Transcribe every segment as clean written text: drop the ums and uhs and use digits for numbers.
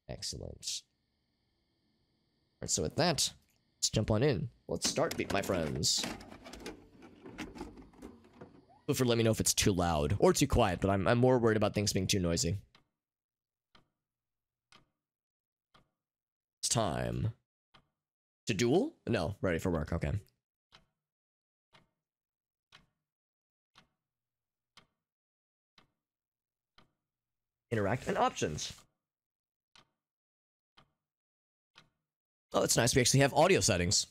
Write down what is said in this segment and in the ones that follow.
Excellent. Alright, so with that, let's jump on in. Let's start, my friends. Feel free to let me know if it's too loud or too quiet, but I'm more worried about things being too noisy. It's time to duel? No, ready for work. Okay. Interact and options. Oh, that's nice. We actually have audio settings.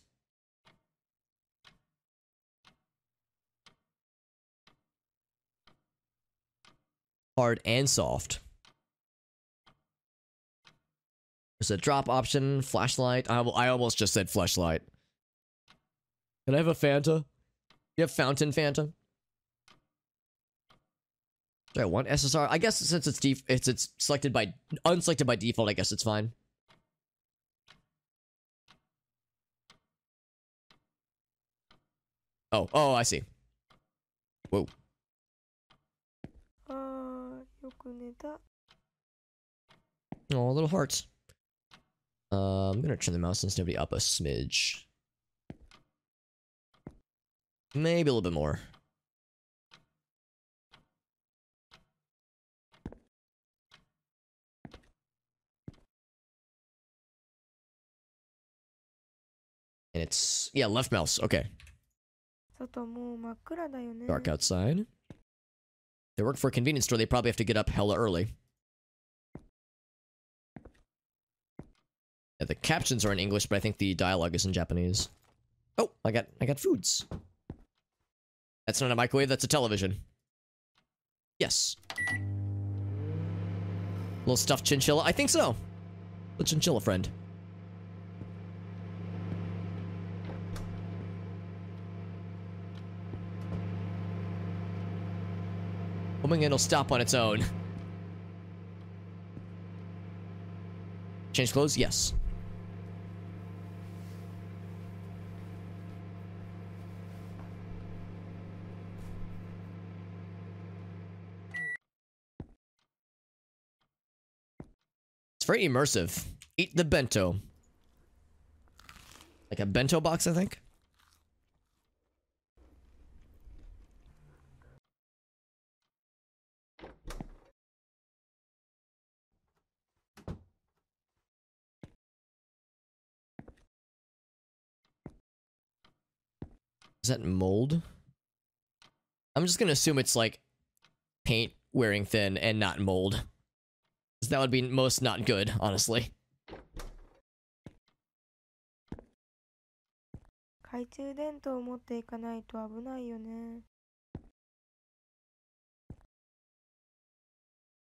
Hard and soft. There's a drop option, flashlight. I almost just said flashlight. Can I have a Fanta? You have fountain Fanta? Do I want SSR? I guess since it's selected by unselected by default, I guess it's fine. Oh, I see. Whoa. Oh, little hearts. I'm gonna turn the mouse sensitivity up a smidge. Maybe a little bit more. And it's, yeah, left mouse. Okay. Dark outside. They work for a convenience store. They probably have to get up hella early. Yeah, the captions are in English, but I think the dialogue is in Japanese. Oh, I got foods. That's not a microwave, that's a television. Yes. Little stuffed chinchilla? I think so. The chinchilla friend. Hoping it'll stop on its own. Change clothes? Yes. It's very immersive. Eat the bento. Like a bento box, I think. Is that mold? I'm just gonna assume it's like paint wearing thin and not mold. Because that would be most not good, honestly.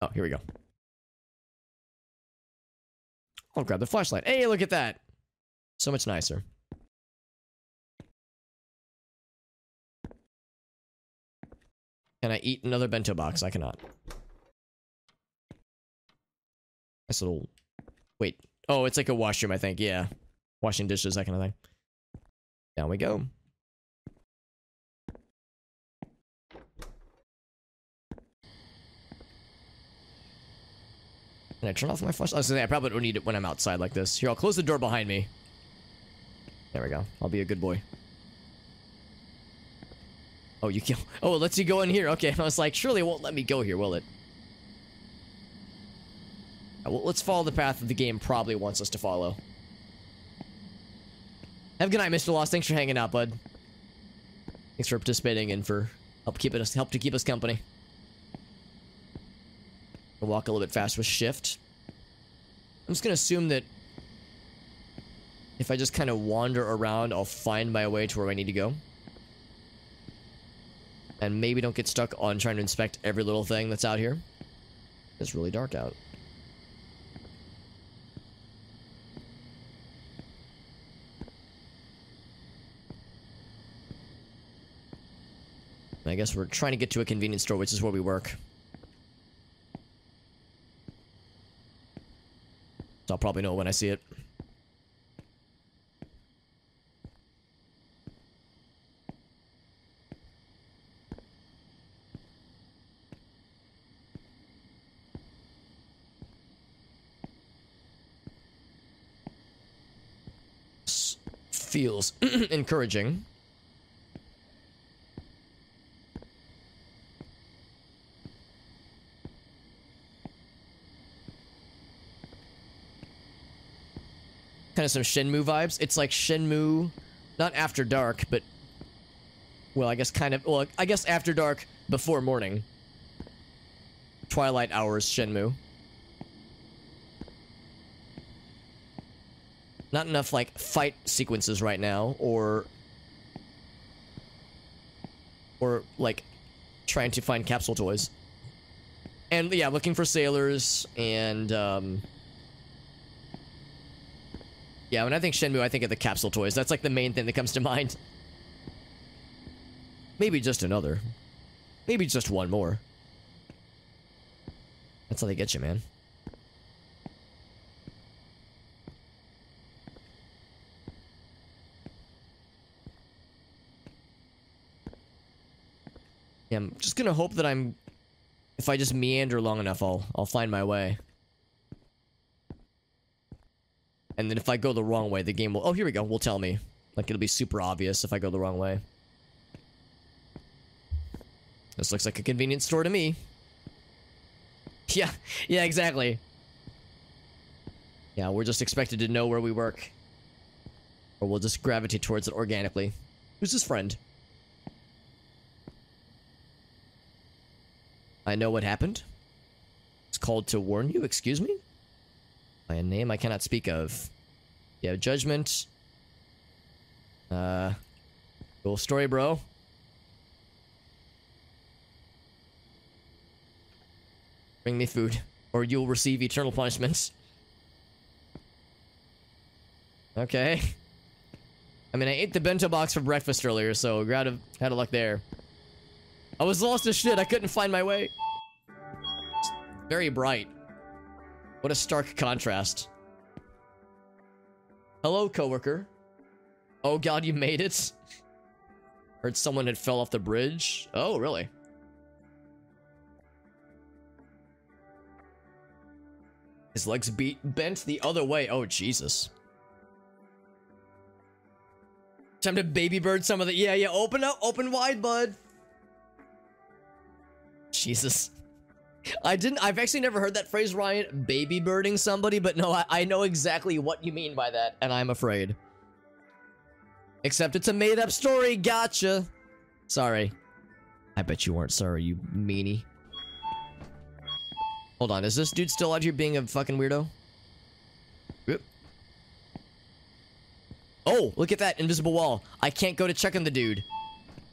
Oh, here we go. I'll grab the flashlight. Hey, look at that! So much nicer. Can I eat another bento box? I cannot. Nice little... Wait. Oh, it's like a washroom, I think. Yeah. Washing dishes, that kind of thing. Down we go. Can I turn off my flashlight? I was gonna say, I probably don't need it when I'm outside like this. Here, I'll close the door behind me. There we go. I'll be a good boy. Oh, you kill. Oh, it lets you go in here. Okay, I was like, surely it won't let me go here, will it? Well, let's follow the path that the game probably wants us to follow. Have a good night, Mr. Lost. Thanks for hanging out, bud. Thanks for participating and for help to keep us company. I'll walk a little bit faster with shift. I'm just gonna assume that if I just kind of wander around, I'll find my way to where I need to go. And maybe don't get stuck on trying to inspect every little thing that's out here. It's really dark out. I guess we're trying to get to a convenience store, which is where we work. So I'll probably know when I see it. feels encouraging. Kind of some Shenmue vibes. It's like Shenmue, not after dark, but, well, I guess kind of, well, I guess after dark, before morning. Twilight hours Shenmue. Not enough, like, fight sequences right now, or, like, trying to find capsule toys. And, yeah, looking for sailors, and, yeah, when I think Shenmue, I think of the capsule toys. That's, like, the main thing that comes to mind. Maybe just another. Maybe just one more. That's how they get you, man. Yeah, I'm just gonna hope that if I just meander long enough, I'll find my way. And then if I go the wrong way, the game will... Oh, here we go. Will tell me. Like, it'll be super obvious if I go the wrong way. This looks like a convenience store to me. Yeah, exactly. Yeah, we're just expected to know where we work. Or we'll just gravitate towards it organically. Who's this friend? I know what happened. It's called to warn you, excuse me? By a name I cannot speak of. Yeah, judgment. Cool story, bro. Bring me food, or you'll receive eternal punishments. Okay. I mean, I ate the bento box for breakfast earlier, so had a luck there. I was lost as shit. I couldn't find my way. It's very bright. What a stark contrast. Hello, coworker. Oh god, you made it. Heard someone had fell off the bridge. Oh, really? His legs bent the other way. Oh, Jesus. Time to baby bird some of the... Yeah, open up, open wide, bud. Jesus. I've actually never heard that phrase, Ryan, baby birding somebody, but no, I know exactly what you mean by that, and I'm afraid. Except it's a made-up story, gotcha. Sorry. I bet you weren't sorry, you meanie. Hold on, is this dude still out here being a fucking weirdo? Oop. Oh, look at that invisible wall. I can't go to check on the dude.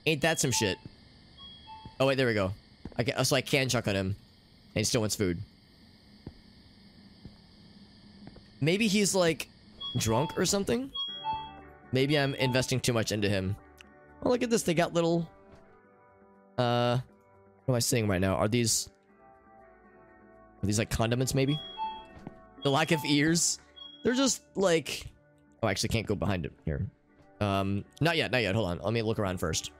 Ain't that some shit? Oh, wait, there we go. So I can check on him. And he still wants food. Maybe he's, like, drunk or something? Maybe I'm investing too much into him. Oh, look at this. They got little... What am I saying right now? Are these like condiments, maybe? The lack of ears? They're just, like... Oh, I actually can't go behind it here. Not yet. Hold on. Let me look around first.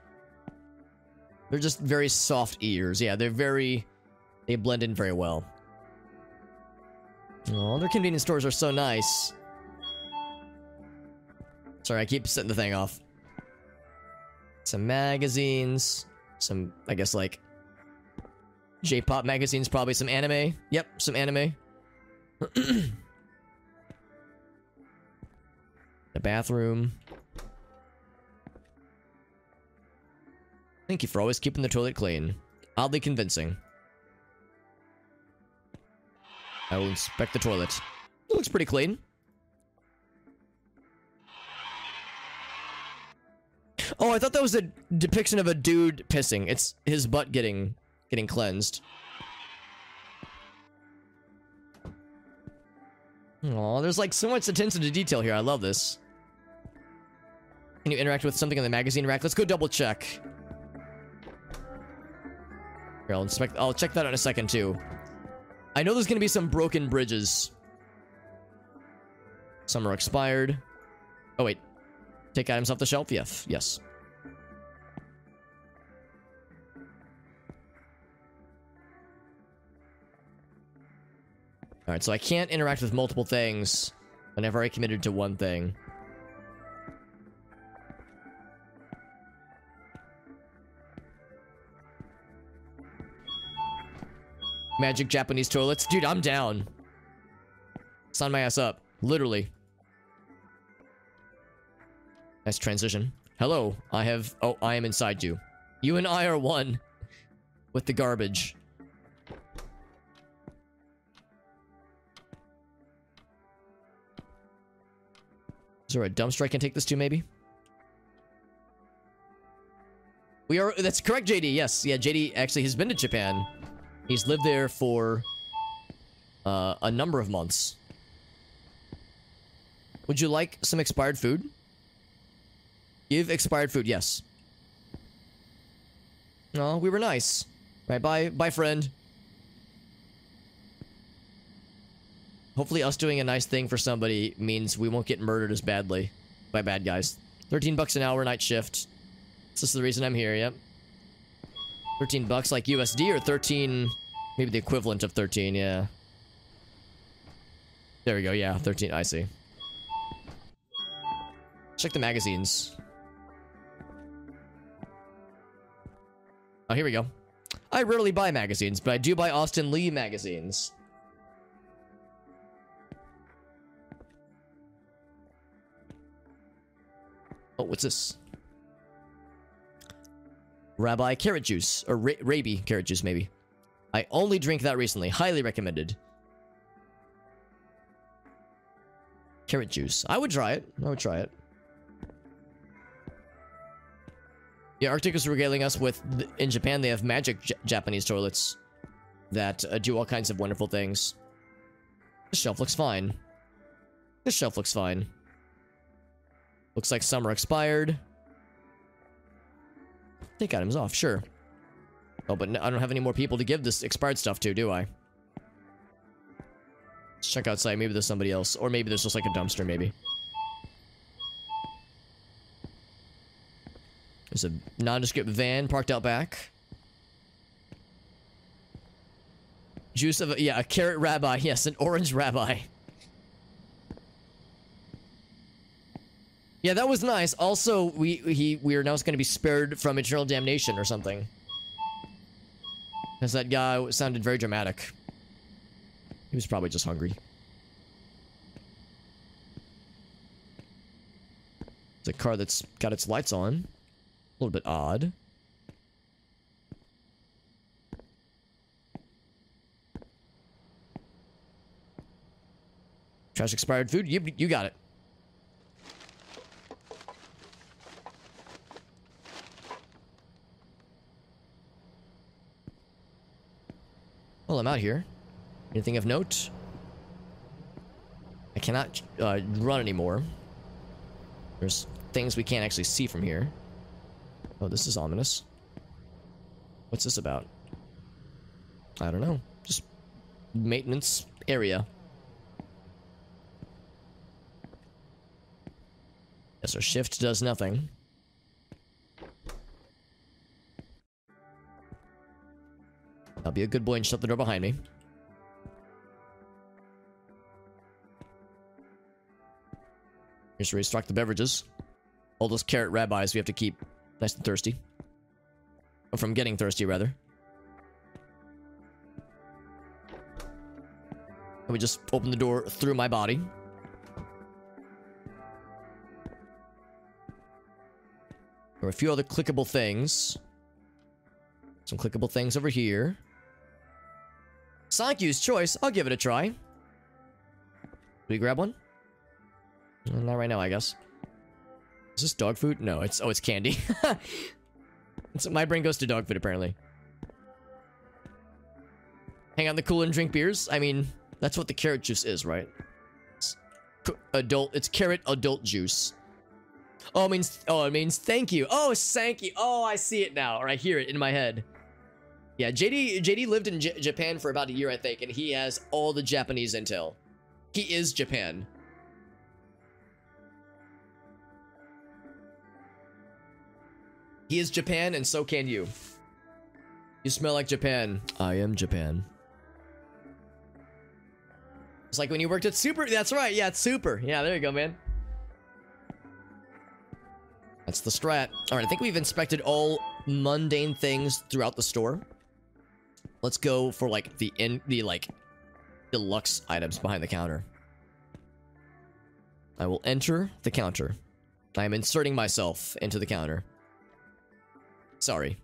They're just very soft ears. Yeah, they blend in very well. Oh, their convenience stores are so nice. Sorry, I keep setting the thing off. Some magazines. Some, I guess, like... J-pop magazines, probably some anime. Yep, some anime. The bathroom. Thank you for always keeping the toilet clean. Oddly convincing. I will inspect the toilet. It looks pretty clean. Oh, I thought that was a depiction of a dude pissing. It's his butt getting cleansed. Aw, there's like so much attention to detail here. I love this. Can you interact with something in the magazine rack? Let's go double check. Here, I'll check that out in a second too. I know there's gonna be some broken bridges. Some are expired. Oh wait. Take items off the shelf? Yes. Alright, so I can't interact with multiple things whenever I committed to one thing. Magic Japanese toilets. Dude, I'm down. Sign my ass up. Literally. Nice transition. Hello. I am inside you. You and I are one. With the garbage. Is there a dumpster I can take this to, maybe? We are... That's correct, JD. Yes. Yeah, JD actually has been to Japan. He's lived there for... a number of months. Would you like some expired food? Give expired food, yes. No, we were nice. Right, bye, friend. Hopefully us doing a nice thing for somebody means we won't get murdered as badly by bad guys. 13 bucks an hour, night shift. This is the reason I'm here, yep. 13 bucks like USD or 13... Maybe the equivalent of 13, yeah. There we go, yeah, 13, I see. Check the magazines. Oh, here we go. I rarely buy magazines, but I do buy Austin Lee magazines. Oh, what's this? Rabbi carrot juice. Or Rabi carrot juice, maybe. I only drink that recently. Highly recommended. Carrot juice. I would try it. I would try it. Yeah, Arctic is regaling us with... In Japan, they have magic Japanese toilets that do all kinds of wonderful things. This shelf looks fine. This shelf looks fine. Looks like some are expired. Take items off, sure. Oh, but I don't have any more people to give this expired stuff to, do I? Let's check outside. Maybe there's somebody else. Or maybe there's just like a dumpster, maybe. There's a nondescript van parked out back. Juice of a... Yeah, a carrot rabbi. Yes, an orange rabbi. Yeah, that was nice. Also, we are now going to be spared from eternal damnation or something. Because that guy sounded very dramatic. He was probably just hungry. It's a car that's got its lights on. A little bit odd. Trash expired food? You got it. Well, I'm out here. Anything of note? I cannot run anymore. There's things we can't actually see from here. Oh, this is ominous. What's this about? I don't know. Just maintenance area. Yes, our shift does nothing. I'll be a good boy and shut the door behind me. Here's to restock the beverages. All those carrot rabbis we have to keep nice and thirsty. Or from getting thirsty, rather. And we just open the door through my body. There are a few other clickable things. Some clickable things over here. Sankyu's choice. I'll give it a try. Do we grab one? Not right now, I guess. Is this dog food? No, it's candy. My brain goes to dog food, apparently. Hang on the cool and drink beers. I mean, that's what the carrot juice is, right? It's carrot adult juice. Oh, it means thank you. Oh, thank you. Oh, I see it now, or I hear it in my head. Yeah, JD lived in Japan for about a year, I think, and he has all the Japanese intel. He is Japan. He is Japan, and so can you. You smell like Japan. I am Japan. It's like when you worked at Super. That's right. Yeah, it's Super. Yeah, there you go, man. That's the strat. All right, I think we've inspected all mundane things throughout the store. Let's go for like the like deluxe items behind the counter. I will enter the counter. I am inserting myself into the counter. Sorry.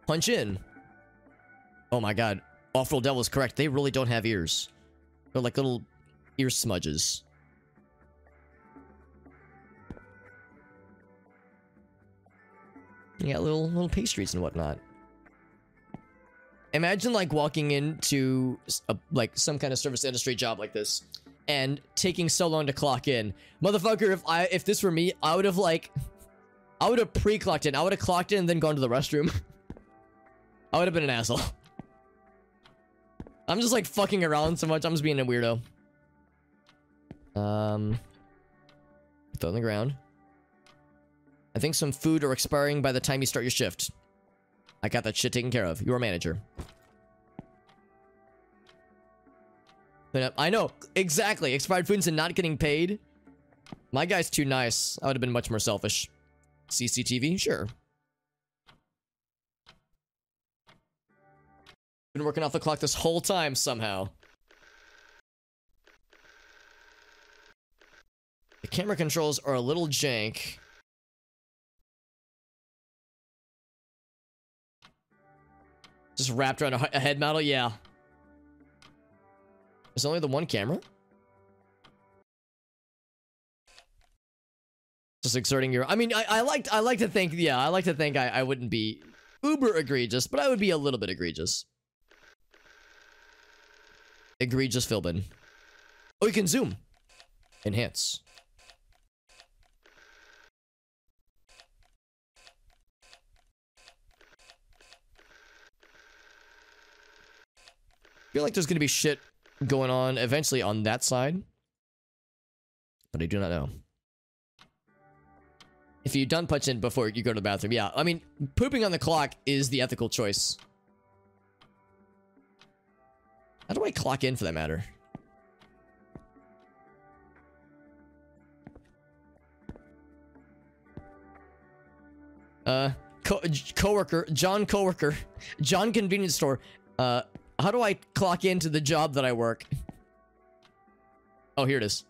Punch in. Oh my god. Awful Devil is correct. They really don't have ears. They're like little ear smudges. You got little pastries and whatnot. Imagine like walking into like some kind of service industry job like this and taking so long to clock in. Motherfucker, if this were me, I would have pre-clocked in. I would have clocked in and then gone to the restroom. I would have been an asshole. I'm just like fucking around so much. I'm just being a weirdo. Throw on the ground. I think some food are expiring by the time you start your shift. I got that shit taken care of. You're a manager. But I know. Exactly. Expired foods and not getting paid. My guy's too nice. I would have been much more selfish. CCTV? Sure. Been working off the clock this whole time somehow. The camera controls are a little jank. Just wrapped around a head model? Yeah. There's only the one camera? Just exerting your... I mean, I like to think... Yeah, I like to think I wouldn't be uber egregious, but I would be a little bit egregious. Egregious Philbin. Oh, you can zoom. Enhance. I feel like there's gonna be shit going on eventually on that side, but I do not know. If you don't punch in before you go to the bathroom, yeah. I mean, pooping on the clock is the ethical choice. How do I clock in for that matter? Coworker, John convenience store. How do I clock into the job that I work? Oh, here it is.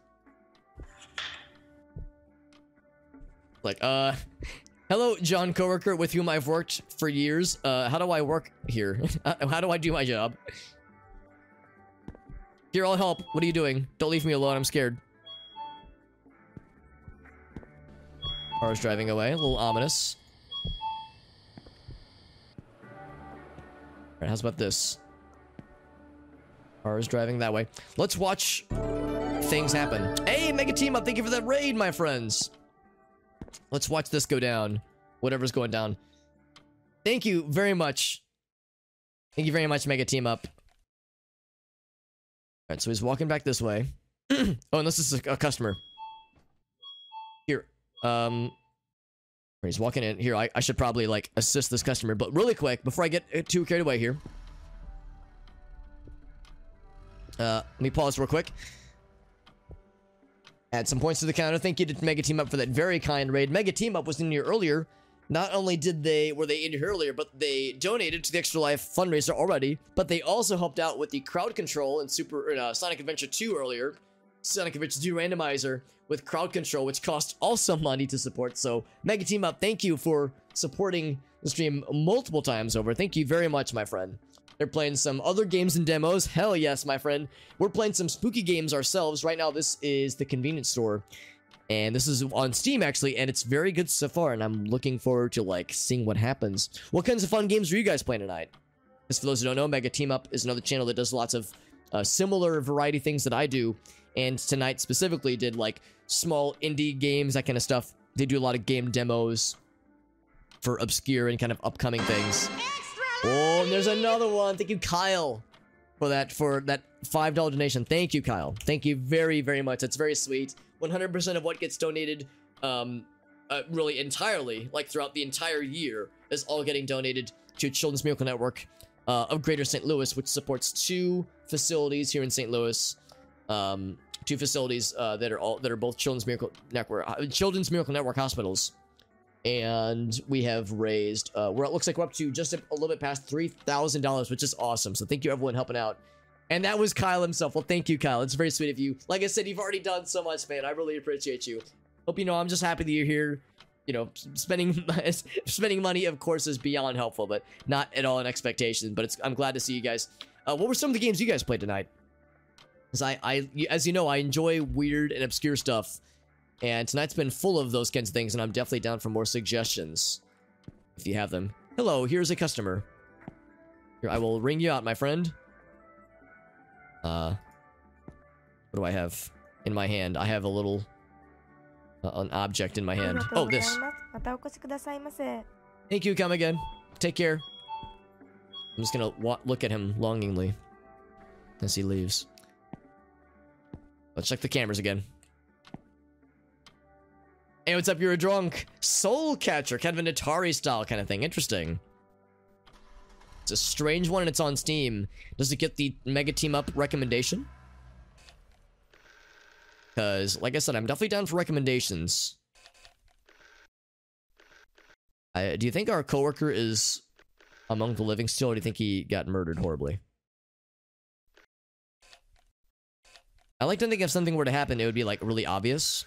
Like, hello, John coworker with whom I've worked for years. How do I work here? How do I do my job? Here, I'll help. What are you doing? Don't leave me alone. I'm scared. Car's driving away. A little ominous. Alright, how's about this? Car is driving that way. Let's watch things happen. Hey, Mega Team Up, thank you for that raid, my friends. Let's watch this go down. Whatever's going down. Thank you very much. Thank you very much, Mega Team Up. Alright, so he's walking back this way. Oh, and this is a customer. Here. He's walking in. Here, I should probably, like, assist this customer. But really quick, before I get too carried away here. Let me pause real quick. Add some points to the counter. Thank you to Mega Team Up for that very kind raid. Mega Team Up was in here earlier. Not only were they in here earlier, but they donated to the Extra Life fundraiser already. But they also helped out with the crowd control in Sonic Adventure 2 earlier. Sonic Adventure 2 randomizer with crowd control, which cost also money to support. So Mega Team Up, thank you for supporting the stream multiple times over. Thank you very much, my friend. They're playing some other games and demos. Hell yes, my friend. We're playing some spooky games ourselves. Right now, this is the convenience store. And this is on Steam, actually. And it's very good so far. And I'm looking forward to, like, seeing what happens. What kinds of fun games are you guys playing tonight? Because for those who don't know, Mega Team Up is another channel that does lots of similar variety things that I do. And tonight, specifically, did, like, small indie games, that kind of stuff. They do a lot of game demos for obscure and kind of upcoming things. Oh, and there's another one. Thank you, Kyle, for that $5 donation. Thank you, Kyle. Thank you very, very much. That's very sweet. 100% of what gets donated, really entirely, like throughout the entire year, is all getting donated to Children's Miracle Network of Greater St. Louis, which supports 2 facilities here in St. Louis. 2 facilities that are both Children's Miracle Network hospitals. And we have raised, it looks like we're up to just a little bit past $3,000, which is awesome. So thank you everyone helping out. And that was Kyle himself. Well, thank you, Kyle. It's very sweet of you. Like I said, you've already done so much, man. I really appreciate you. Hope you know I'm just happy that you're here. You know, spending money, of course, is beyond helpful, but not at all an expectation. But I'm glad to see you guys. What were some of the games you guys played tonight? Because as you know, I enjoy weird and obscure stuff. And tonight's been full of those kinds of things, and I'm definitely down for more suggestions. If you have them. Hello, here's a customer. Here, I will ring you out, my friend. What do I have in my hand? I have a little... an object in my hand. Oh, this. Thank you, come again. Take care. I'm just gonna look at him longingly as he leaves. Let's check the cameras again. Hey, what's up? You're a drunk. Soul Catcher, kind of an Atari style kind of thing. Interesting. It's a strange one and it's on Steam. Does it get the Mega Team Up recommendation? Because, like I said, I'm definitely down for recommendations. Do you think our coworker is among the living still, or do you think he got murdered horribly? I like to think if something were to happen, it would be, like, really obvious.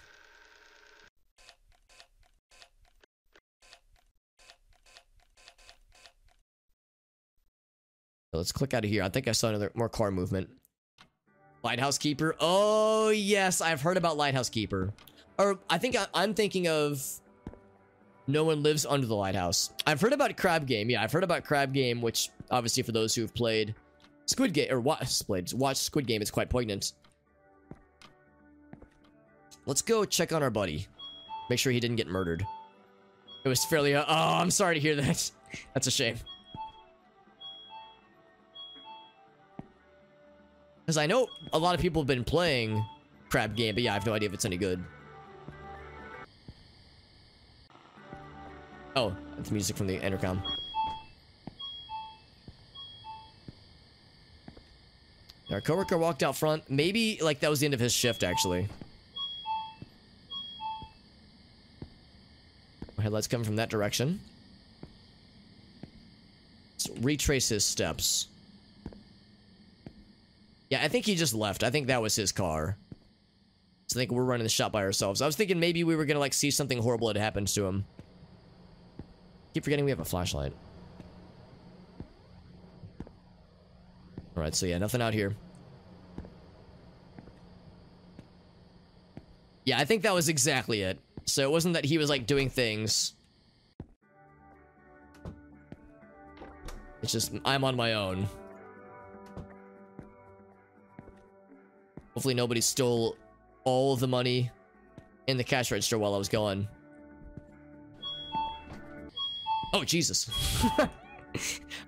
So let's click out of here. I think I saw more car movement. Lighthouse Keeper. Oh, yes. I've heard about Lighthouse Keeper. Or I think I'm thinking of No One Lives Under the Lighthouse. I've heard about Crab Game. Yeah, I've heard about Crab Game, which obviously for those who have played Squid Game, or watched Squid Game, it's quite poignant. Let's go check on our buddy. Make sure he didn't get murdered. It was fairly... oh, I'm sorry to hear that. That's a shame. Because I know a lot of people have been playing Crab Game, but yeah, I have no idea if it's any good. Oh, that's music from the intercom. Our coworker walked out front. Maybe, like, that was the end of his shift, actually. Headlights coming from that direction. Let's retrace his steps. Yeah, I think he just left. I think that was his car. So I think we're running the shop by ourselves. I was thinking maybe we were gonna, like, see something horrible had happened to him. Keep forgetting we have a flashlight. Alright, so yeah, nothing out here. Yeah, I think that was exactly it. So it wasn't that he was, like, doing things. It's just, I'm on my own. Hopefully nobody stole all of the money in the cash register while I was gone. Oh, Jesus.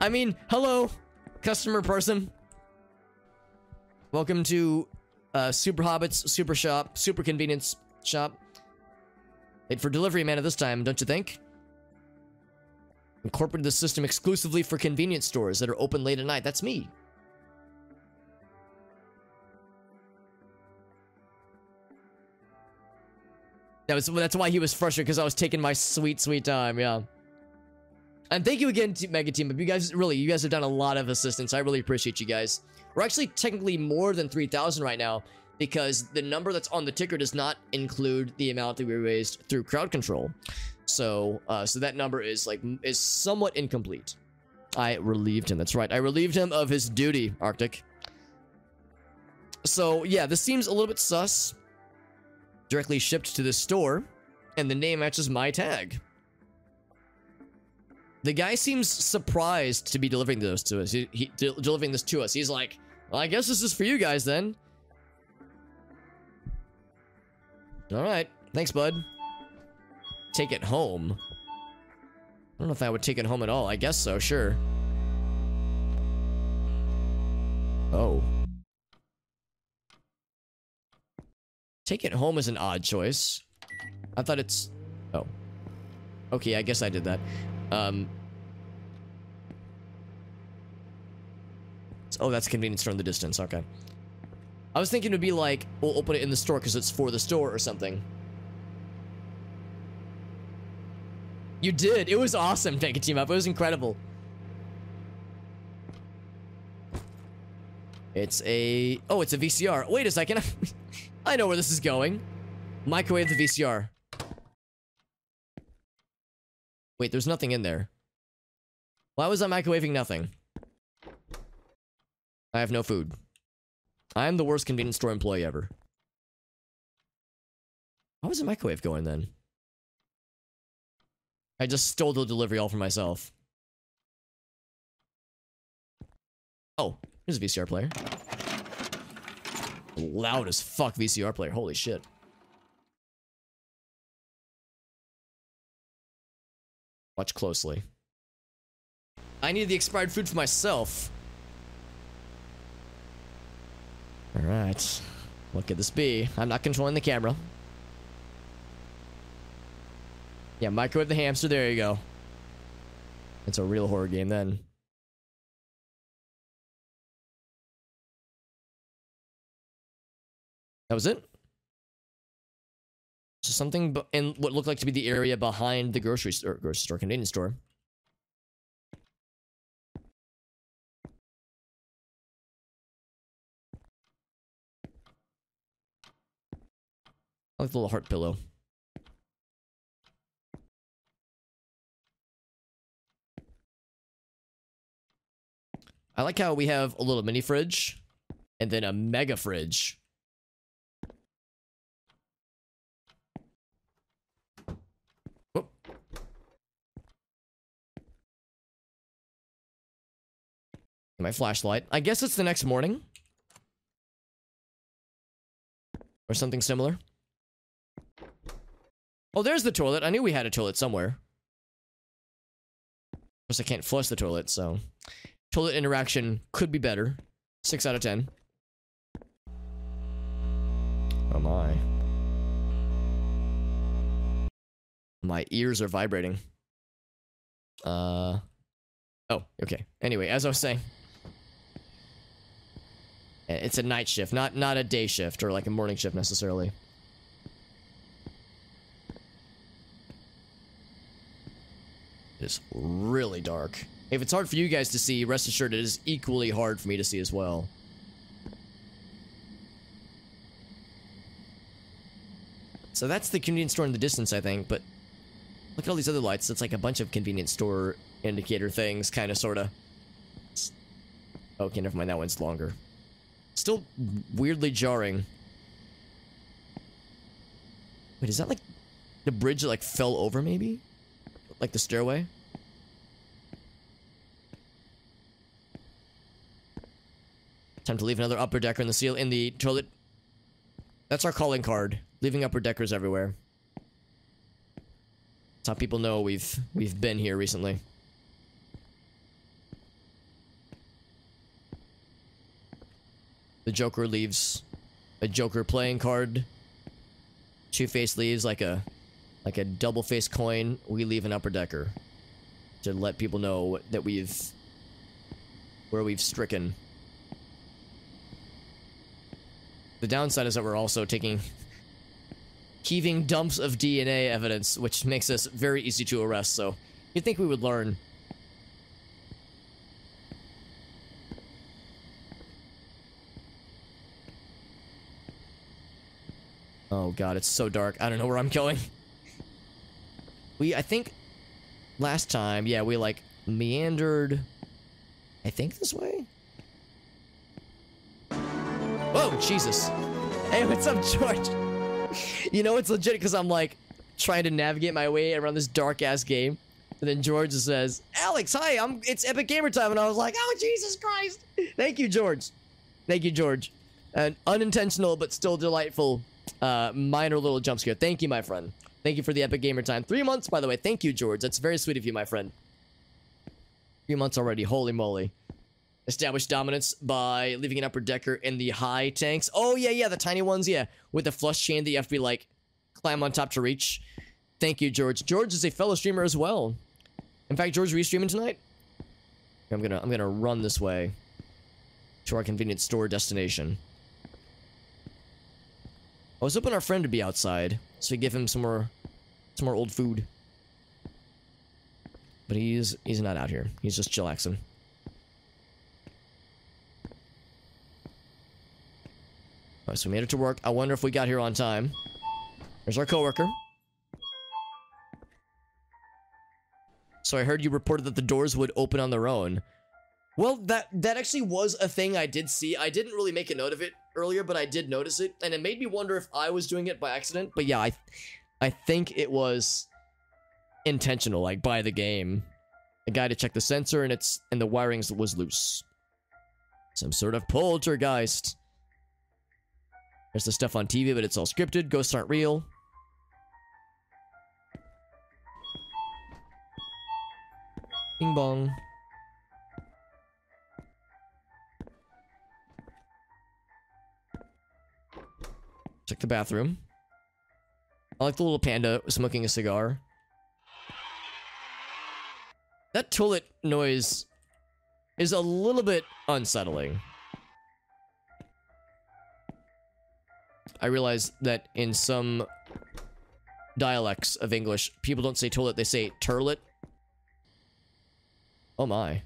I mean, hello, customer person. Welcome to Super Hobbits, Super Shop, Super Convenience Shop. Made for delivery man at this time, don't you think? Incorporated the system exclusively for convenience stores that are open late at night. That's me. That's why he was frustrated, because I was taking my sweet, sweet time, yeah. And thank you again to Mega Team. You guys have done a lot of assistance. I really appreciate you guys. We're actually technically more than 3,000 right now, because the number that's on the ticker does not include the amount that we raised through crowd control. So, so that number is somewhat incomplete. I relieved him. That's right. I relieved him of his duty, Arctic. So, yeah, this seems a little bit sus. Directly shipped to the store, and the name matches my tag. The guy seems surprised to be delivering this to us. Delivering this to us. He's like, well, I guess this is for you guys then. Alright. Thanks, bud. Take it home. I don't know if I would take it home at all. I guess so, sure. Oh. Take it home is an odd choice. I thought it's... oh. Okay, I guess I did that. Oh, that's a convenience store in the distance. Okay. I was thinking it would be like, we'll open it in the store because it's for the store or something. You did. It was awesome, Tank and Team Up. It was incredible. It's a... Oh, it's a VCR. Wait a second. I know where this is going. Microwave the VCR. Wait, there's nothing in there. Why was I microwaving nothing? I have no food. I am the worst convenience store employee ever. Why was the microwave going then? I just stole the delivery all for myself. Oh, here's a VCR player. Loud as fuck VCR player. Holy shit. Watch closely. I need the expired food for myself. Alright. What could this be? I'm not controlling the camera. Yeah, microwave the hamster. There you go. It's a real horror game then. That was it? So something in what looked like to be the area behind the grocery store, convenience store. I like the little heart pillow. I like how we have a little mini fridge and then a mega fridge. Oh. My flashlight. I guess it's the next morning. Or something similar. Oh, there's the toilet. I knew we had a toilet somewhere. Of course, I can't flush the toilet, so... Toilet interaction could be better. 6 out of 10. Oh my. My ears are vibrating. Oh, okay. Anyway, as I was saying. It's a night shift, not a day shift or like a morning shift necessarily. It's really dark. If it's hard for you guys to see, rest assured it is equally hard for me to see as well. So that's the convenience store in the distance, I think, but look at all these other lights. It's like a bunch of convenience store indicator things, kind of, sort of. Okay, never mind, that one's longer. Still weirdly jarring. Wait, is that like the bridge that like fell over, maybe? Like the stairway? Time to leave another upper decker in the toilet. That's our calling card. Leaving upper deckers everywhere. That's how people know we've been here recently. The Joker leaves a Joker playing card. Two-Face leaves like a double-face coin. We leave an upper decker to let people know that where we've stricken. The downside is that we're also taking heaving dumps of DNA evidence, which makes us very easy to arrest, so you'd think we would learn. Oh god, it's so dark. I don't know where I'm going. I think last time, yeah, we like meandered, I think this way? Whoa, Jesus. Hey, what's up, George? You know, it's legit because I'm like trying to navigate my way around this dark ass game. And then George says, Alex, hi, it's Epic Gamer Time. And I was like, oh, Jesus Christ. Thank you, George. Thank you, George. An unintentional but still delightful minor little jump scare. Thank you, my friend. Thank you for the Epic Gamer Time. 3 months, by the way. Thank you, George. That's very sweet of you, my friend. 3 months already. Holy moly. Establish dominance by leaving an upper decker in the high tanks. Oh, yeah, the tiny ones, yeah. With the flush chain that you have to be, like, climb on top to reach. Thank you, George. George is a fellow streamer as well. In fact, George, are you streaming tonight? I'm gonna run this way to our convenience store destination. I was hoping our friend to be outside, so we give him some more old food. But he's not out here. He's just chillaxing. Alright, so we made it to work. I wonder if we got here on time. There's our coworker. So I heard you reported that the doors would open on their own. Well, that actually was a thing I did see. I didn't really make a note of it earlier, but I did notice it, and it made me wonder if I was doing it by accident. But yeah, I think it was intentional, like by the game. A guy to check the sensor, and the wiring was loose. Some sort of poltergeist. There's the stuff on TV, but it's all scripted. Ghosts aren't real. Bing bong. Check the bathroom. I like the little panda smoking a cigar. That toilet noise is a little bit unsettling. I realize that in some dialects of English, people don't say toilet, they say turlet. Oh my.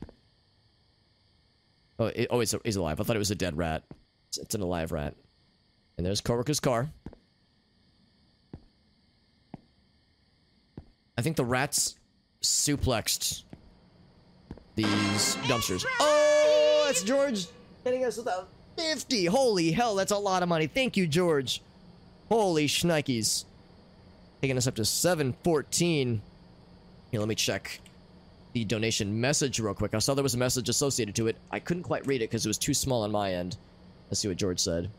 Oh, he's alive. I thought it was a dead rat. It's an alive rat. And there's coworker's car. I think the rats suplexed these dumpsters. Oh, that's George hitting us with a 50. Holy hell, that's a lot of money. Thank you, George. Holy shnikes. Taking us up to 714. Here, let me check the donation message real quick. I saw there was a message associated to it. I couldn't quite read it because it was too small on my end. Let's see what George said.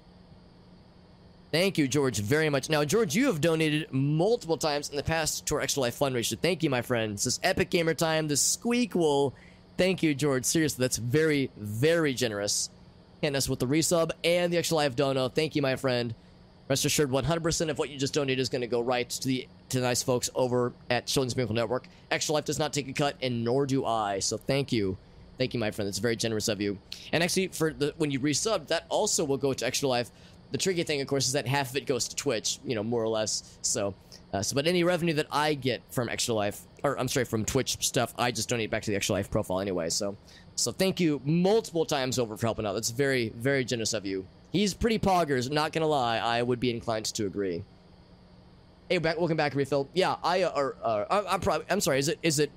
Thank you, George, very much. Now, George, you have donated multiple times in the past to our Extra Life fundraiser. Thank you, my friend. This is Epic Gamer Time, the Squeak Wool. Thank you, George. Seriously, that's very, very generous. Hitting us with the resub and the Extra Life dono. Thank you, my friend. Rest assured, 100% of what you just donated is going to go right to the nice folks over at Children's Miracle Network. Extra Life does not take a cut, and nor do I. So thank you. Thank you, my friend. That's very generous of you. And actually, when you resub, that also will go to Extra Life. The tricky thing, of course, is that half of it goes to Twitch, you know, more or less. But any revenue that I get from Extra Life, or I'm sorry, from Twitch stuff, I just donate back to the Extra Life profile anyway. So thank you multiple times over for helping out. That's very, very generous of you. He's pretty poggers, not gonna lie. I would be inclined to agree. Hey, welcome back, Refill. Yeah, I'm sorry. Is it?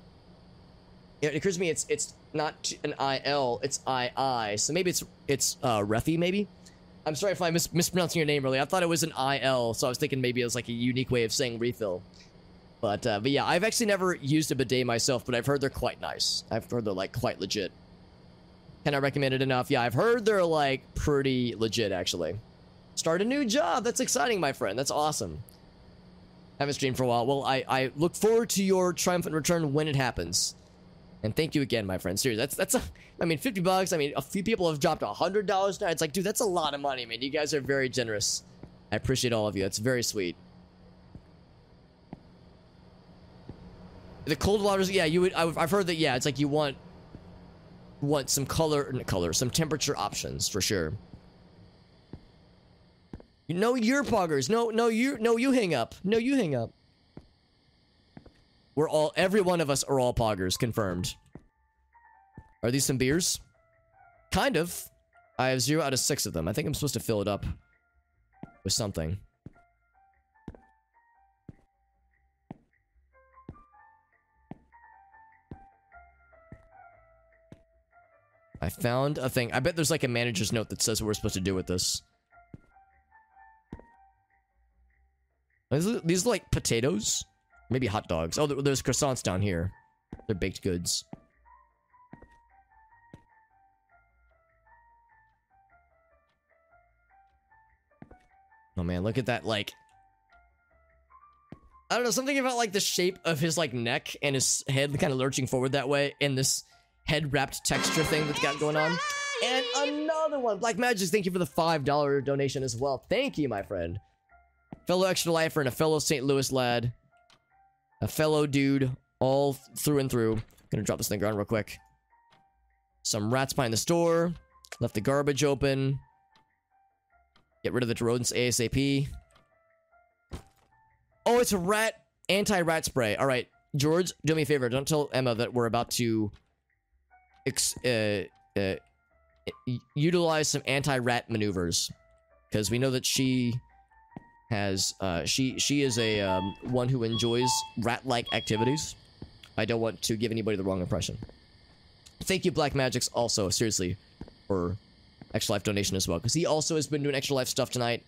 It occurs to me it's not an IL, it's II. So maybe it's Refi, maybe. I'm sorry if I'm mispronouncing your name earlier. I thought it was an IL, so I was thinking maybe it was like a unique way of saying refill. But yeah, I've actually never used a bidet myself, but I've heard they're quite nice. I've heard they're like quite legit. Can I recommend it enough? Yeah, I've heard they're like pretty legit actually. Start a new job. That's exciting, my friend. That's awesome. Haven't streamed for a while. Well, I look forward to your triumphant return when it happens. And thank you again, my friend. Seriously, I mean, $50. I mean, a few people have dropped $100 now. It's like, dude, that's a lot of money, man. You guys are very generous. I appreciate all of you. That's very sweet. The cold waters, yeah, you would. I've heard that. Yeah, it's like you want some some temperature options for sure. You know, you're poggers. No, you hang up. No, you hang up. Every one of us are all poggers, confirmed. Are these some beers? Kind of. I have 0 out of 6 of them. I think I'm supposed to fill it up with something. I found a thing. I bet there's like a manager's note that says what we're supposed to do with this. These are like potatoes? Maybe hot dogs. Oh, there's croissants down here. They're baked goods. Oh man, look at that, like... I don't know, something about like the shape of his like neck and his head kind of lurching forward that way, and this head-wrapped texture thing that's got going on. And another one! Black Magic, thank you for the $5 donation as well. Thank you, my friend. Fellow Extra Lifer and a fellow St. Louis lad. A fellow dude, all through and through. Gonna drop this thing around real quick. Some rats behind the store. Left the garbage open. Get rid of the rodents ASAP. Oh, it's a rat, anti-rat spray. Alright, George, do me a favor. Don't tell Emma that we're about to utilize some anti-rat maneuvers, because we know that she has she is a one who enjoys rat-like activities. I don't want to give anybody the wrong impression. Thank you, Black Magics, also seriously for Extra Life donation as well, because he also has been doing Extra Life stuff tonight.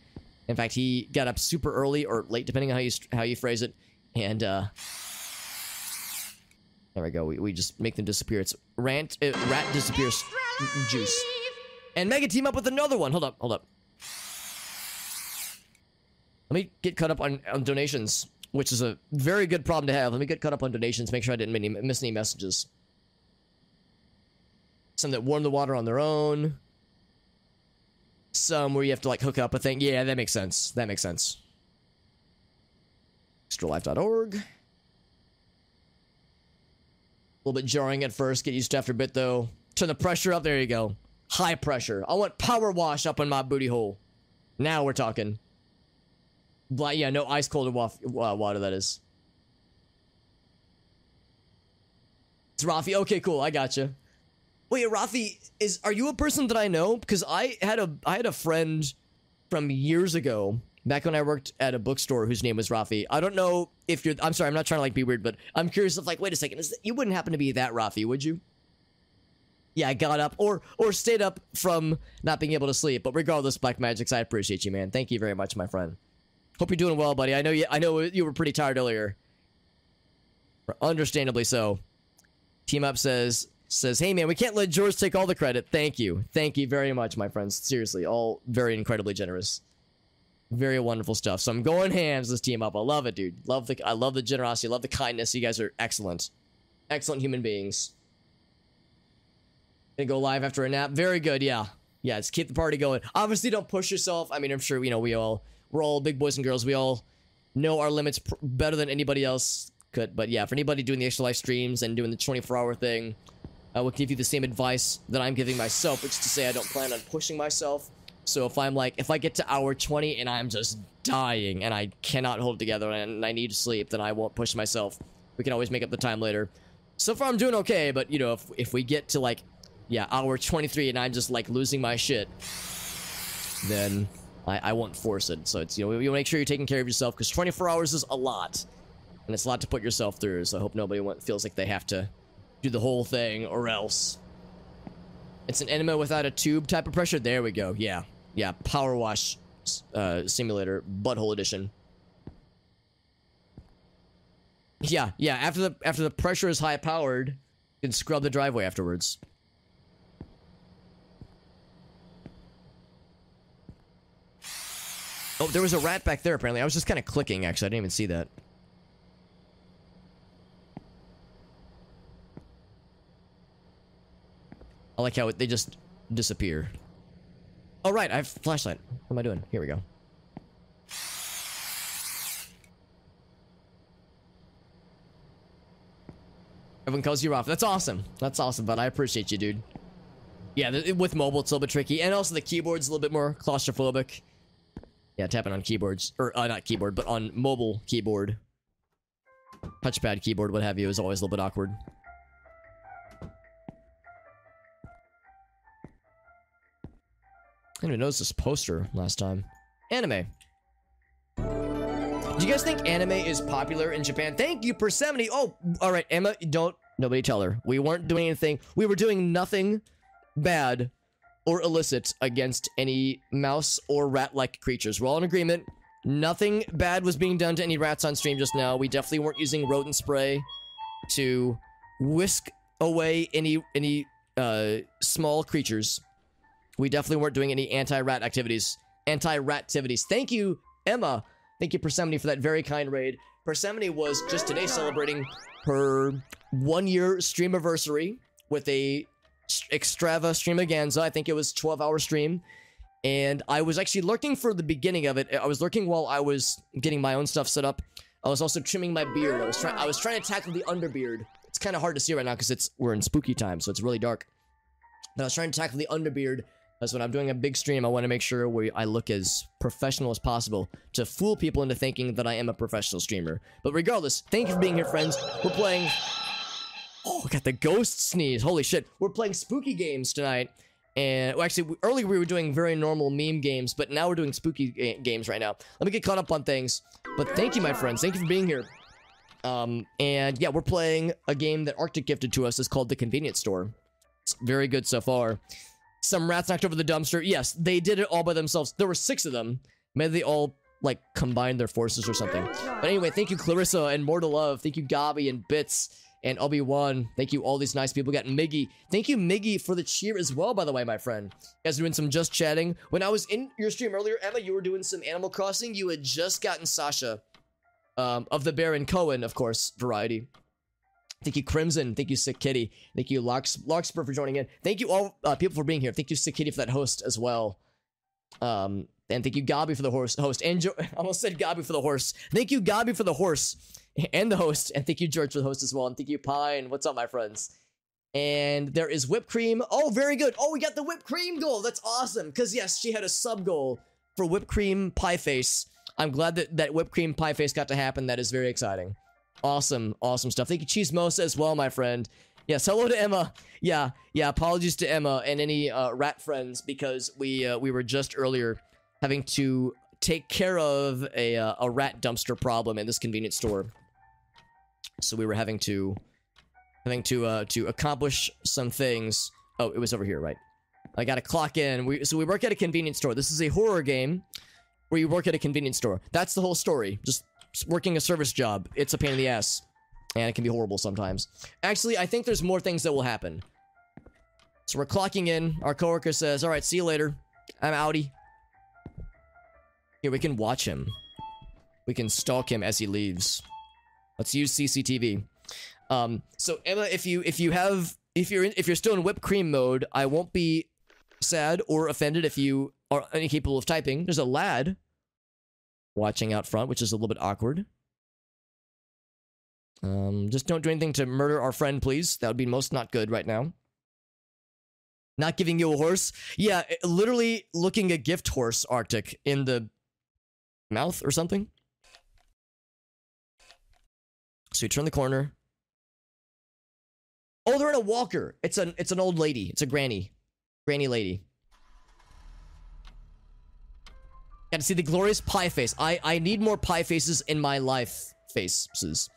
In fact, he got up super early or late, depending on how you phrase it, and there we go. We just make them disappear. It's rat disappears juice. And Mega team up with another one. Hold up. Let me get caught up on donations, which is a very good problem to have. Let me get caught up on donations, make sure I didn't miss any messages. Some that warm the water on their own. Some where you have to like hook up a thing. Yeah, that makes sense. Extralife.org. A little bit jarring at first. Get used to after a bit though. Turn the pressure up. There you go. High pressure. I want power wash up in my booty hole. Now we're talking. But yeah, no ice cold water, that is. It's Rafi. Okay, cool. I gotcha. Wait, Rafi, are you a person that I know? Because I had a friend from years ago, back when I worked at a bookstore, whose name was Rafi. I don't know if you're. I'm sorry, I'm not trying to like be weird, but I'm curious if like, wait a second, you wouldn't happen to be that Rafi, would you? Yeah, I got up or stayed up from not being able to sleep. But regardless, Black Magics, I appreciate you, man. Thank you very much, my friend. Hope you're doing well, buddy. I know you were pretty tired earlier. Understandably so. Team Up says, hey man, we can't let George take all the credit. Thank you very much, my friends. Seriously, all very incredibly generous. Very wonderful stuff. So I'm going hands this Team Up. I love it, dude. I love the generosity. I love the kindness. You guys are excellent human beings. Gonna go live after a nap. Very good. Yeah, let's keep the party going. Obviously, don't push yourself. I mean, I'm sure we're all big boys and girls. We all know our limits better than anybody else could. But yeah, for anybody doing the Extra Life streams and doing the 24-hour thing, I will give you the same advice that I'm giving myself, which is to say I don't plan on pushing myself. So if I get to hour 20 and I'm just dying and I cannot hold it together and I need to sleep, then I won't push myself. We can always make up the time later. So far I'm doing okay, but you know, if we get to like, yeah, hour 23 and I'm just like losing my shit, then I won't force it. So it's, you know, you make sure you're taking care of yourself, because 24 hours is a lot. And it's a lot to put yourself through, so I hope nobody feels like they have to do the whole thing or else. It's an enema without a tube type of pressure. There we go. Yeah. Power wash simulator, butthole edition. Yeah. After the pressure is high powered, you can scrub the driveway afterwards. Oh, there was a rat back there, apparently. I was just kind of clicking, actually. I didn't even see that. I like how they just disappear. Oh, right. I have a flashlight. What am I doing? Here we go. Everyone calls you off. That's awesome. That's awesome, but I appreciate you, dude. Yeah, with mobile, it's a little bit tricky. And also the keyboard's a little bit more claustrophobic. Yeah, tapping on keyboards, or not keyboard, but on mobile keyboard, touchpad keyboard, what have you, is always a little bit awkward. I didn't even notice this poster last time. Anime. Do you guys think anime is popular in Japan? Thank you, Persephone. Oh, all right, Emma, nobody tell her. We weren't doing anything. We were doing nothing bad or illicit against any mouse or rat-like creatures. We're all in agreement. Nothing bad was being done to any rats on stream just now. We definitely weren't using rodent spray to whisk away any small creatures. We definitely weren't doing any anti-rat activities. Anti-rat-tivities. Thank you, Emma. Thank you, Persephone, for that very kind raid. Persephone was just today celebrating her 1-year streamiversary with a Extrava streamaganza. I think it was 12-hour stream, and I was actually lurking for the beginning of it. I was lurking while I was getting my own stuff set up. I was also trimming my beard. I was trying to tackle the underbeard. It's kind of hard to see right now because we're in spooky time, so it's really dark. But I was trying to tackle the underbeard Because when I'm doing a big stream, I want to make sure I look as professional as possible to fool people into thinking that I am a professional streamer. But regardless, thank you for being here, friends. We're playing... Oh, I got the ghost sneeze. Holy shit. We're playing spooky games tonight. And well, actually, earlier we were doing very normal meme games, but now we're doing spooky games right now. Let me get caught up on things. But thank you, my friends. Thank you for being here. And yeah, we're playing a game that Arctic gifted to us. It's called The Convenience Store. It's very good so far. Some rats knocked over the dumpster. Yes, they did it all by themselves. There were 6 of them. Maybe they all, like, combined their forces or something. But anyway, thank you, Clarissa, and More to Love. Thank you, Gabi and Bits, and Obi-Wan. Thank you, all these nice people. We got Miggy. Thank you, Miggy, for the cheer as well, by the way, my friend. You guys are doing some just chatting. When I was in your stream earlier, Emma, you were doing some Animal Crossing. You had just gotten Sasha, of the Baron Cohen, of course, variety. Thank you, Crimson. Thank you, Sick Kitty. Thank you, Larkspur, for joining in. Thank you all people for being here. Thank you, Sick Kitty, for that host as well. And thank you, Gabi, for the host. And I almost said Gabi for the horse. Thank you, Gabi, for the horse and the host. And thank you, George, for the host as well. And thank you, Pine. What's up, my friends? And there is whipped cream. Oh, very good. Oh, we got the whipped cream goal. That's awesome. Because, yes, she had a sub goal for whipped cream pie face. I'm glad that whipped cream pie face got to happen. That is very exciting. Awesome, awesome stuff. Thank you, Cheese Mosa, as well, my friend. Yes, hello to Emma. Yeah, apologies to Emma and any rat friends, because we were just earlier having to take care of a rat dumpster problem in this convenience store. So we were having to accomplish some things. Oh, it was over here, right? I gotta clock in. So we work at a convenience store. This is a horror game where you work at a convenience store. That's the whole story. Just working a service job. It's a pain in the ass. And it can be horrible sometimes. Actually, I think there's more things that will happen. So we're clocking in. Our coworker says, alright, see you later. I'm outie. Here, we can watch him. We can stalk him as he leaves. Let's use CCTV. So Emma, if you're still in whipped cream mode, I won't be sad or offended if you are incapable of typing. There's a lad watching out front, which is a little bit awkward. Just don't do anything to murder our friend, please. That would be most not good right now. Not giving you a horse? Yeah, literally looking a gift horse, Arctic, in the mouth or something. So you turn the corner. Oh, they're in a walker. It's an old lady. It's a granny lady. Gotta see the glorious pie face. I need more pie faces in my life. Faces.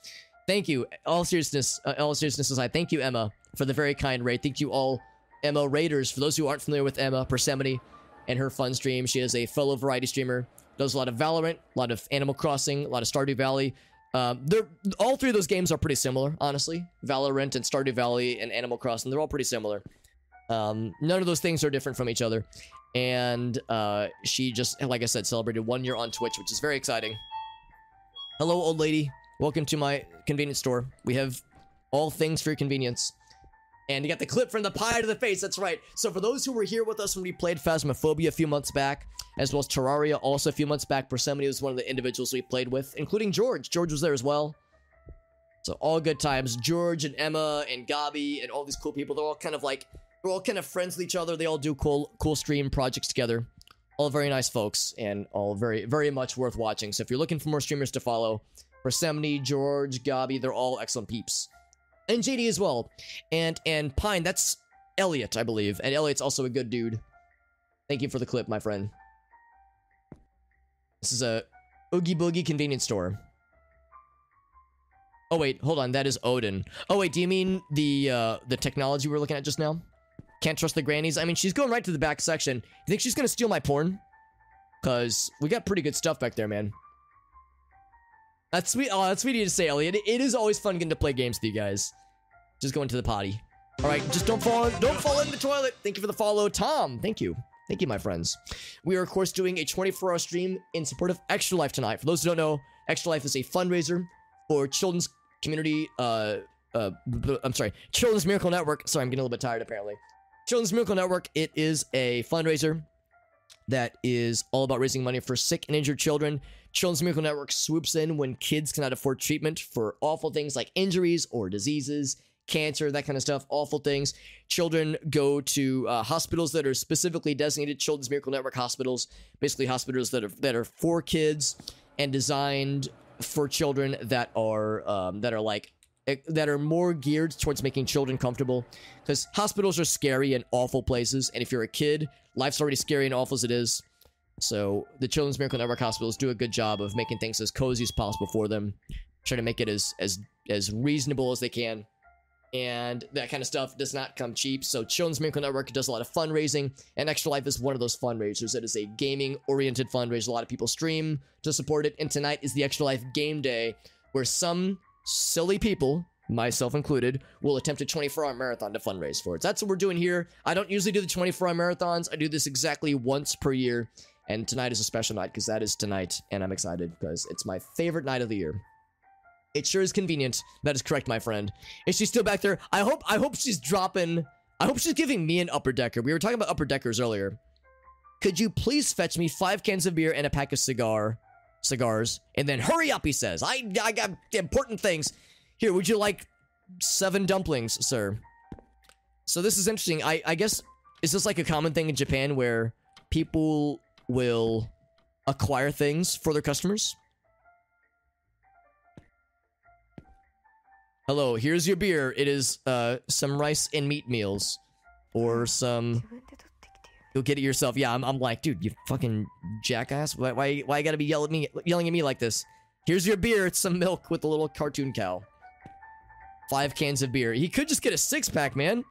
Thank you. All seriousness aside, thank you, Emma, for the very kind raid. Thank you all, Emma Raiders. For those who aren't familiar with Emma Persephone and her fun stream, she is a fellow variety streamer. Does a lot of Valorant, a lot of Animal Crossing, a lot of Stardew Valley. All 3 of those games are pretty similar, honestly. Valorant and Stardew Valley and Animal Crossing, they're all pretty similar. None of those things are different from each other. And she just, like I said, celebrated 1 year on Twitch, which is very exciting. Hello, old lady. Welcome to my convenience store. We have all things for your convenience. And you got the clip from the pie to the face, that's right. So for those who were here with us when we played Phasmophobia a few months back, as well as Terraria also a few months back, Persephone was one of the individuals we played with, including George. George was there as well. So all good times. George and Emma and Gabi and all these cool people, they're all kind of friends with each other. They all do cool stream projects together. All very nice folks and all very, very much worth watching. So if you're looking for more streamers to follow, Persephone, George, Gabi, they're all excellent peeps. And JD as well. And Pine, that's Elliot, I believe. And Elliot's also a good dude. Thank you for the clip, my friend. This is a Oogie Boogie convenience store. Oh wait, hold on, that is Odin. Oh wait, do you mean the technology we were looking at just now? Can't trust the grannies? I mean, she's going right to the back section. You think she's gonna steal my porn? Cause we got pretty good stuff back there, man. That's sweet. Oh, that's sweet of you to say, Elliot. It is always fun getting to play games with you guys. Just going to the potty. All right, just don't fall in the toilet. Thank you for the follow, Tom. Thank you, my friends. We are of course doing a 24-hour stream in support of Extra Life tonight. For those who don't know, Extra Life is a fundraiser for children's community. I'm sorry, Children's Miracle Network. Sorry, I'm getting a little bit tired apparently. Children's Miracle Network. It is a fundraiser that is all about raising money for sick and injured children. Children's Miracle Network swoops in when kids cannot afford treatment for awful things like injuries or diseases, cancer, that kind of stuff, awful things. Children go to hospitals that are specifically designated Children's Miracle Network hospitals, basically hospitals that are for kids and designed for children that are more geared towards making children comfortable, because hospitals are scary and awful places, and if you're a kid, life's already scary and awful as it is. So the Children's Miracle Network hospitals do a good job of making things as cozy as possible for them, try to make it as reasonable as they can, and that kind of stuff does not come cheap. So Children's Miracle Network does a lot of fundraising, and Extra Life is one of those fundraisers. It is a gaming-oriented fundraiser. A lot of people stream to support it, and tonight is the Extra Life game day, where some silly people, myself included, will attempt a 24-hour marathon to fundraise for it. So that's what we're doing here. I don't usually do the 24-hour marathons. I do this exactly once per year, and tonight is a special night because that is tonight, and I'm excited because it's my favorite night of the year. It sure is convenient. That is correct, my friend. Is she still back there? I hope she's dropping... I hope she's giving me an upper decker. We were talking about upper deckers earlier. Could you please fetch me 5 cans of beer and a pack of cigars, and then hurry up, he says. I got important things. Here, would you like 7 dumplings, sir? So this is interesting. I guess, is this like a common thing in Japan where people will acquire things for their customers? Hello, here's your beer. It is some rice and meat meals, or some... Go get it yourself. Yeah, I'm like, dude, you fucking jackass. Why you gotta be yelling at me like this? Here's your beer. It's some milk with a little cartoon cow. 5 cans of beer. He could just get a 6-pack, man.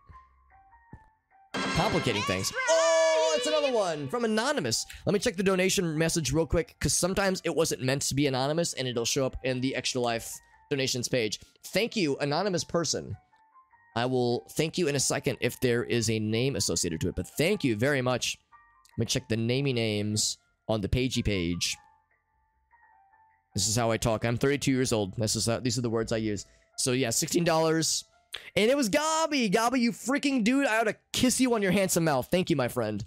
Complicating things. Oh, it's another one from Anonymous. Let me check the donation message real quick, because sometimes it wasn't meant to be anonymous, and it'll show up in the Extra Life donations page. Thank you, anonymous person. I will thank you in a second if there is a name associated to it, but thank you very much. Let me check the namey names on the pagey page. This is how I talk. I'm 32 years old. These are the words I use. So yeah, $16. And it was Gabi! Gabi, you freaking dude! I ought to kiss you on your handsome mouth. Thank you, my friend.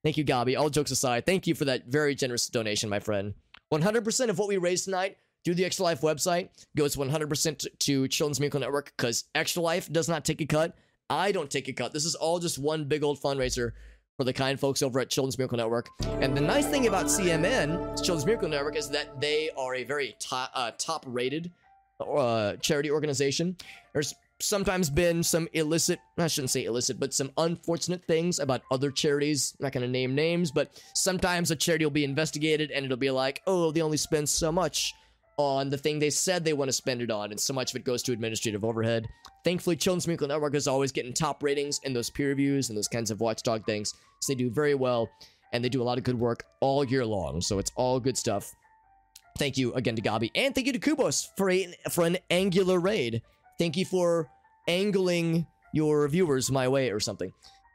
Thank you, Gabi. All jokes aside, thank you for that very generous donation, my friend. 100% of what we raised tonight through the Extra Life website goes 100% to Children's Miracle Network, because Extra Life does not take a cut. I don't take a cut. This is all just one big old fundraiser for the kind folks over at Children's Miracle Network. And the nice thing about CMN, Children's Miracle Network, is that they are a very top-rated charity organization. There's sometimes been some illicit, I shouldn't say illicit, but some unfortunate things about other charities. I'm not going to name names, but sometimes a charity will be investigated and it'll be like, oh, they only spend so much on the thing they said they want to spend it on, and so much of it goes to administrative overhead. Thankfully, Children's Miracle Network is always getting top ratings in those peer reviews and those kinds of watchdog things, so they do very well, and they do a lot of good work all year long, so it's all good stuff. Thank you again to Gabi, and thank you to Kubos for an angular raid. Thank you for angling your viewers my way or something.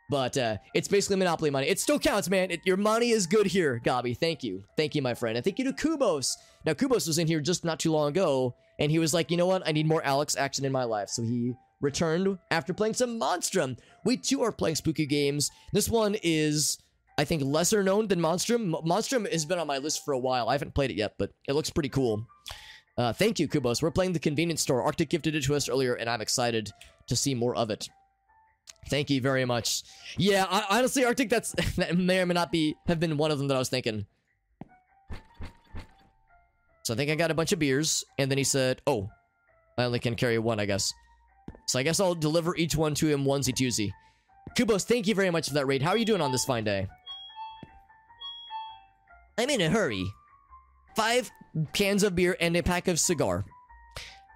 But it's basically Monopoly money. It still counts, man. Your money is good here, Gabi. Thank you. Thank you, my friend. And thank you to Kubos. Now, Kubos was in here just not too long ago, and he was like, you know what? I need more Alex action in my life. So he returned after playing some Monstrum. We, too, are playing spooky games. This one is, I think, lesser known than Monstrum. Monstrum has been on my list for a while. I haven't played it yet, but it looks pretty cool. Thank you, Kubos. We're playing the convenience store. Arctic gifted it to us earlier, and I'm excited to see more of it. Thank you very much. Yeah, honestly, Arctic, that may or may not have been one of them that I was thinking. So I think I got a bunch of beers, and then he said, oh, I only can carry one, I guess. So I guess I'll deliver each one to him onesie-twosie. Kubos, thank you very much for that raid. How are you doing on this fine day? I'm in a hurry. 5 cans of beer and a pack of cigar.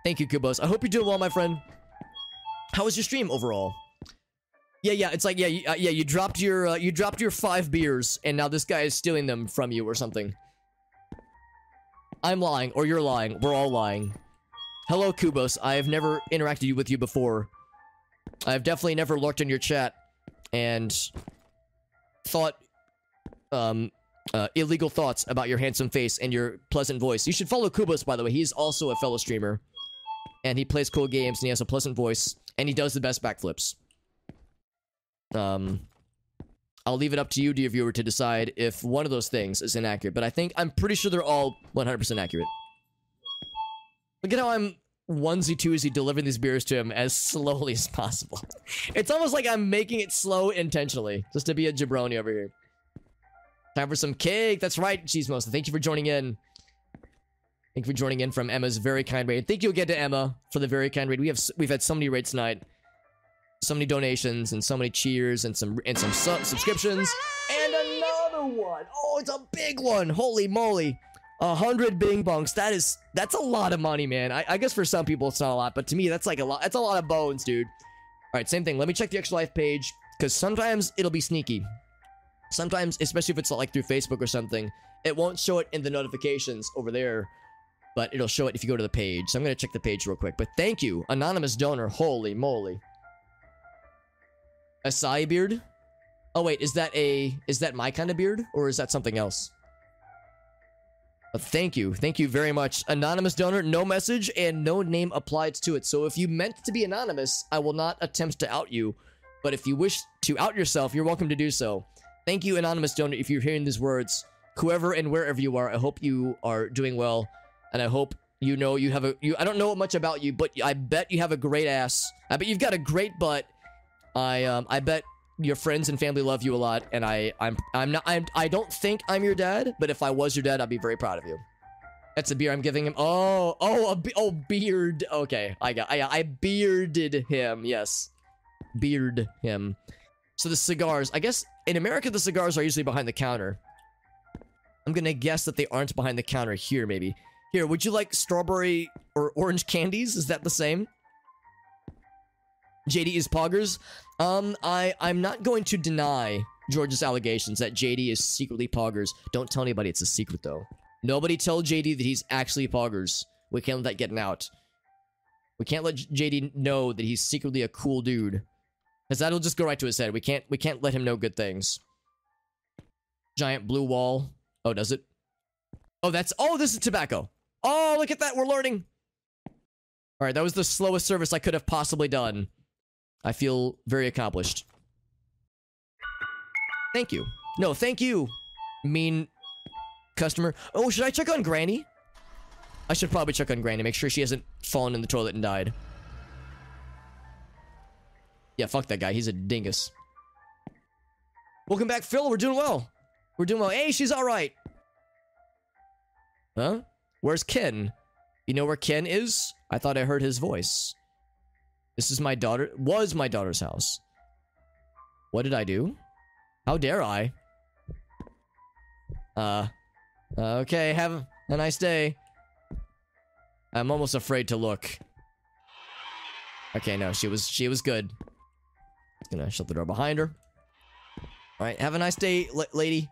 Thank you, Kubos. I hope you're doing well, my friend. How was your stream overall? Yeah, it's like, you dropped your 5 beers, and now this guy is stealing them from you or something. I'm lying, or you're lying. We're all lying. Hello, Kubos. I have never interacted with you before. I've definitely never lurked in your chat and thought, illegal thoughts about your handsome face and your pleasant voice. You should follow Kubos, by the way. He's also a fellow streamer, and he plays cool games, and he has a pleasant voice, and he does the best backflips. I'll leave it up to you, dear viewer, to decide if one of those things is inaccurate, but I'm pretty sure they're all 100% accurate. Look at how I'm onesie twosie delivering these beers to him as slowly as possible. It's almost like I'm making it slow intentionally, just to be a jabroni over here. Time for some cake. That's right, Cheese Monster. Thank you for joining in. Thank you for joining in from Emma's very kind raid. Thank you again to Emma for the very kind raid. We've had so many raids tonight, so many donations and so many cheers and some subscriptions and another one. Oh, it's a big one. Holy moly. 100 bing bongs. That's a lot of money, man. I guess for some people it's not a lot, but to me that's like a lot. That's a lot of bones, dude. All right, same thing. Let me check the Extra Life page because sometimes it'll be sneaky. Sometimes, especially if it's like through Facebook or something, it won't show it in the notifications over there, but it'll show it if you go to the page. So I'm gonna check the page real quick. But thank you, anonymous donor. Holy moly. Acai beard. Oh wait, is that my kind of beard or is that something else? Thank you very much, anonymous donor. No message and no name applied to it. So if you meant to be anonymous, I will not attempt to out you. But if you wish to out yourself, you're welcome to do so. Thank you, anonymous donor. If you're hearing these words, whoever and wherever you are, I hope you are doing well, and I hope you know you have I don't know much about you, but I bet you have a great ass. I bet you've got a great butt. I bet your friends and family love you a lot, and I don't think I'm your dad, but if I was your dad, I'd be very proud of you. That's a beer I'm giving him. Oh, beard. Okay, I bearded him. Yes, beard him. So the cigars, I guess in America the cigars are usually behind the counter. I'm gonna guess that they aren't behind the counter here. Maybe here. Would you like strawberry or orange candies? Is that the same? JD is poggers. I'm not going to deny George's allegations that JD is secretly poggers. Don't tell anybody it's a secret, though. Nobody tell JD that he's actually poggers. We can't let that get out. We can't let JD know that he's secretly a cool dude, because that'll just go right to his head. We can't let him know good things. Giant blue wall. Oh, does it? Oh, this is tobacco. Oh, look at that. We're learning. All right, that was the slowest service I could have possibly done. I feel very accomplished. Thank you. No, thank you, mean customer. Oh, should I check on Granny? I should probably check on Granny. Make sure she hasn't fallen in the toilet and died. Yeah, fuck that guy. He's a dingus. Welcome back, Phil. We're doing well. We're doing well. Hey, she's all right. Huh? Where's Ken? You know where Ken is? I thought I heard his voice. This is my daughter. Was my daughter's house. What did I do? How dare I? Okay, have a nice day. I'm almost afraid to look. Okay, no, she was good. Gonna shut the door behind her. All right, have a nice day, lady.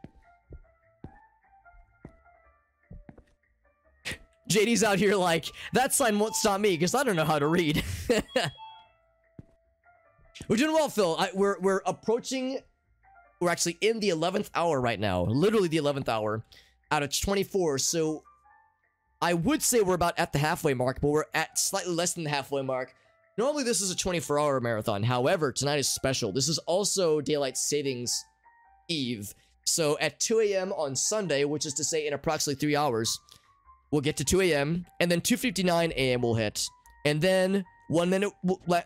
JD's out here like, that sign won't stop me because I don't know how to read. We're doing well, Phil. We're approaching. We're actually in the 11th hour right now. Literally the 11th hour out of 24. So I would say we're about at the halfway mark, but we're at slightly less than the halfway mark. Normally this is a 24-hour marathon. However, tonight is special. This is also Daylight Savings Eve. So at 2 a.m. on Sunday, which is to say in approximately 3 hours, we'll get to 2 a.m. and then 2:59 a.m. will hit. And then 1 minute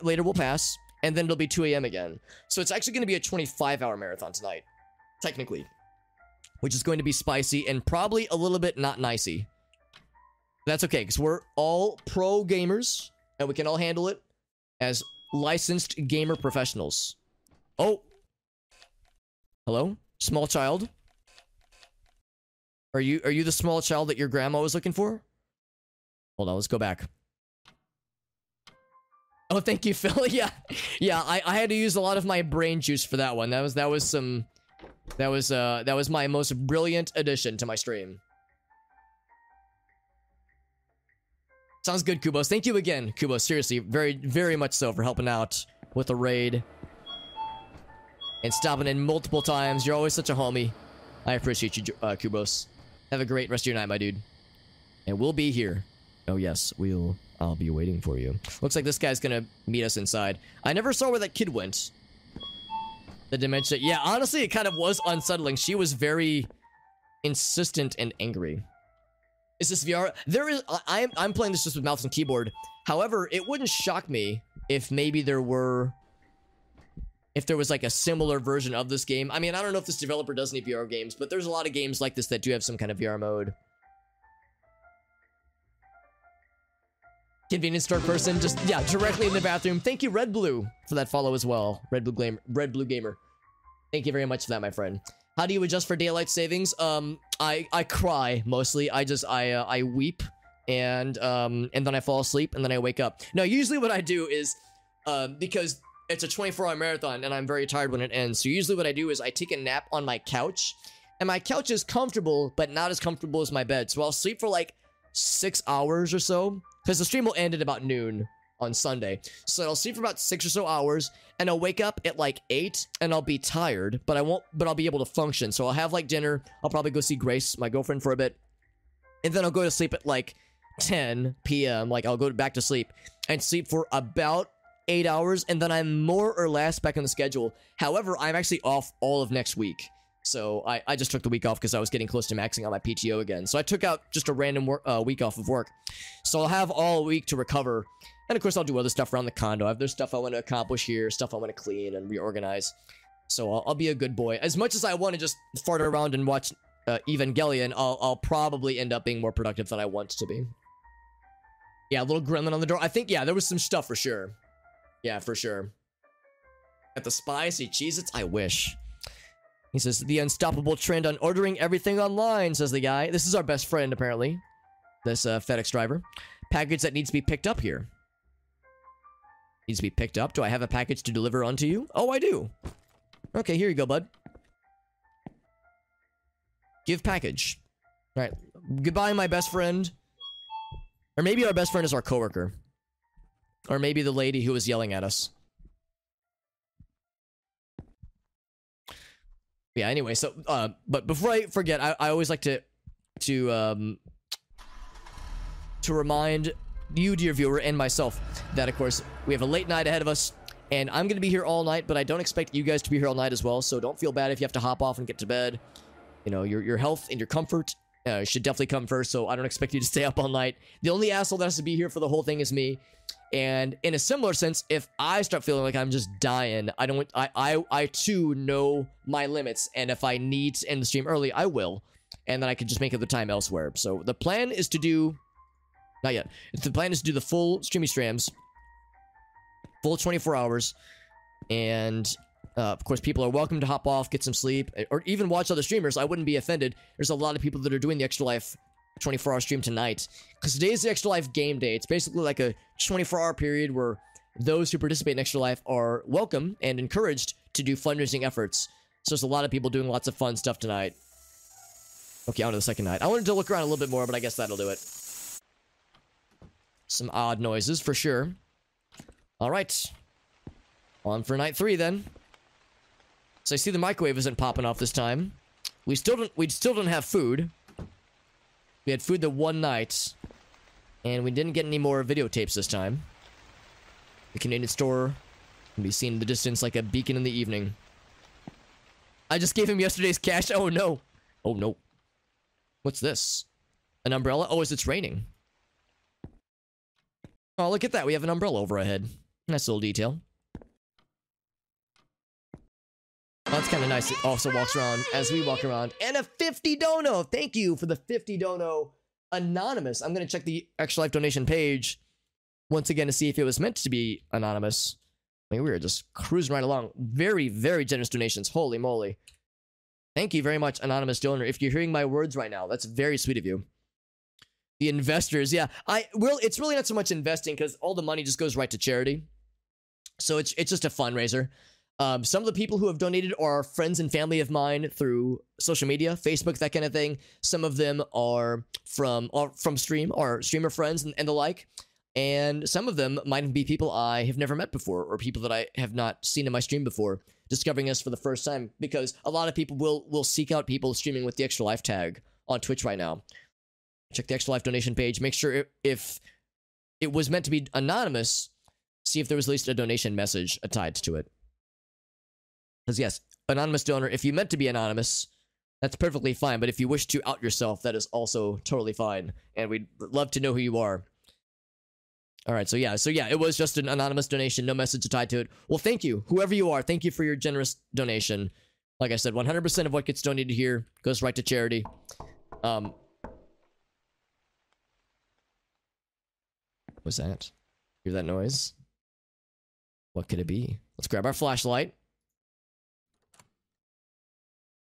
later will pass. And then it'll be 2 a.m. again. So it's actually going to be a 25-hour marathon tonight, technically. Which is going to be spicy and probably a little bit not nicey. That's okay, because we're all pro gamers, and we can all handle it as licensed gamer professionals. Oh. Hello? Small child? Are you the small child that your grandma was looking for? Hold on, let's go back. Oh, thank you, Phil. Yeah, I had to use a lot of my brain juice for that one. That was my most brilliant addition to my stream. Sounds good, Kubos. Thank you again, Kubos. Seriously, very, very much so for helping out with the raid and stopping in multiple times. You're always such a homie. I appreciate you, Kubos. Have a great rest of your night, my dude. And we'll be here. Oh yes, I'll be waiting for you. Looks like this guy's gonna meet us inside. I never saw where that kid went. The dementia. Yeah, honestly, it kind of was unsettling. She was very insistent and angry. Is this VR? There is. I'm playing this just with mouse and keyboard. However, it wouldn't shock me if maybe if there was like a similar version of this game. I mean, I don't know if this developer does any VR games, but there's a lot of games like this that do have some kind of VR mode. Convenience store person, just, yeah, directly in the bathroom. Thank you, Red Blue, for that follow as well. Red Blue Gamer. Thank you very much for that, my friend. How do you adjust for daylight savings? I cry mostly. I weep and then I fall asleep and then I wake up. No, usually what I do is because it's a 24-hour marathon and I'm very tired when it ends. So usually what I do is I take a nap on my couch, and my couch is comfortable, but not as comfortable as my bed. So I'll sleep for like 6 hours or so, because the stream will end at about noon on Sunday. So I'll sleep for about 6 or so hours, and I'll wake up at like 8, and I'll be tired, but I'll be able to function. So I'll have like dinner. I'll probably go see Grace, my girlfriend, for a bit, and then I'll go to sleep at like 10 p.m. Like, I'll go back to sleep and sleep for about 8 hours, and then I'm more or less back on the schedule. However, I'm actually off all of next week. So I just took the week off because I was getting close to maxing out my PTO again. So I took out just a random week off of work. So I'll have all week to recover. And of course, I'll do other stuff around the condo. There's stuff I want to accomplish here, stuff I want to clean and reorganize. So I'll be a good boy. As much as I want to just fart around and watch Evangelion, I'll probably end up being more productive than I want to be. Yeah, a little gremlin on the door. I think, yeah, there was some stuff for sure. Yeah, for sure. At the spicy Cheez-Its? I wish. He says, the unstoppable trend on ordering everything online, says the guy. This is our best friend, apparently. This FedEx driver. Package that needs to be picked up here. Needs to be picked up. Do I have a package to deliver onto you? Oh, I do. Okay, here you go, bud. Give package. All right. Goodbye, my best friend. Or maybe our best friend is our coworker. Or maybe the lady who was yelling at us. Yeah, anyway, so, but before I forget, I always like to remind you, dear viewer, and myself, that, of course, we have a late night ahead of us, and I'm going to be here all night, but I don't expect you guys to be here all night as well, so don't feel bad if you have to hop off and get to bed. You know, your health and your comfort should definitely come first, so I don't expect you to stay up all night. The only asshole that has to be here for the whole thing is me. And in a similar sense, if I start feeling like I'm just dying, I too know my limits, and if I need to end the stream early, I will, and then I can just make up the time elsewhere. So the plan is to do, not yet, the plan is to do the full streamy streams, full 24 hours, and of course, people are welcome to hop off, get some sleep, or even watch other streamers. I wouldn't be offended. There's a lot of people that are doing the Extra Life 24-hour stream tonight, because today is the Extra Life game day. It's basically like a 24-hour period where those who participate in Extra Life are welcome and encouraged to do fundraising efforts. So there's a lot of people doing lots of fun stuff tonight. Okay, on to the second night. I wanted to look around a little bit more, but I guess that'll do it. Some odd noises, for sure. Alright. On for night 3, then. So I see the microwave isn't popping off this time. We still don't have food. We had food the one night, and we didn't get any more videotapes this time. The convenience store can be seen in the distance like a beacon in the evening. I just gave him yesterday's cash. Oh no. Oh no. What's this? An umbrella? Oh, it's raining. Oh, look at that. We have an umbrella over our head. Nice little detail. Oh, that's kind of nice. It also walks around as we walk around. And a 50 dono! Thank you for the 50 dono. Anonymous. I'm going to check the Extra Life donation page once again to see if it was meant to be anonymous. I mean, we were just cruising right along. Very, very generous donations. Holy moly. Thank you very much, anonymous donor. If you're hearing my words right now, that's very sweet of you. The investors, yeah. It's really not so much investing, because all the money just goes right to charity. So it's just a fundraiser. Some of the people who have donated are friends and family of mine through social media, Facebook, that kind of thing. Some of them are from stream, or streamer friends and the like. And some of them might be people I have never met before, or people that I have not seen in my stream before, discovering us for the first time, because a lot of people will seek out people streaming with the Extra Life tag on Twitch right now. Check the Extra Life donation page. Make sure if it was meant to be anonymous, see if there was at least a donation message tied to it. Because yes, anonymous donor, if you meant to be anonymous, that's perfectly fine. But if you wish to out yourself, that is also totally fine. And we'd love to know who you are. All right, so yeah, it was just an anonymous donation, no message tied to it. Well, thank you, whoever you are. Thank you for your generous donation. Like I said, 100% of what gets donated here goes right to charity. What's that? Hear that noise? What could it be? Let's grab our flashlight.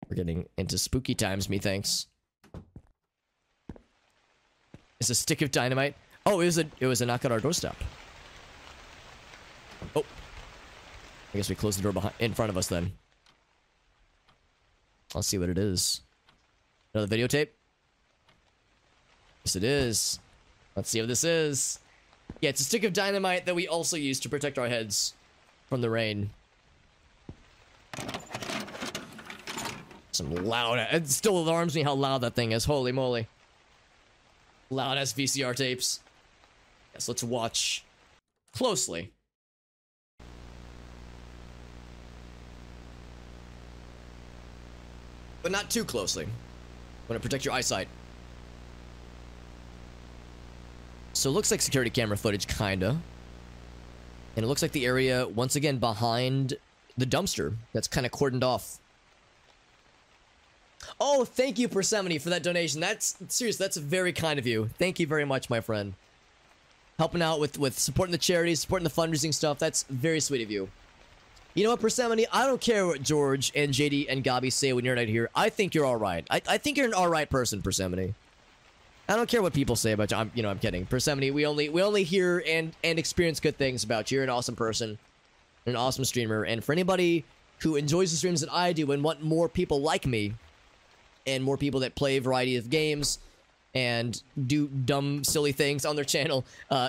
We're getting into spooky times, methinks. It's a stick of dynamite. Oh, it was a knock at our doorstep. Oh. I guess we closed the door in front of us then. Let's see what it is. Another videotape? Yes, it is. Let's see what this is. Yeah, it's a stick of dynamite that we also use to protect our heads from the rain. Some loud... It still alarms me how loud that thing is. Holy moly. Loud-ass VCR tapes. Yes, let's watch closely. But not too closely. Want to protect your eyesight. So it looks like security camera footage, kinda. And it looks like the area, once again, behind the dumpster that's kind of cordoned off. Oh, thank you, Persephone, for that donation. That's, seriously, that's very kind of you. Thank you very much, my friend. Helping out with supporting the charities, supporting the fundraising stuff. That's very sweet of you. You know what, Persephone? I don't care what George and JD and Gabi say when you're not here. I think you're alright. I think you're an alright person, Persephone. I don't care what people say about you. I'm kidding. Persephone, we only hear and experience good things about you. You're an awesome person. An awesome streamer. And for anybody who enjoys the streams that I do and want more people like me, and more people that play a variety of games and do dumb, silly things on their channel,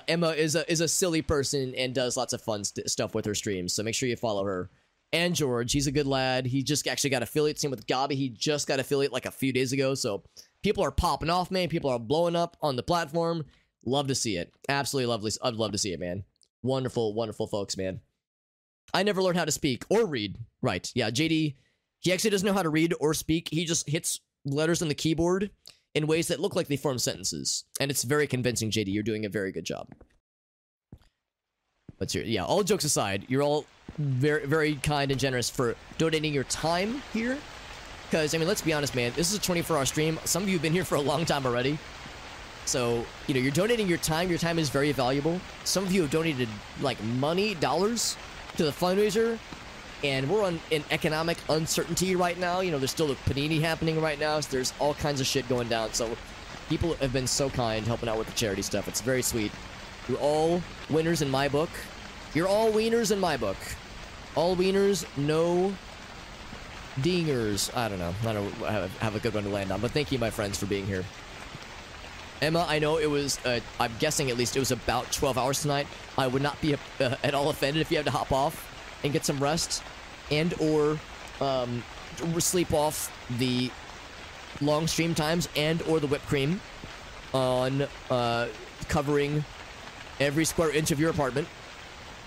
Emma is a silly person and does lots of fun stuff with her streams. So make sure you follow her. And George, he's a good lad. He just actually got affiliate. Same with Gabi. He just got affiliate like a few days ago. So people are popping off, man. People are blowing up on the platform. Love to see it. Absolutely lovely. I'd love to see it, man. Wonderful, wonderful folks, man. I never learned how to speak or read. Right. Yeah, JD, he actually doesn't know how to read or speak. He just hits letters on the keyboard in ways that look like they form sentences. And it's very convincing, JD. You're doing a very good job. But yeah, all jokes aside, you're all very, very kind and generous for donating your time here. Because, I mean, let's be honest, man. This is a 24-hour stream. Some of you have been here for a long time already. So, you know, you're donating your time. Your time is very valuable. Some of you have donated, like, money, dollars, to the fundraiser. And we're in economic uncertainty right now. You know, there's still a panini happening right now. So there's all kinds of shit going down. So people have been so kind helping out with the charity stuff. It's very sweet. You're all winners in my book. You're all wieners in my book. All wieners, no dingers. I don't know. I don't have a good one to land on. But thank you, my friends, for being here. Emma, I know it was, I'm guessing at least it was about 12 hours tonight. I would not be at all offended if you had to hop off and get some rest and or sleep off the long stream times and or the whipped cream on covering every square inch of your apartment,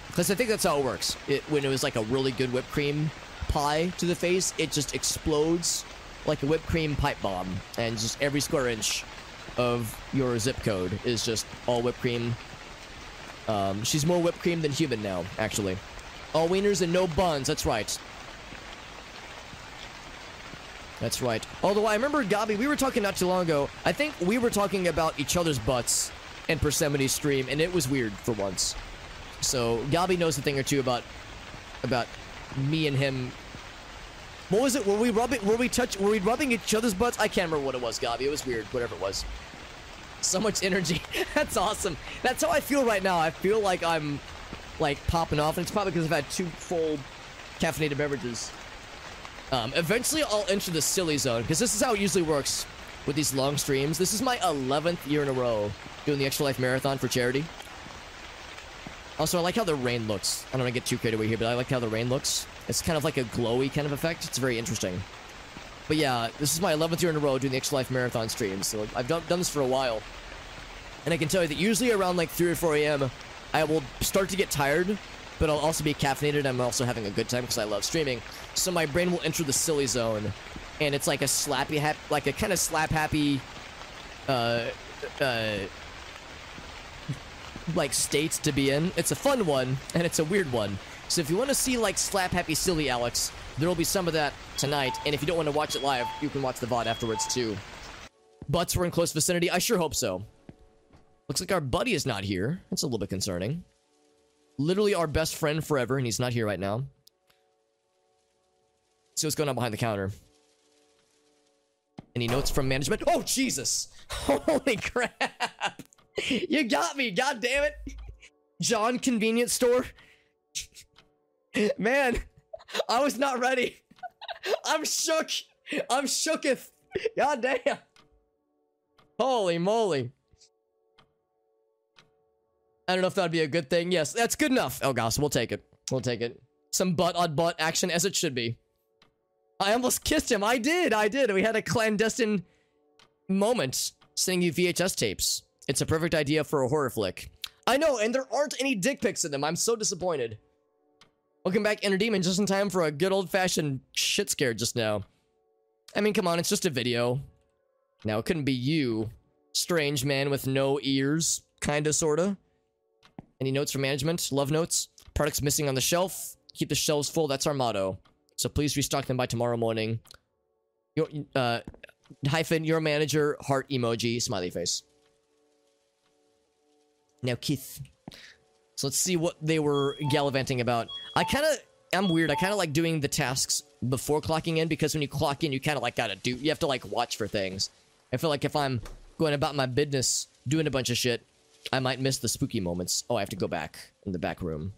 because I think that's how it works. When it was like a really good whipped cream pie to the face, it just explodes like a whipped cream pipe bomb, and just every square inch of your zip code is just all whipped cream. She's more whipped cream than human now, actually. All wieners and no buns. That's right. That's right. Although I remember, Gabi, we were talking not too long ago. I think we were talking about each other's butts in Persephone's stream, and it was weird for once. So Gabi knows a thing or two about me and him. What was it? Were we rubbing each other's butts? I can't remember what it was, Gabi. It was weird. Whatever it was. So much energy. That's awesome. That's how I feel right now. I feel like I'm like popping off, and it's probably because I've had 2 full caffeinated beverages. Eventually I'll enter the silly zone, because this is how it usually works with these long streams. This is my 11th year in a row doing the Extra Life Marathon for charity. Also, I like how the rain looks. I don't want to get too carried away here, but I like how the rain looks. It's kind of like a glowy kind of effect. It's very interesting. But yeah, this is my 11th year in a row doing the Extra Life Marathon streams, so I've done this for a while. And I can tell you that usually around like 3 or 4 a.m., I will start to get tired, but I'll also be caffeinated. I'm also having a good time because I love streaming. So my brain will enter the silly zone, and it's like a slappy, like a kind of slap happy, like state to be in. It's a fun one, and it's a weird one. So if you want to see like Slap Happy Silly Alex, there will be some of that tonight. And if you don't want to watch it live, you can watch the VOD afterwards too. Butts were in close vicinity. I sure hope so. Looks like our buddy is not here. That's a little bit concerning. Literally our best friend forever, and he's not here right now. See what's going on behind the counter. Any notes from management? Oh, Jesus! Holy crap! You got me, god damn it! John Convenience Store? Man, I was not ready. I'm shook. I'm shooketh. God damn. Holy moly. I don't know if that'd be a good thing. Yes, that's good enough. Oh gosh, we'll take it. We'll take it. Some butt on butt action as it should be. I almost kissed him. I did. We had a clandestine moment sending you VHS tapes. It's a perfect idea for a horror flick. I know, and there aren't any dick pics in them. I'm so disappointed. Welcome back, Inner Demon, just in time for a good old-fashioned shit scare just now. I mean, come on, it's just a video. Now, it couldn't be you, strange man with no ears, kinda, sorta. Any notes from management? Love notes? Products missing on the shelf? Keep the shelves full, that's our motto. So please restock them by tomorrow morning. Your, hyphen, your manager, heart emoji, smiley face. Now, Keith. So let's see what they were gallivanting about. I'm weird. I kind of like doing the tasks before clocking in, because when you clock in, you kind of like gotta do, you have to like watch for things. I feel like if I'm going about my business, doing a bunch of shit, I might miss the spooky moments. Oh, I have to go back in the back room.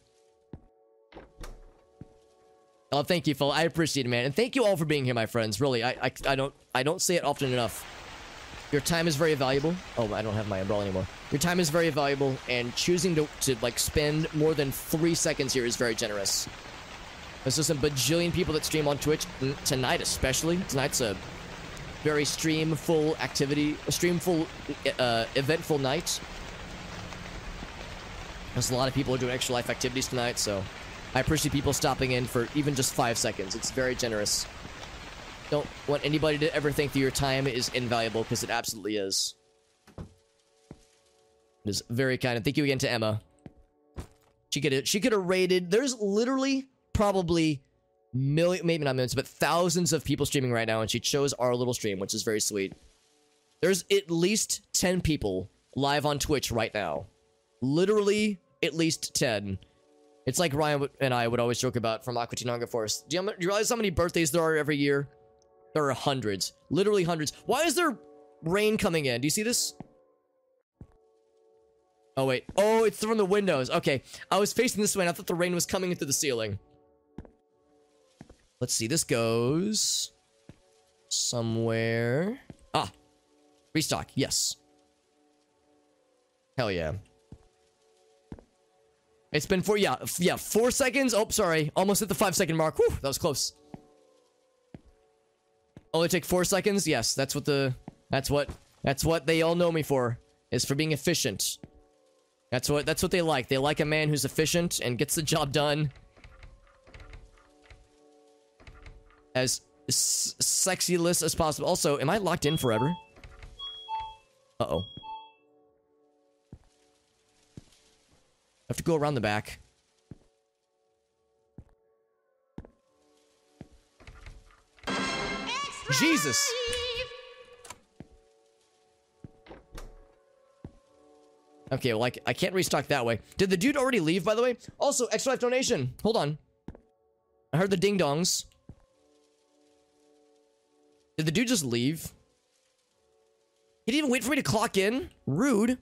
Oh, thank you, Phil. I appreciate it, man. And thank you all for being here, my friends. Really, I don't say it often enough. Your time is very valuable. Oh, I don't have my umbrella anymore. Your time is very valuable, and choosing to like spend more than 3 seconds here is very generous. There's just a bajillion people that stream on Twitch tonight, especially. Tonight's a very streamful activity, a streamful, eventful night. There's a lot of people who are doing extra life activities tonight, so I appreciate people stopping in for even just 5 seconds. It's very generous. Don't want anybody to ever think that your time is invaluable, because it absolutely is. It is very kind. And thank you again to Emma. She could have rated. There's literally probably maybe not millions, but thousands of people streaming right now, and she chose our little stream, which is very sweet. There's at least 10 people live on Twitch right now. Literally at least 10. It's like Ryan and I would always joke about from Aqua Teen Hunger Force. Do you realize how many birthdays there are every year? There are hundreds. Literally hundreds. Why is there rain coming in? Do you see this? Oh, wait. Oh, it's from the windows. Okay. I was facing this way and I thought the rain was coming into the ceiling. Let's see. This goes somewhere. Ah. Restock. Yes. Hell yeah. It's been 4 seconds. Oh, sorry. Almost at the 5-second mark. Whew, that was close. Only take 4 seconds? Yes, that's what they all know me for, is for being efficient. That's what they like. They like a man who's efficient and gets the job done. As sexy-less as possible. Also, am I locked in forever? Uh-oh. I have to go around the back. Jesus! Okay, well, I can't restock that way. Did the dude already leave, by the way? Also, extra life donation. Hold on. I heard the ding-dongs. Did the dude just leave? He didn't even wait for me to clock in? Rude.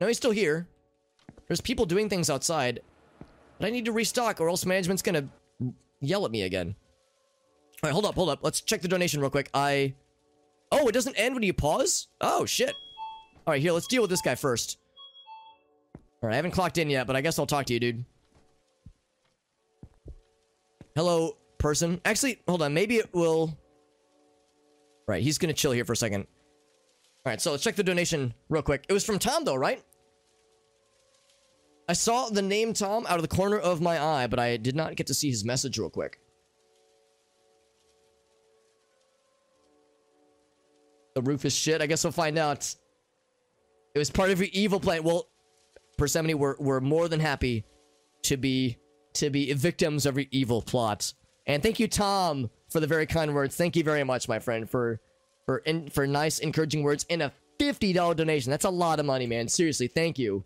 No, he's still here. There's people doing things outside. But I need to restock, or else management's gonna yell at me again. Alright, hold up. Let's check the donation real quick. Oh, it doesn't end when you pause? Oh, shit. Alright, here, let's deal with this guy first. Alright, I haven't clocked in yet, but I guess I'll talk to you, dude. Hello, person. Actually, hold on, maybe it will... Right, he's gonna chill here for a second. Alright, so let's check the donation real quick. It was from Tom, though, right? I saw the name Tom out of the corner of my eye, but I did not get to see his message real quick. The roof is shit. I guess we'll find out. It was part of your evil plan. Well, Persephone, we're more than happy to be victims of your evil plot. And thank you, Tom, for the very kind words. Thank you very much, my friend, for nice, encouraging words and a $50 donation. That's a lot of money, man. Seriously, thank you.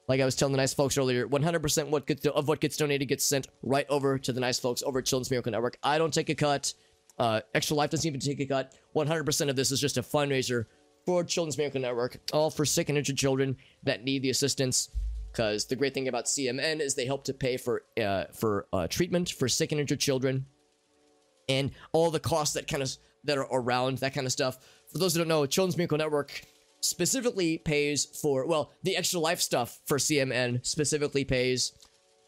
Like I was telling the nice folks earlier, 100% of what gets donated gets sent right over to the nice folks over at Children's Miracle Network. I don't take a cut. Extra Life doesn't even take a cut. 100% of this is just a fundraiser for Children's Miracle Network, all for sick and injured children that need the assistance. Because the great thing about CMN is they help to pay for treatment for sick and injured children, and all the costs that are around that kind of stuff. For those who don't know, Children's Miracle Network specifically pays for, well, the Extra Life stuff for CMN specifically pays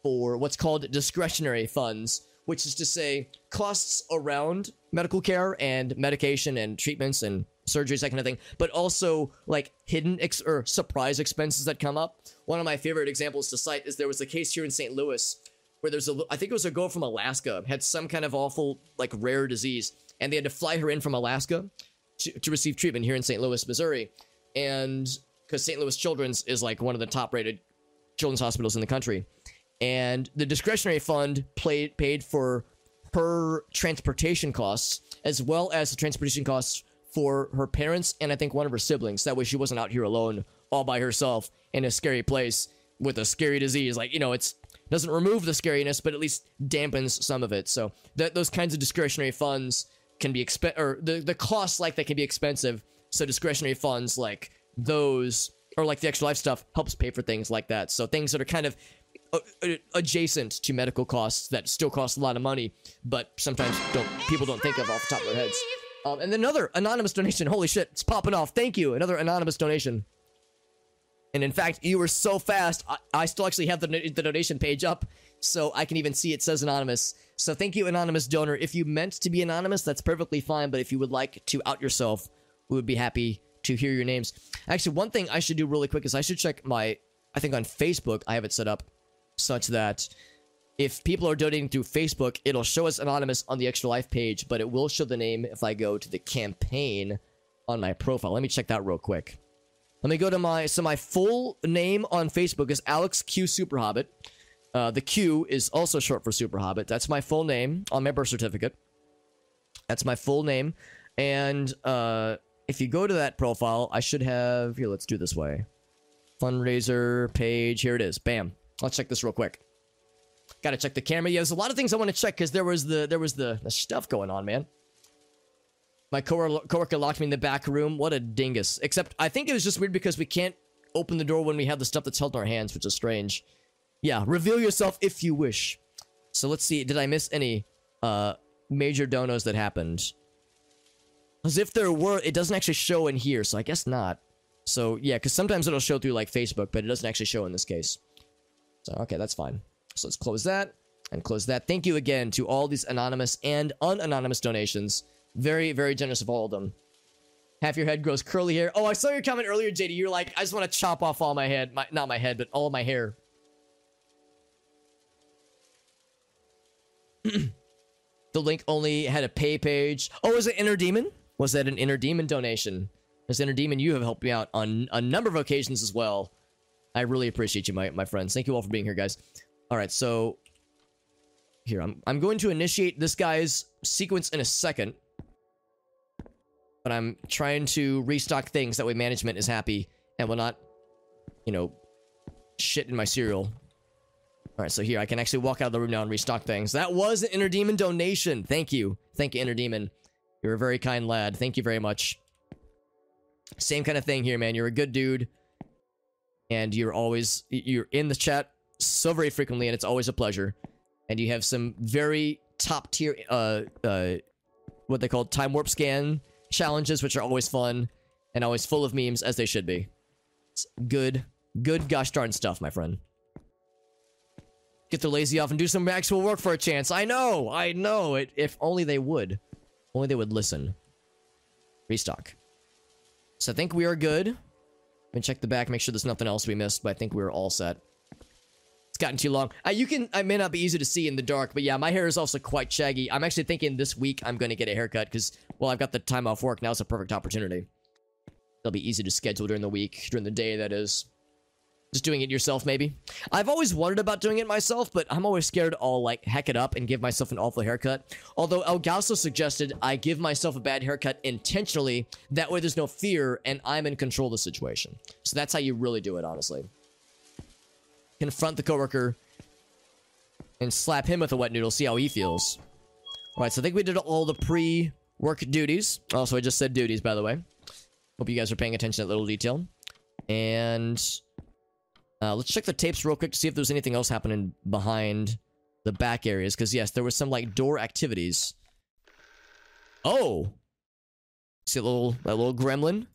for what's called discretionary funds, which is to say costs around medical care and medication and treatments and surgeries, that kind of thing, but also like hidden or surprise expenses that come up. One of my favorite examples to cite is there was a case here in St. Louis where I think it was a girl from Alaska, had some kind of awful, like, rare disease, and they had to fly her in from Alaska to receive treatment here in St. Louis, Missouri. And because St. Louis Children's is like one of the top rated children's hospitals in the country, and the discretionary fund paid for her transportation costs, as well as the transportation costs for her parents and I think one of her siblings. That way she wasn't out here alone all by herself in a scary place with a scary disease. Like, you know, it doesn't remove the scariness, but at least dampens some of it. So those kinds of discretionary funds can be the costs like that can be expensive. So discretionary funds like those, or like the Extra Life stuff, helps pay for things like that. So things that are kind of adjacent to medical costs that still cost a lot of money, but sometimes people don't think of off the top of their heads. And then another anonymous donation. Holy shit, it's popping off. Thank you. Another anonymous donation. And in fact, you were so fast, I still actually have the donation page up, so I can even see it says anonymous. So thank you, anonymous donor. If you meant to be anonymous, that's perfectly fine, but if you would like to out yourself, we would be happy to hear your names. Actually, one thing I should do really quick is I should check I think on Facebook, I have it set up such that if people are donating through Facebook, it'll show us anonymous on the Extra Life page, but it will show the name if I go to the campaign on my profile. Let me check that real quick. Let me go to my full name on Facebook is Alex Q Super Hobbit. The Q is also short for Super Hobbit. That's my full name on my birth certificate. That's my full name. And if you go to that profile, I should have, here, let's do this way. Fundraiser page, here it is. Bam. Let's check this real quick. Gotta check the camera. Yeah, there's a lot of things I want to check because there was the stuff going on, man. My coworker locked me in the back room. What a dingus. Except I think it was just weird because we can't open the door when we have the stuff that's held in our hands, which is strange. Yeah, reveal yourself if you wish. So let's see. Did I miss any major donos that happened? As if there were, it doesn't actually show in here, so I guess not. So yeah, because sometimes it'll show through like Facebook, but it doesn't actually show in this case. So okay, that's fine. So let's close that and close that. Thank you again to all these anonymous and unanonymous donations. Very, very generous of all of them. Half your head grows curly hair. Oh, I saw your comment earlier, JD. You're like, I just want to chop off all my head. Not my head, but all my hair. The link only had a pay page. Oh, was it Inner Demon? Was that an Inner Demon donation? As Inner Demon, you have helped me out on a number of occasions as well. I really appreciate you, my friends. Thank you all for being here, guys. All right, so here, I'm going to initiate this guy's sequence in a second. But I'm trying to restock things, that way management is happy and will not, you know, shit in my cereal. Alright, so here, I can actually walk out of the room now and restock things. That was an Inner Demon donation. Thank you. Thank you, Inner Demon. You're a very kind lad. Thank you very much. Same kind of thing here, man. You're a good dude. And you're in the chat so very frequently, and it's always a pleasure. And you have some very top tier, what they call time warp scan challenges, which are always fun and always full of memes, as they should be. It's good gosh darn stuff, my friend. Get the lazy off and do some actual work for a chance. I know. If only they would. Only they would listen. Restock. So I think we are good. Let me check the back, make sure there's nothing else we missed, but I think we're all set. It's gotten too long. I may not be easy to see in the dark, but yeah, my hair is also quite shaggy. I'm actually thinking this week I'm going to get a haircut because, well, I've got the time off work. Now it's a perfect opportunity. It'll be easy to schedule during the week, during the day, that is. Just doing it yourself, maybe. I've always wondered about doing it myself, but I'm always scared I'll, like, heck it up and give myself an awful haircut. Although El Gauso suggested I give myself a bad haircut intentionally. That way there's no fear, and I'm in control of the situation. So that's how you really do it, honestly. Confront the coworker and slap him with a wet noodle, see how he feels. Alright, so I think we did all the pre-work duties. Also, I just said duties, by the way. Hope you guys are paying attention to that little detail. And... let's check the tapes real quick to see if there's anything else happening behind the back areas. Because, yes, there was some, like, door activities. Oh! See that little gremlin?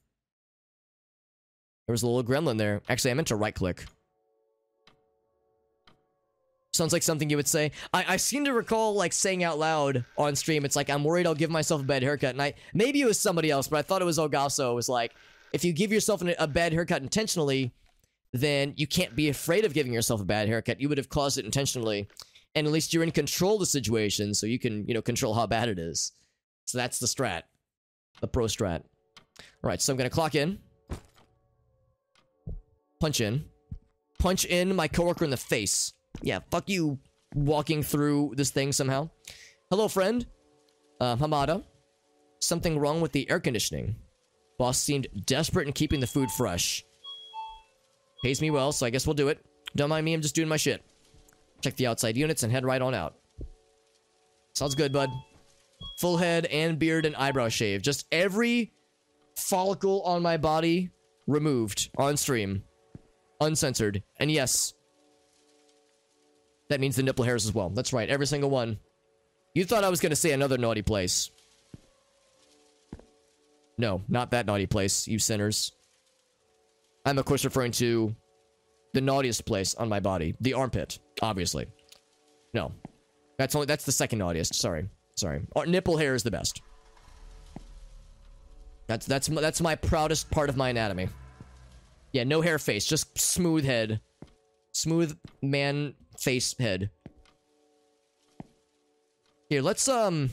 There was a little gremlin there. Actually, I meant to right-click. Sounds like something you would say. I seem to recall, like, saying out loud on stream, it's like, I'm worried I'll give myself a bad haircut. And maybe it was somebody else, but I thought it was Elgaso. It was like, if you give yourself a bad haircut intentionally, then you can't be afraid of giving yourself a bad haircut. You would have caused it intentionally. And at least you're in control of the situation, so you can, you know, control how bad it is. So that's the strat. The pro strat. Alright, so I'm gonna clock in. Punch in. Punch in my coworker in the face. Yeah, fuck you walking through this thing somehow. Hello, friend. Hamada. Something wrong with the air conditioning. Boss seemed desperate in keeping the food fresh. Pays me well, so I guess we'll do it. Don't mind me, I'm just doing my shit. Check the outside units and head right on out. Sounds good, bud. Full head and beard and eyebrow shave. Just every follicle on my body removed on stream. Uncensored. And yes, that means the nipple hairs as well. That's right, every single one. You thought I was going to say another naughty place. No, not that naughty place, you sinners. I'm, of course, referring to the naughtiest place on my body. The armpit, obviously. No. That's the second naughtiest. Sorry. Nipple hair is the best. That's my proudest part of my anatomy. Yeah, no hair face, just smooth head. Smooth man face head. Here, let's, Oh,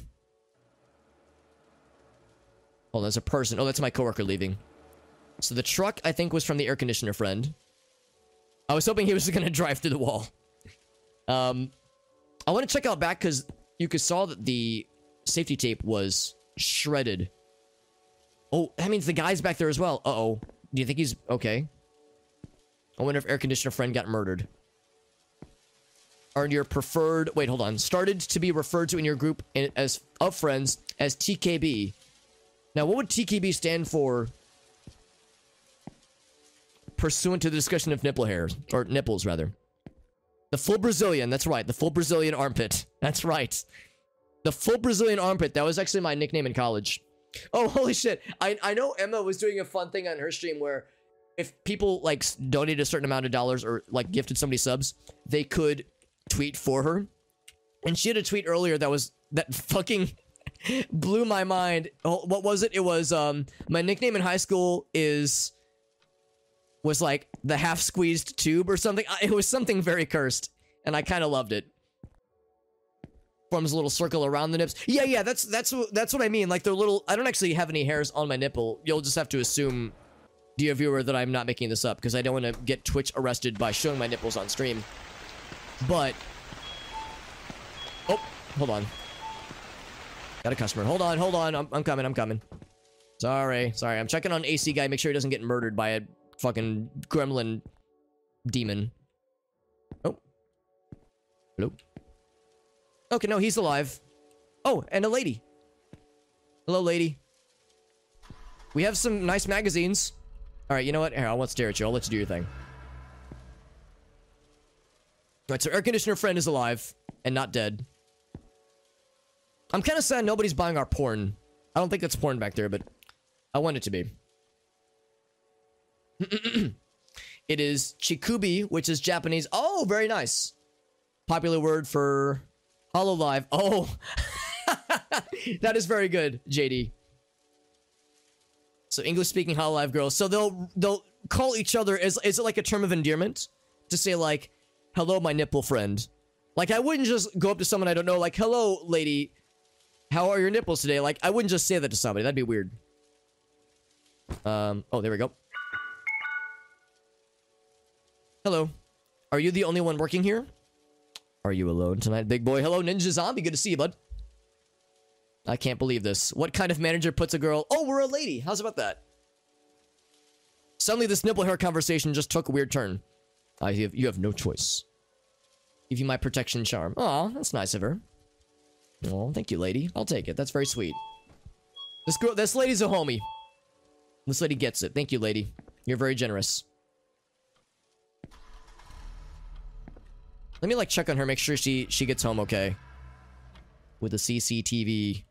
there's a person. Oh, that's my coworker leaving. So the truck, I think, was from the air conditioner friend. I was hoping he was going to drive through the wall. I want to check out back because you saw that the safety tape was shredded. Oh, that means the guy's back there as well. Uh-oh. Do you think he's okay? I wonder if air conditioner friend got murdered. Are your preferred... Wait, hold on. Started to be referred to in your group as of friends as TKB. Now, what would TKB stand for? Pursuant to the discussion of nipple hairs. Or nipples, rather. The full Brazilian. That's right. The full Brazilian armpit. That's right. The full Brazilian armpit. That was actually my nickname in college. Oh, holy shit. I know Emma was doing a fun thing on her stream where if people, like, donated a certain amount of dollars or, like, gifted somebody subs, they could tweet for her. And she had a tweet earlier that fucking blew my mind. Oh, what was it? It was, my nickname in high school was like the half-squeezed tube or something. It was something very cursed, and I kind of loved it. Forms a little circle around the nips. Yeah, that's what I mean. Like, they're little... I don't actually have any hairs on my nipple. You'll just have to assume, dear viewer, that I'm not making this up, because I don't want to get Twitch arrested by showing my nipples on stream. But... Oh, hold on. Got a customer. Hold on. I'm coming. Sorry. I'm checking on AC guy. Make sure he doesn't get murdered by a fucking gremlin demon. Oh. Hello? Okay, no, he's alive. Oh, and a lady. Hello, lady. We have some nice magazines. Alright, you know what? Here, I won't stare at you. I'll let you do your thing. Alright, so air conditioner friend is alive and not dead. I'm kind of sad nobody's buying our porn. I don't think that's porn back there, but I want it to be. It is chikubi, which is Japanese. Oh, very nice. Popular word for HoloLive. Oh, that is very good, JD. So English-speaking HoloLive girls. So they'll call each other is it like a term of endearment to say like, "Hello, my nipple friend." Like I wouldn't just go up to someone I don't know, like, "Hello, lady. How are your nipples today?" Like I wouldn't just say that to somebody. That'd be weird. Oh, there we go. Hello. Are you the only one working here? Are you alone tonight, big boy? Hello, Ninja Zombie. Good to see you, bud. I can't believe this. What kind of manager puts a girl... Oh, we're a lady. How's about that? Suddenly, this nipple hair conversation just took a weird turn. You have no choice. Give you my protection charm. Aw, that's nice of her. Oh, thank you, lady. I'll take it. That's very sweet. This lady's a homie. This lady gets it. Thank you, lady. You're very generous. Let me, like, check on her, make sure she gets home okay. With the CCTV.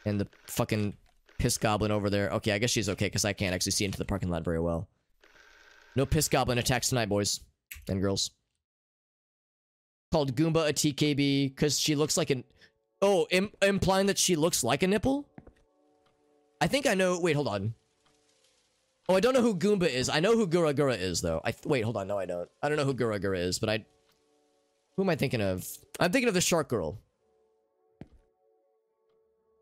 And the fucking piss goblin over there. Okay, I guess she's okay, because I can't actually see into the parking lot very well. No piss goblin attacks tonight, boys. And girls. Called Goomba a TKB, because she looks like an... Oh, implying that she looks like a nipple? I think I know... Wait, hold on. Oh, I don't know who Goomba is. I know who Gura Gura is, though. Wait, hold on. No, I don't. I don't know who Gura Gura is, but Who am I thinking of? I'm thinking of the shark girl.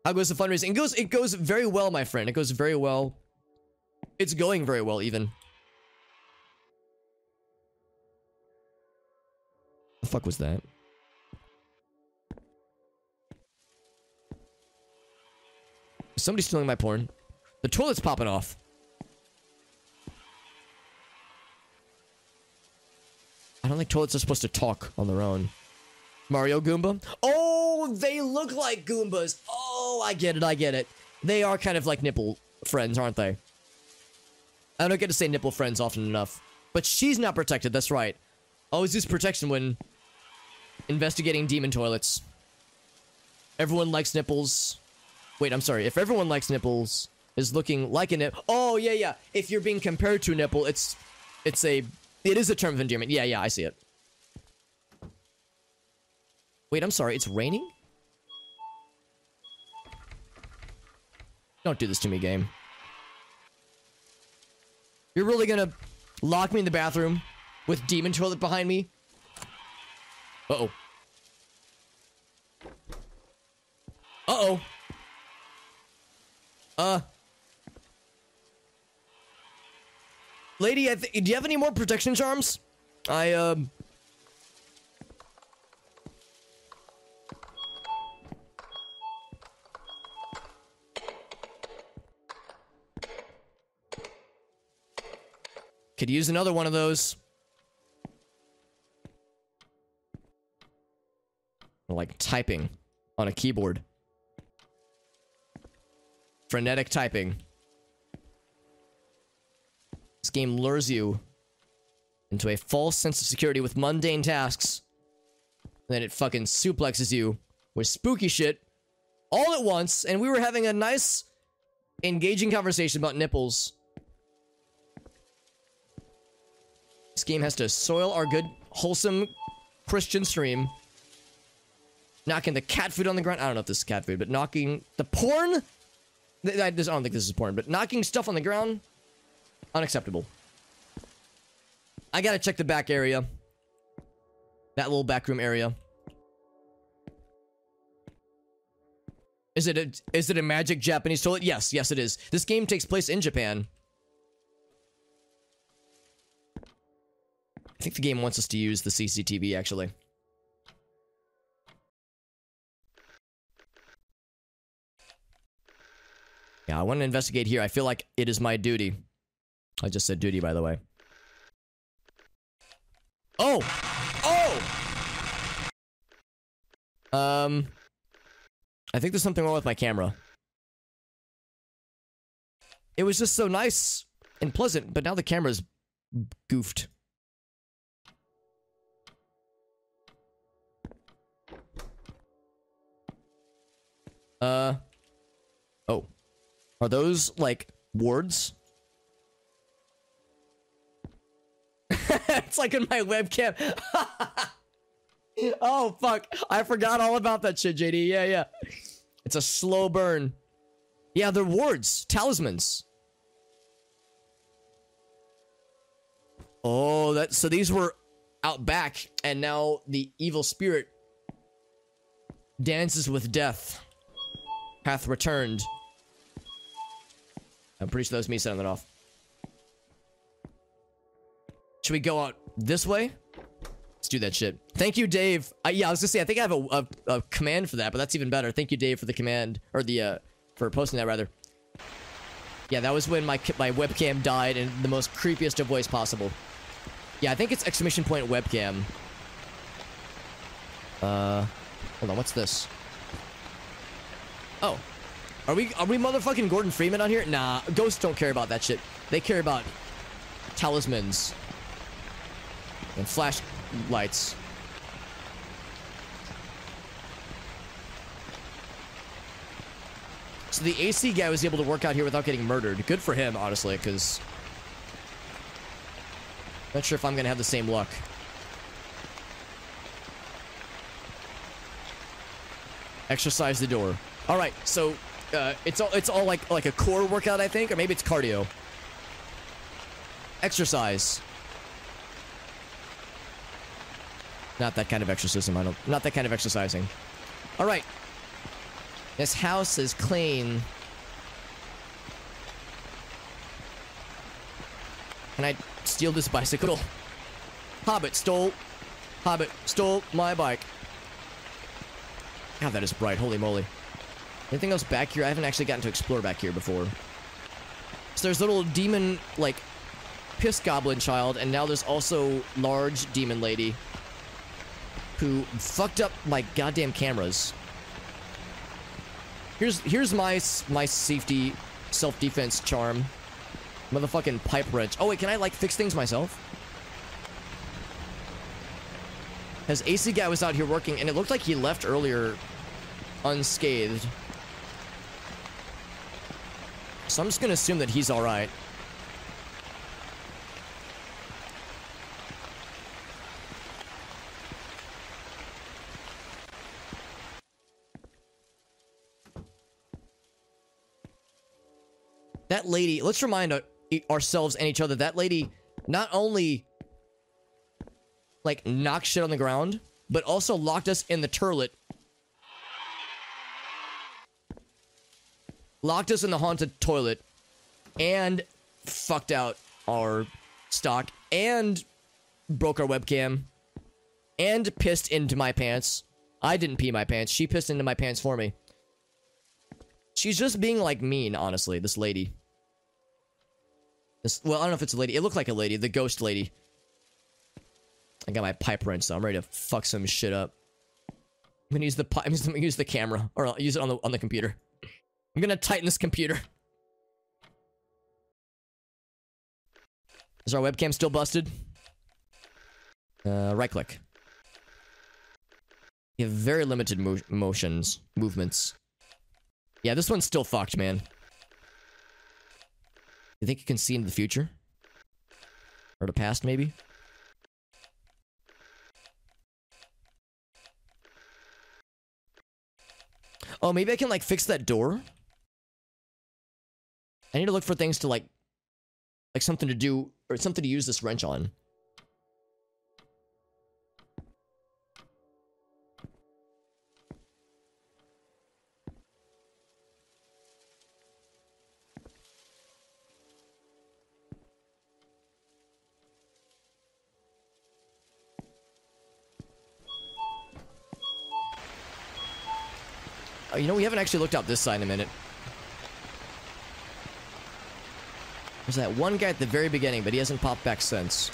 How goes the fundraising? It goes very well, my friend. It goes very well. It's going very well, even. The fuck was that? Is somebody stealing my porn? The toilet's popping off. I don't think toilets are supposed to talk on their own. Mario Goomba? Oh, they look like Goombas. Oh, I get it, I get it. They are kind of like nipple friends, aren't they? I don't get to say nipple friends often enough. But she's not protected, that's right. Always use protection when investigating demon toilets. Everyone likes nipples. Wait, I'm sorry. If everyone likes nipples, is looking like a nipple. Oh, yeah, yeah. If you're being compared to a nipple, it is a term of endearment. Yeah, yeah, I see it. Wait, I'm sorry. It's raining? Don't do this to me, game. You're really gonna lock me in the bathroom with demon toilet behind me? Uh-oh. Uh-oh. Lady, do you have any more protection charms? Could use another one of those. Like typing on a keyboard. Frenetic typing. This game lures you into a false sense of security with mundane tasks. And then it fucking suplexes you with spooky shit all at once. And we were having a nice, engaging conversation about nipples. This game has to soil our good, wholesome Christian stream. Knocking the cat food on the ground. I don't know if this is cat food, but knocking the porn? I don't think this is porn, but knocking stuff on the ground? Unacceptable. I gotta check the back area. That little back room area. Is it a magic Japanese toilet? Yes, yes it is. This game takes place in Japan. I think the game wants us to use the CCTV, actually. Yeah, I want to investigate here. I feel like it is my duty. I just said duty, by the way. Oh! Oh! I think there's something wrong with my camera. It was just so nice and pleasant, but now the camera's goofed. Oh. Are those, like, wards? It's like in my webcam. Oh, fuck. I forgot all about that shit, JD. Yeah, yeah. It's a slow burn. Yeah, they're wards. Talismans. Oh, so these were out back, and now the evil spirit dances with death. Hath returned. I'm pretty sure that was me setting that off. Should we go out this way? Let's do that shit. Thank you, Dave. Yeah, I was gonna say, I think I have a command for that, but that's even better. Thank you, Dave, for the command, or the, for posting that, rather. Yeah, that was when my webcam died in the most creepiest of ways possible. Yeah, I think it's exclamation point webcam. Hold on, what's this? Oh. Are we motherfucking Gordon Freeman on here? Nah, ghosts don't care about that shit. They care about talismans. And flashlights. So the AC guy was able to work out here without getting murdered. Good for him, honestly, because... not sure if I'm gonna have the same luck. Exercise the door. Alright, so... it's all like a core workout, I think, or maybe it's cardio. Exercise. Not that kind of exorcism. Not that kind of exercising. All right. This house is clean. Can I steal this bicycle? Hobbit stole my bike. God, that is bright. Holy moly. Anything else back here? I haven't actually gotten to explore back here before. So there's little demon, like, piss goblin child, and now there's also large demon lady who fucked up my goddamn cameras. Here's my safety self-defense charm. Motherfucking pipe wrench. Oh wait, can I like fix things myself? As AC guy was out here working, and it looked like he left earlier unscathed. So I'm just gonna assume that he's alright. That lady, let's remind ourselves and each other, that lady not only, like, knocked shit on the ground, but also locked us in the turlet. Locked us in the haunted toilet. And fucked out our stock. And broke our webcam. And pissed into my pants. I didn't pee my pants. She pissed into my pants for me. She's just being, like, mean, honestly, this lady. Well, I don't know if it's a lady. It looked like a lady. The ghost lady. I got my pipe wrench, so I'm ready to fuck some shit up. I'm gonna use the camera. Or I'll use it on the computer. I'm gonna tighten this computer. Is our webcam still busted? Right click. You have very limited movements. Yeah, this one's still fucked, man. You think you can see into the future? Or the past, maybe? Oh, maybe I can, like, fix that door? I need to look for things to, like something to do, or something to use this wrench on. You know, we haven't actually looked out this side in a minute. There's that one guy at the very beginning, but he hasn't popped back since.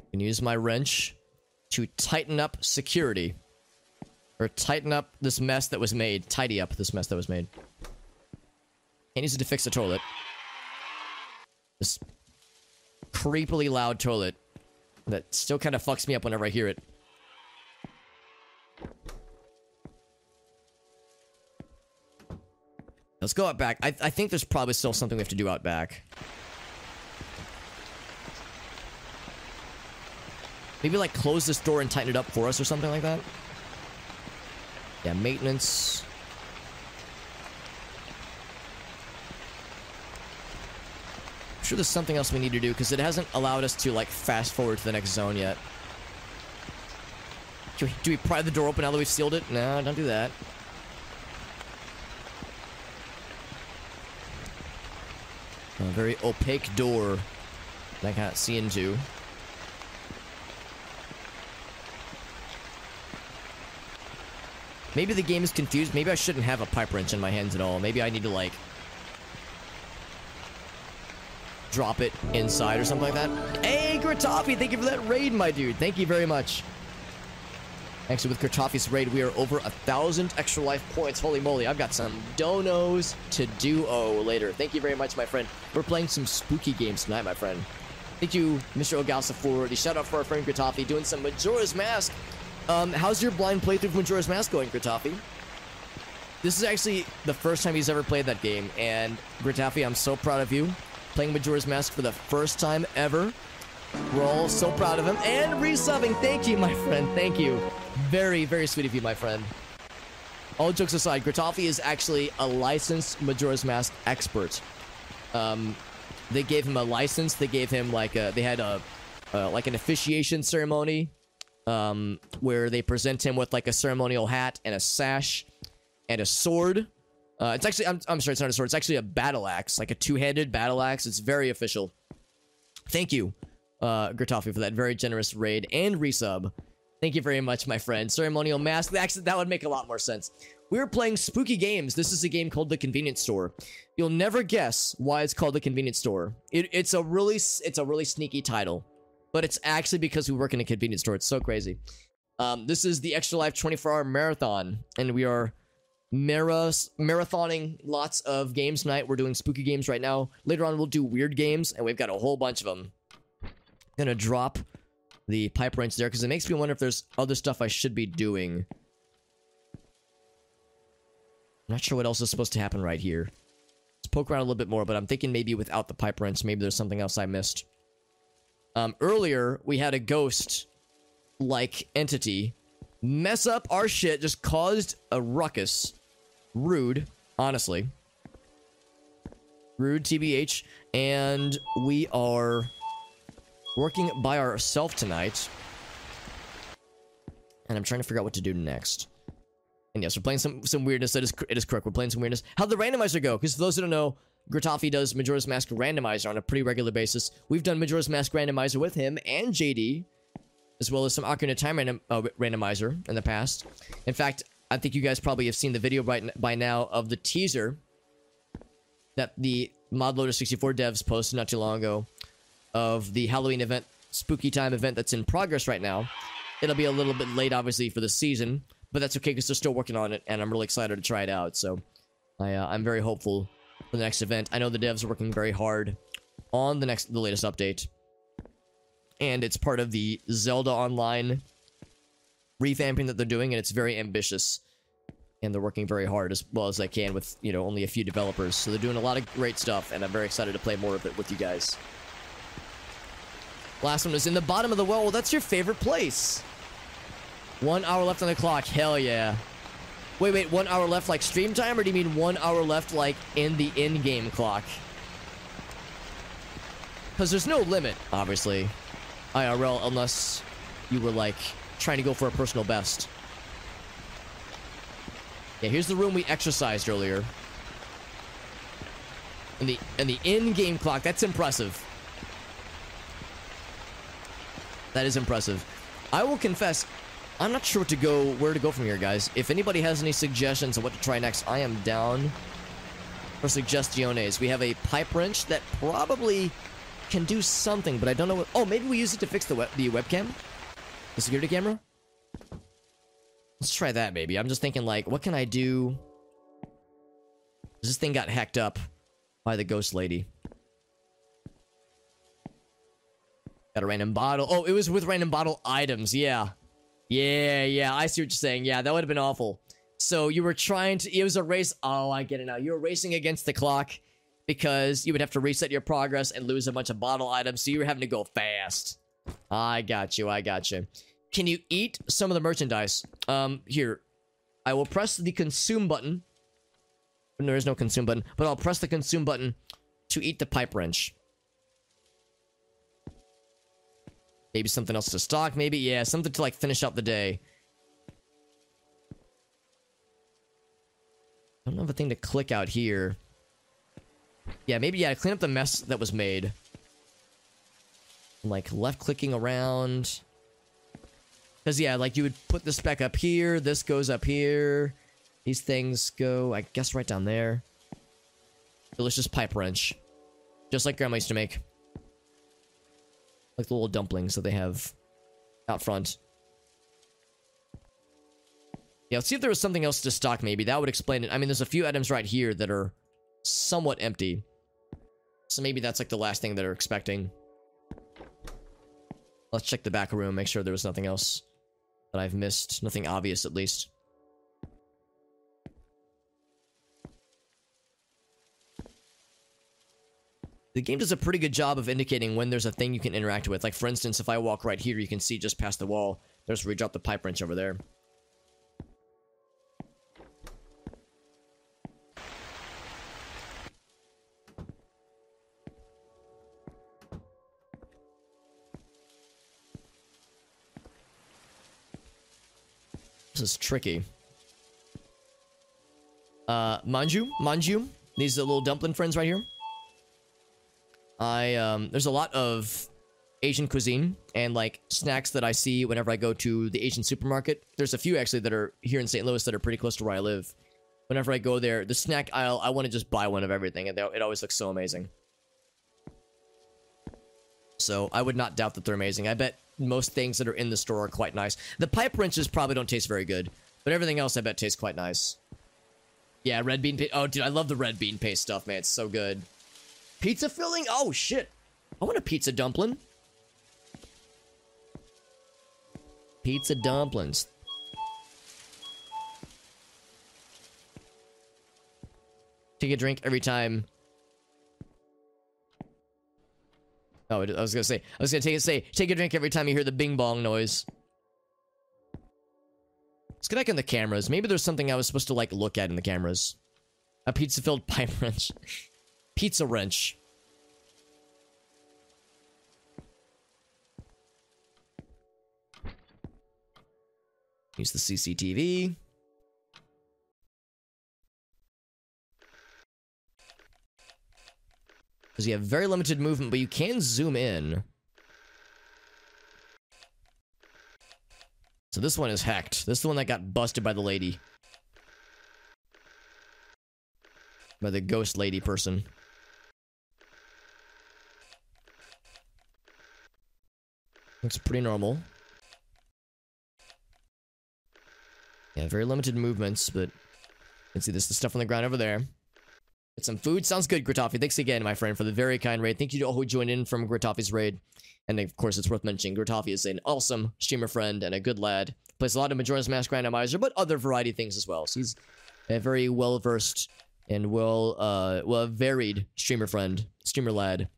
I can use my wrench to tighten up security. Or tighten up this mess that was made. Tidy up this mess that was made. Can't use it to fix the toilet. This creepily loud toilet that still kind of fucks me up whenever I hear it. Let's go out back. I think there's probably still something we have to do out back. Maybe like close this door and tighten it up for us or something like that. Yeah, maintenance. I'm sure there's something else we need to do because it hasn't allowed us to like fast forward to the next zone yet. Do we pry the door open now that we've sealed it? No, don't do that. A very opaque door that I can't see into. Maybe the game is confused. Maybe I shouldn't have a pipe wrench in my hands at all. Maybe I need to, like, drop it inside or something like that. Hey, Gratoffy, thank you for that raid, my dude. Thank you very much. Actually, with Gratoffy's raid, we are over 1,000 extra life points. Holy moly, I've got some donos to do-o later. Thank you very much, my friend. We're playing some spooky games tonight, my friend. Thank you, Mr. Ogalsa, for the shout-out for our friend Gratoffy, doing some Majora's Mask. How's your blind playthrough of Majora's Mask going, Gratoffy? This is actually the first time he's ever played that game, and Gratoffy, I'm so proud of you. Playing Majora's Mask for the first time ever. We're all so proud of him. And resubbing, thank you, my friend, thank you. Very, very sweet of you, my friend. All jokes aside, Gratoffy is actually a licensed Majora's Mask expert. They gave him a license, they gave him like a, they had a, like an officiation ceremony, where they present him with like a ceremonial hat and a sash and a sword. It's actually, I'm sorry, it's not a sword. It's actually a battle axe, like a two-handed battle axe. It's very official. Thank you, Gratoffy, for that very generous raid and resub. Thank you very much, my friend. Ceremonial mask. Actually, that would make a lot more sense. We were playing spooky games. This is a game called The Convenience Store. You'll never guess why it's called The Convenience Store. It's a really sneaky title. But it's actually because we work in a convenience store. It's so crazy. This is the Extra Life 24-hour marathon. And we are marathoning lots of games tonight. We're doing spooky games right now. Later on, we'll do weird games. And we've got a whole bunch of them. Gonna drop the pipe wrench there. Because it makes me wonder if there's other stuff I should be doing. I'm not sure what else is supposed to happen right here. Let's poke around a little bit more. But I'm thinking maybe without the pipe wrench, maybe there's something else I missed. Earlier, we had a ghost-like entity mess up our shit, just caused a ruckus. Rude, honestly. Rude, TBH. And we are working by ourselves tonight. And I'm trying to figure out what to do next. And yes, we're playing some weirdness. It is correct. We're playing some weirdness. How'd the randomizer go? Because for those who don't know, Gratoffy does Majora's Mask Randomizer on a pretty regular basis. We've done Majora's Mask Randomizer with him and JD, as well as some Ocarina of Time Randomizer in the past. In fact, I think you guys probably have seen the video by now of the teaser that the ModLoader64 devs posted not too long ago of the Halloween event, Spooky Time event that's in progress right now. It'll be a little bit late, obviously, for the season, but that's okay because they're still working on it, and I'm really excited to try it out. So I'm very hopeful for the next event. I know the devs are working very hard on the latest update. And it's part of the Zelda Online revamping that they're doing, and it's very ambitious. And they're working very hard as well as they can with, you know, only a few developers. So they're doing a lot of great stuff, and I'm very excited to play more of it with you guys. Last one is in the bottom of the well. Well, that's your favorite place. 1 hour left on the clock. Hell yeah. Wait, 1 hour left like stream time, or do you mean 1 hour left like in the in-game clock? Because there's no limit, obviously, IRL, unless you were like trying to go for a personal best. Yeah, here's the room we exercised earlier. And the in-game clock, that's impressive. That is impressive. I will confess, I'm not sure where to go from here, guys. If anybody has any suggestions on what to try next, I am down for suggestiones. We have a pipe wrench that probably can do something, but I don't know what... Oh, maybe we use it to fix the webcam? The security camera? Let's try that, maybe. I'm just thinking, like, what can I do? This thing got hacked up by the ghost lady. Got a random bottle. Oh, it was with random bottle items. Yeah. Yeah. I see what you're saying. Yeah, that would have been awful. So you were trying to... It was a race... Oh, I get it now. You were racing against the clock because you would have to reset your progress and lose a bunch of bottle items. So you were having to go fast. I got you. Can you eat some of the merchandise? Here. I will press the consume button. There is no consume button. But I'll press the consume button to eat the pipe wrench. Maybe something else to stock, maybe? Yeah, something to, like, finish up the day. I don't have a thing to click out here. Yeah, maybe, yeah, clean up the mess that was made. Like, left-clicking around. Because, yeah, like, you would put this back up here. This goes up here. These things go, I guess, right down there. Delicious pipe wrench. Just like Grandma used to make. Like the little dumplings that they have out front. Yeah, let's see if there was something else to stock, maybe. That would explain it. I mean, there's a few items right here that are somewhat empty. So maybe that's like the last thing that they're expecting. Let's check the back room, make sure there was nothing else that I've missed. Nothing obvious, at least. The game does a pretty good job of indicating when there's a thing you can interact with. Like, for instance, if I walk right here, you can see just past the wall. There's where we drop the pipe wrench over there. This is tricky. Manju. These are little dumpling friends right here. There's a lot of Asian cuisine and, like, snacks that I see whenever I go to the Asian supermarket. There's a few, actually, that are here in St. Louis that are pretty close to where I live. Whenever I go there, the snack aisle, I want to just buy one of everything, and it always looks so amazing. So, I would not doubt that they're amazing. I bet most things that are in the store are quite nice. The pipe wrenches probably don't taste very good, but everything else I bet tastes quite nice. Yeah, red bean paste. Oh, dude, I love the red bean paste stuff, man. It's so good. Pizza filling? Oh, shit. I want a pizza dumpling. Pizza dumplings. Take a drink every time. Oh, I was gonna take a drink every time you hear the bing bong noise. Let's get back in the cameras. Maybe there's something I was supposed to, like, look at in the cameras. A pizza-filled pipe wrench. Pizza wrench. Use the CCTV. Because you have very limited movement, but you can zoom in. So this one is hacked. This is the one that got busted by the lady. By the ghost lady person. Looks pretty normal. Yeah, very limited movements, but you can see this, the stuff on the ground over there. Get some food. Sounds good, Gritoffy. Thanks again, my friend, for the very kind raid. Thank you to all who joined in from Gritoffy's raid. And of course, it's worth mentioning, Gritoffy is an awesome streamer friend and a good lad. Plays a lot of Majora's Mask Randomizer, but other variety things as well. So he's a very well-versed and well-varied streamer friend, streamer lad.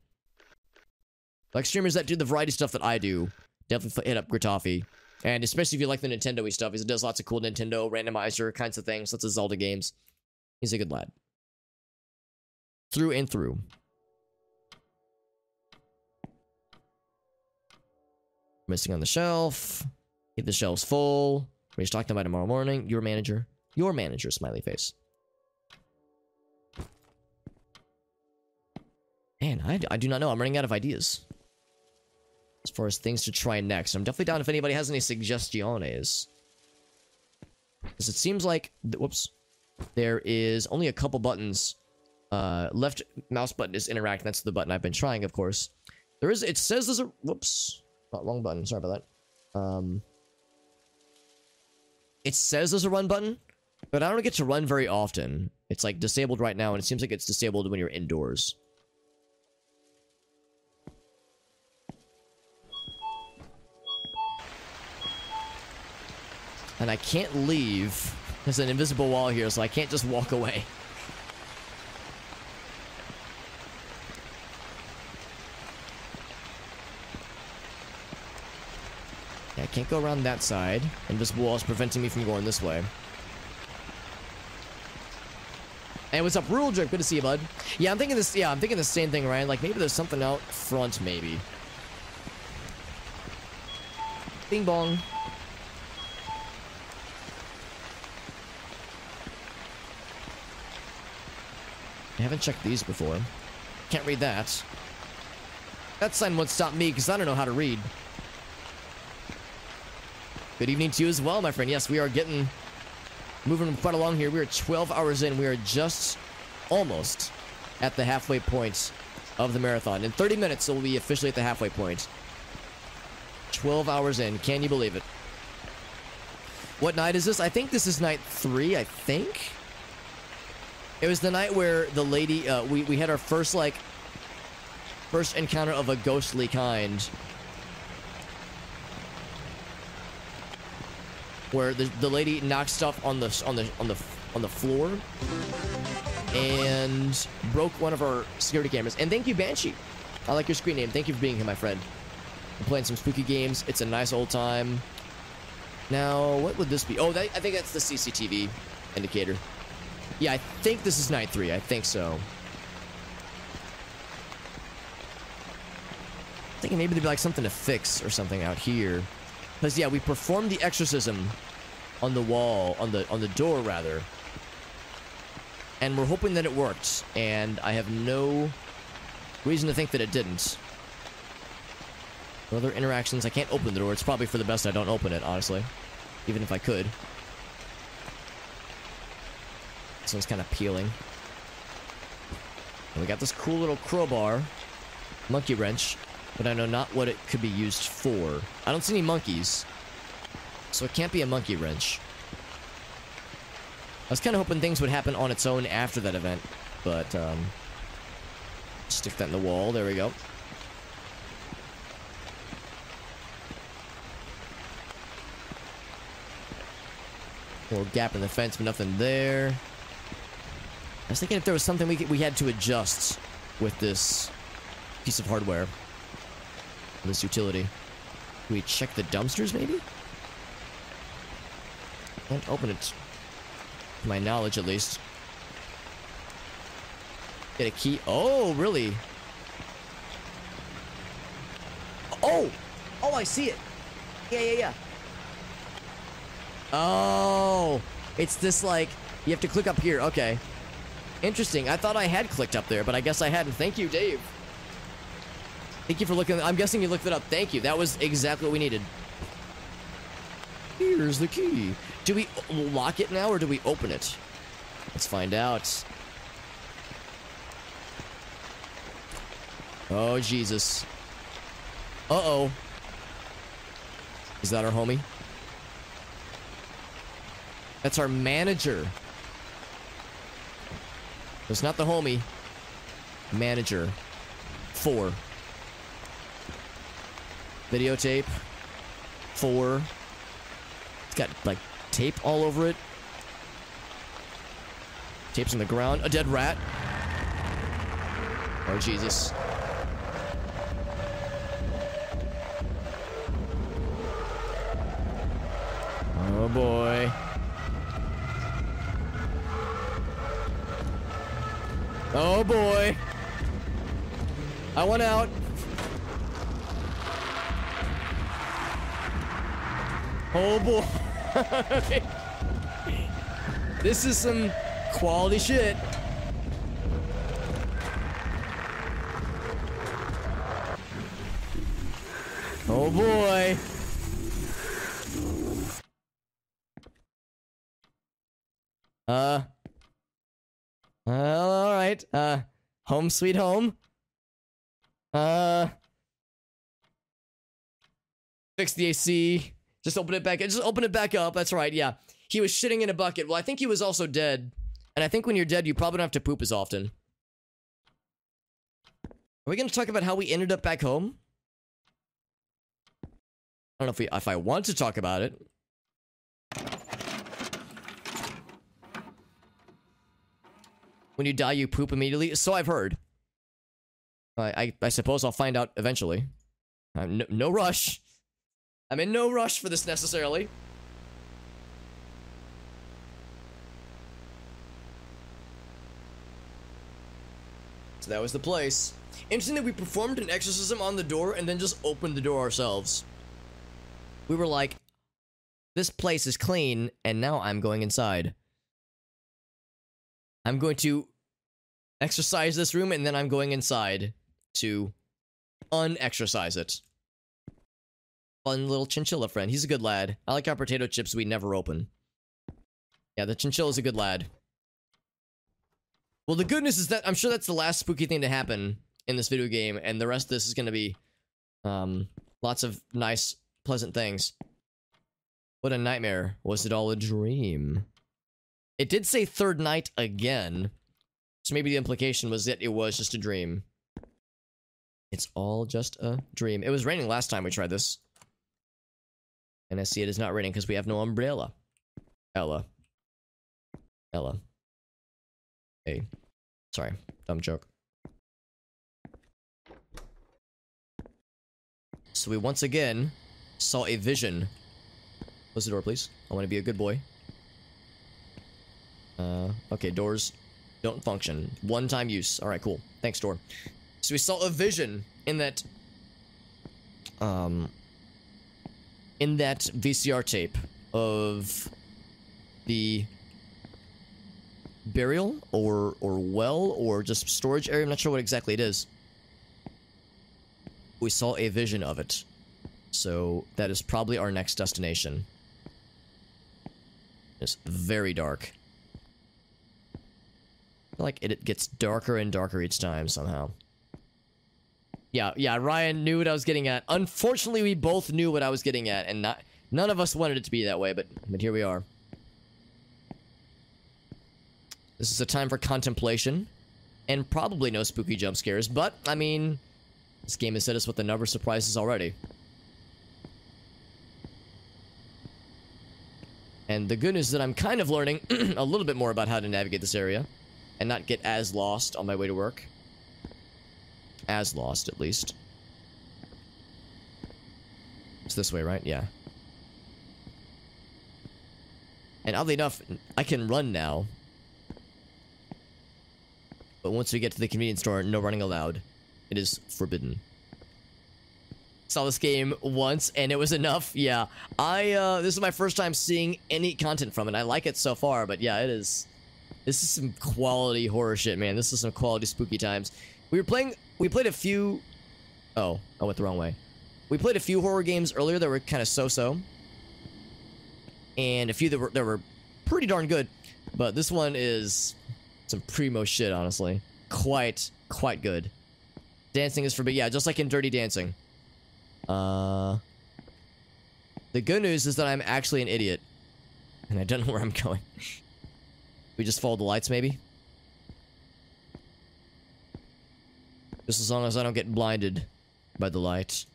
Like streamers that do the variety stuff that I do, definitely hit up Gritoffy. And especially if you like the Nintendo-y stuff, he does lots of cool Nintendo randomizer kinds of things, lots of Zelda games. He's a good lad. Through and through. Missing on the shelf. Keep the shelves full. We're talking about tomorrow morning. Your manager. Your manager, smiley face. Man, I do not know. I'm running out of ideas. As far as things to try next. I'm definitely down if anybody has any suggestiones. Because it seems like... Whoops. There is only a couple buttons. Left mouse button is interact. That's the button I've been trying, of course. There is... It says there's a... Whoops. Wrong button. Sorry about that. It says there's a run button, but I don't get to run very often. It's like disabled right now, and it seems like it's disabled when you're indoors. And I can't leave. There's an invisible wall here, so I can't just walk away. Yeah, I can't go around that side. Invisible wall is preventing me from going this way. Hey, what's up, Rule Drip? Good to see you, bud. Yeah, I'm thinking this. Yeah, I'm thinking the same thing, Ryan. Like maybe there's something out front, maybe. Bing bong. I haven't checked these before. Can't read that. That sign won't stop me because I don't know how to read. Good evening to you as well, my friend. Yes, we are moving quite along here. We are 12 hours in. We are just almost at the halfway point of the marathon. In 30 minutes, we'll be officially at the halfway point. 12 hours in. Can you believe it? What night is this? I think this is night 3, I think. It was the night where the lady, we had our first encounter of a ghostly kind. Where the lady knocked stuff on the floor and broke one of our security cameras. And thank you, Banshee. I like your screen name. Thank you for being here, my friend. We're playing some spooky games. It's a nice old time. Now, what would this be? Oh, I think that's the CCTV indicator. Yeah, I think this is night 3. I think so. Thinking maybe there'd be like something to fix or something out here. Because yeah, we performed the exorcism on the wall, on the door rather. And we're hoping that it worked. And I have no reason to think that it didn't. Other interactions, I can't open the door. It's probably for the best I don't open it, honestly. Even if I could. This one's kind of peeling. And we got this cool little crowbar. Monkey wrench. But I know not what it could be used for. I don't see any monkeys. So it can't be a monkey wrench. I was kind of hoping things would happen on its own after that event. But, stick that in the wall. There we go. Little gap in the fence, but nothing there. I was thinking if there was something we had to adjust with this piece of hardware. This utility. Can we check the dumpsters, maybe? Can't open it. To my knowledge, at least. Get a key. Oh, really? Oh! Oh, I see it. Yeah. Oh! It's this, like... You have to click up here. Okay. Interesting. I thought I had clicked up there, but I guess I hadn't. Thank you, Dave. Thank you for looking. I'm guessing you looked it up. Thank you. That was exactly what we needed. Here's the key. Do we lock it now or do we open it? Let's find out. Oh, Jesus. Uh-oh. Is that our homie? That's our manager. It's not the homie. Manager. 4. Videotape. 4. It's got, like, tape all over it. Tape's on the ground. A dead rat. Oh, Jesus. Oh, boy. Oh, boy. I want out. Oh, boy. This is some quality shit. Oh, boy. All right. Home sweet home. Fix the AC. Just open it back. Just open it back up. That's right. Yeah. He was shitting in a bucket. Well, I think he was also dead. And I think when you're dead, you probably don't have to poop as often. Are we going to talk about how we ended up back home? I don't know if I want to talk about it. When you die, you poop immediately. So I've heard. I suppose I'll find out eventually. No rush. I'm in no rush for this necessarily. So that was the place. Interesting that we performed an exorcism on the door and then just opened the door ourselves. We were like, this place is clean, and now I'm going inside. I'm going to exercise this room, and then I'm going inside to unexercise it. Fun little chinchilla friend. He's a good lad. I like our potato chips we never open. Yeah, the chinchilla's a good lad. Well, the good news is that I'm sure that's the last spooky thing to happen in this video game, and the rest of this is going to be lots of nice, pleasant things. What a nightmare. Was it all a dream? It did say third night again, so maybe the implication was that it was just a dream. It's all just a dream. It was raining last time we tried this. And I see it is not raining because we have no umbrella. Ella. Hey. Sorry. Dumb joke. So we once again saw a vision. Close the door, please. I want to be a good boy. Okay, doors don't function. One-time use. Alright, cool. Thanks, door. So we saw a vision in that VCR tape of the burial or well or just storage area. I'm not sure what exactly it is. We saw a vision of it. So that is probably our next destination. It's very dark. I feel like it gets darker and darker each time somehow. Yeah, Ryan knew what I was getting at. Unfortunately, we both knew what I was getting at, and none of us wanted it to be that way, but here we are. This is a time for contemplation, and probably no spooky jump scares, but, I mean, this game has hit us with a number of surprises already. And the good news is that I'm kind of learning a little bit more about how to navigate this area, and not get as lost on my way to work. As lost, at least. It's this way, right? Yeah. And oddly enough, I can run now. But once we get to the convenience store, no running allowed. It is forbidden. Saw this game once, and it was enough. Yeah. This is my first time seeing any content from it. I like it so far, but yeah, it is... This is some quality horror shit, man. This is some quality spooky times. We played a few... Oh, I went the wrong way. We played a few horror games earlier that were kind of so-so. And a few that were pretty darn good. But this one is some primo shit, honestly. Quite good. Dancing is forbidden. Yeah, just like in Dirty Dancing. The good news is that I'm actually an idiot. And I don't know where I'm going. We just follow the lights, maybe? Just as long as I don't get blinded by the light.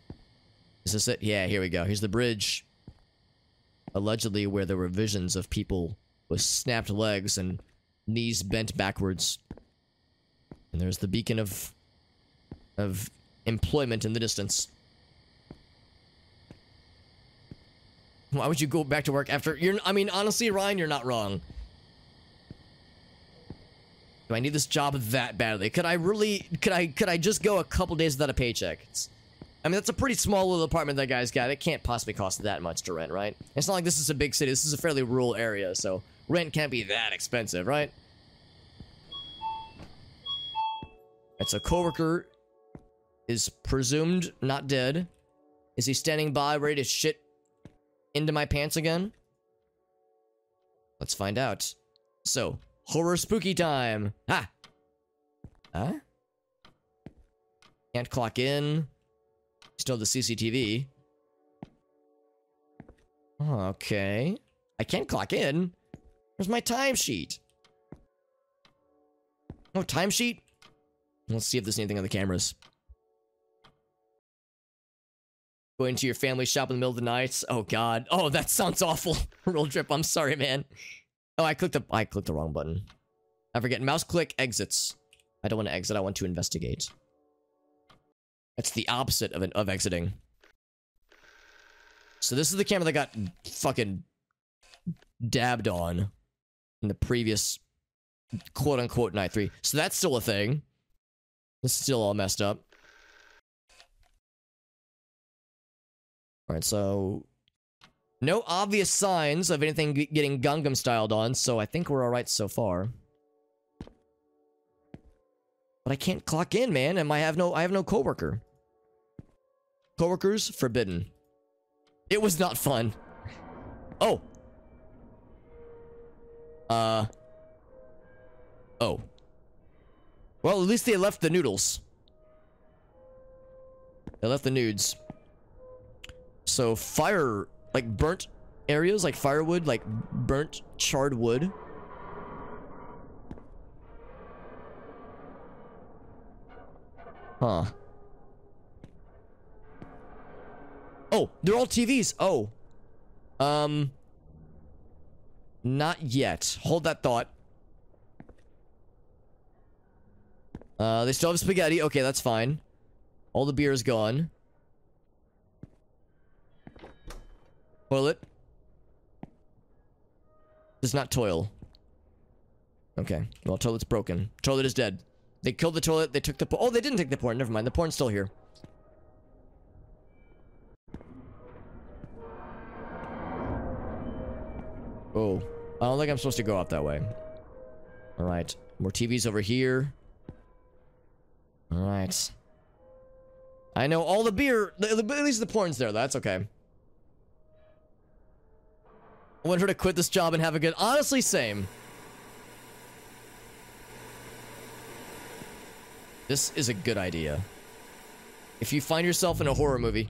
Is this it? Yeah, here we go. Here's the bridge. Allegedly where there were visions of people with snapped legs and knees bent backwards. And there's the beacon of employment in the distance. Why would you go back to work after... I mean, honestly, Ryan, you're not wrong. Do I need this job that badly? Could I just go a couple days without a paycheck? I mean, that's a pretty small little apartment that guy's got. It can't possibly cost that much to rent, right? It's not like this is a big city. This is a fairly rural area, so rent can't be that expensive, right? It's a coworker is presumed not dead. Is he standing by ready to shit into my pants again? Let's find out. So, horror spooky time. Ah. Huh? Can't clock in. Still the CCTV. Okay. I can't clock in. Where's my timesheet? Oh, timesheet? Let's see if there's anything on the cameras. Going to your family shop in the middle of the night. Oh god. Oh, that sounds awful. Real drip. I'm sorry, man. Oh, I clicked the wrong button. I forget. Mouse click exits. I don't want to exit. I want to investigate. That's the opposite of exiting. So this is the camera that got fucking dabbed on in the previous quote-unquote night 3. So that's still a thing. It's still all messed up. Alright, so... no obvious signs of anything getting Gangnam styled on, so I think we're alright so far. But I can't clock in, man, and I have no coworker. Coworkers forbidden. It was not fun. Oh. Oh. Well, at least they left the noodles. They left the nudes. So fire, like burnt areas, like firewood, like burnt charred wood. Huh. Oh, they're all TVs. Oh. Not yet. Hold that thought. They still have spaghetti. Okay, that's fine. All the beer is gone. Toilet. Does not toil. Okay. Well, toilet's broken. Toilet is dead. They killed the toilet. They took the oh, they didn't take the porn. Never mind. The porn's still here. Oh. I don't think I'm supposed to go out that way. Alright. More TVs over here. Alright. I know all the beer. At least the porn's there. That's okay. I want her to quit this job and have a good... Honestly, same. This is a good idea. If you find yourself in a horror movie...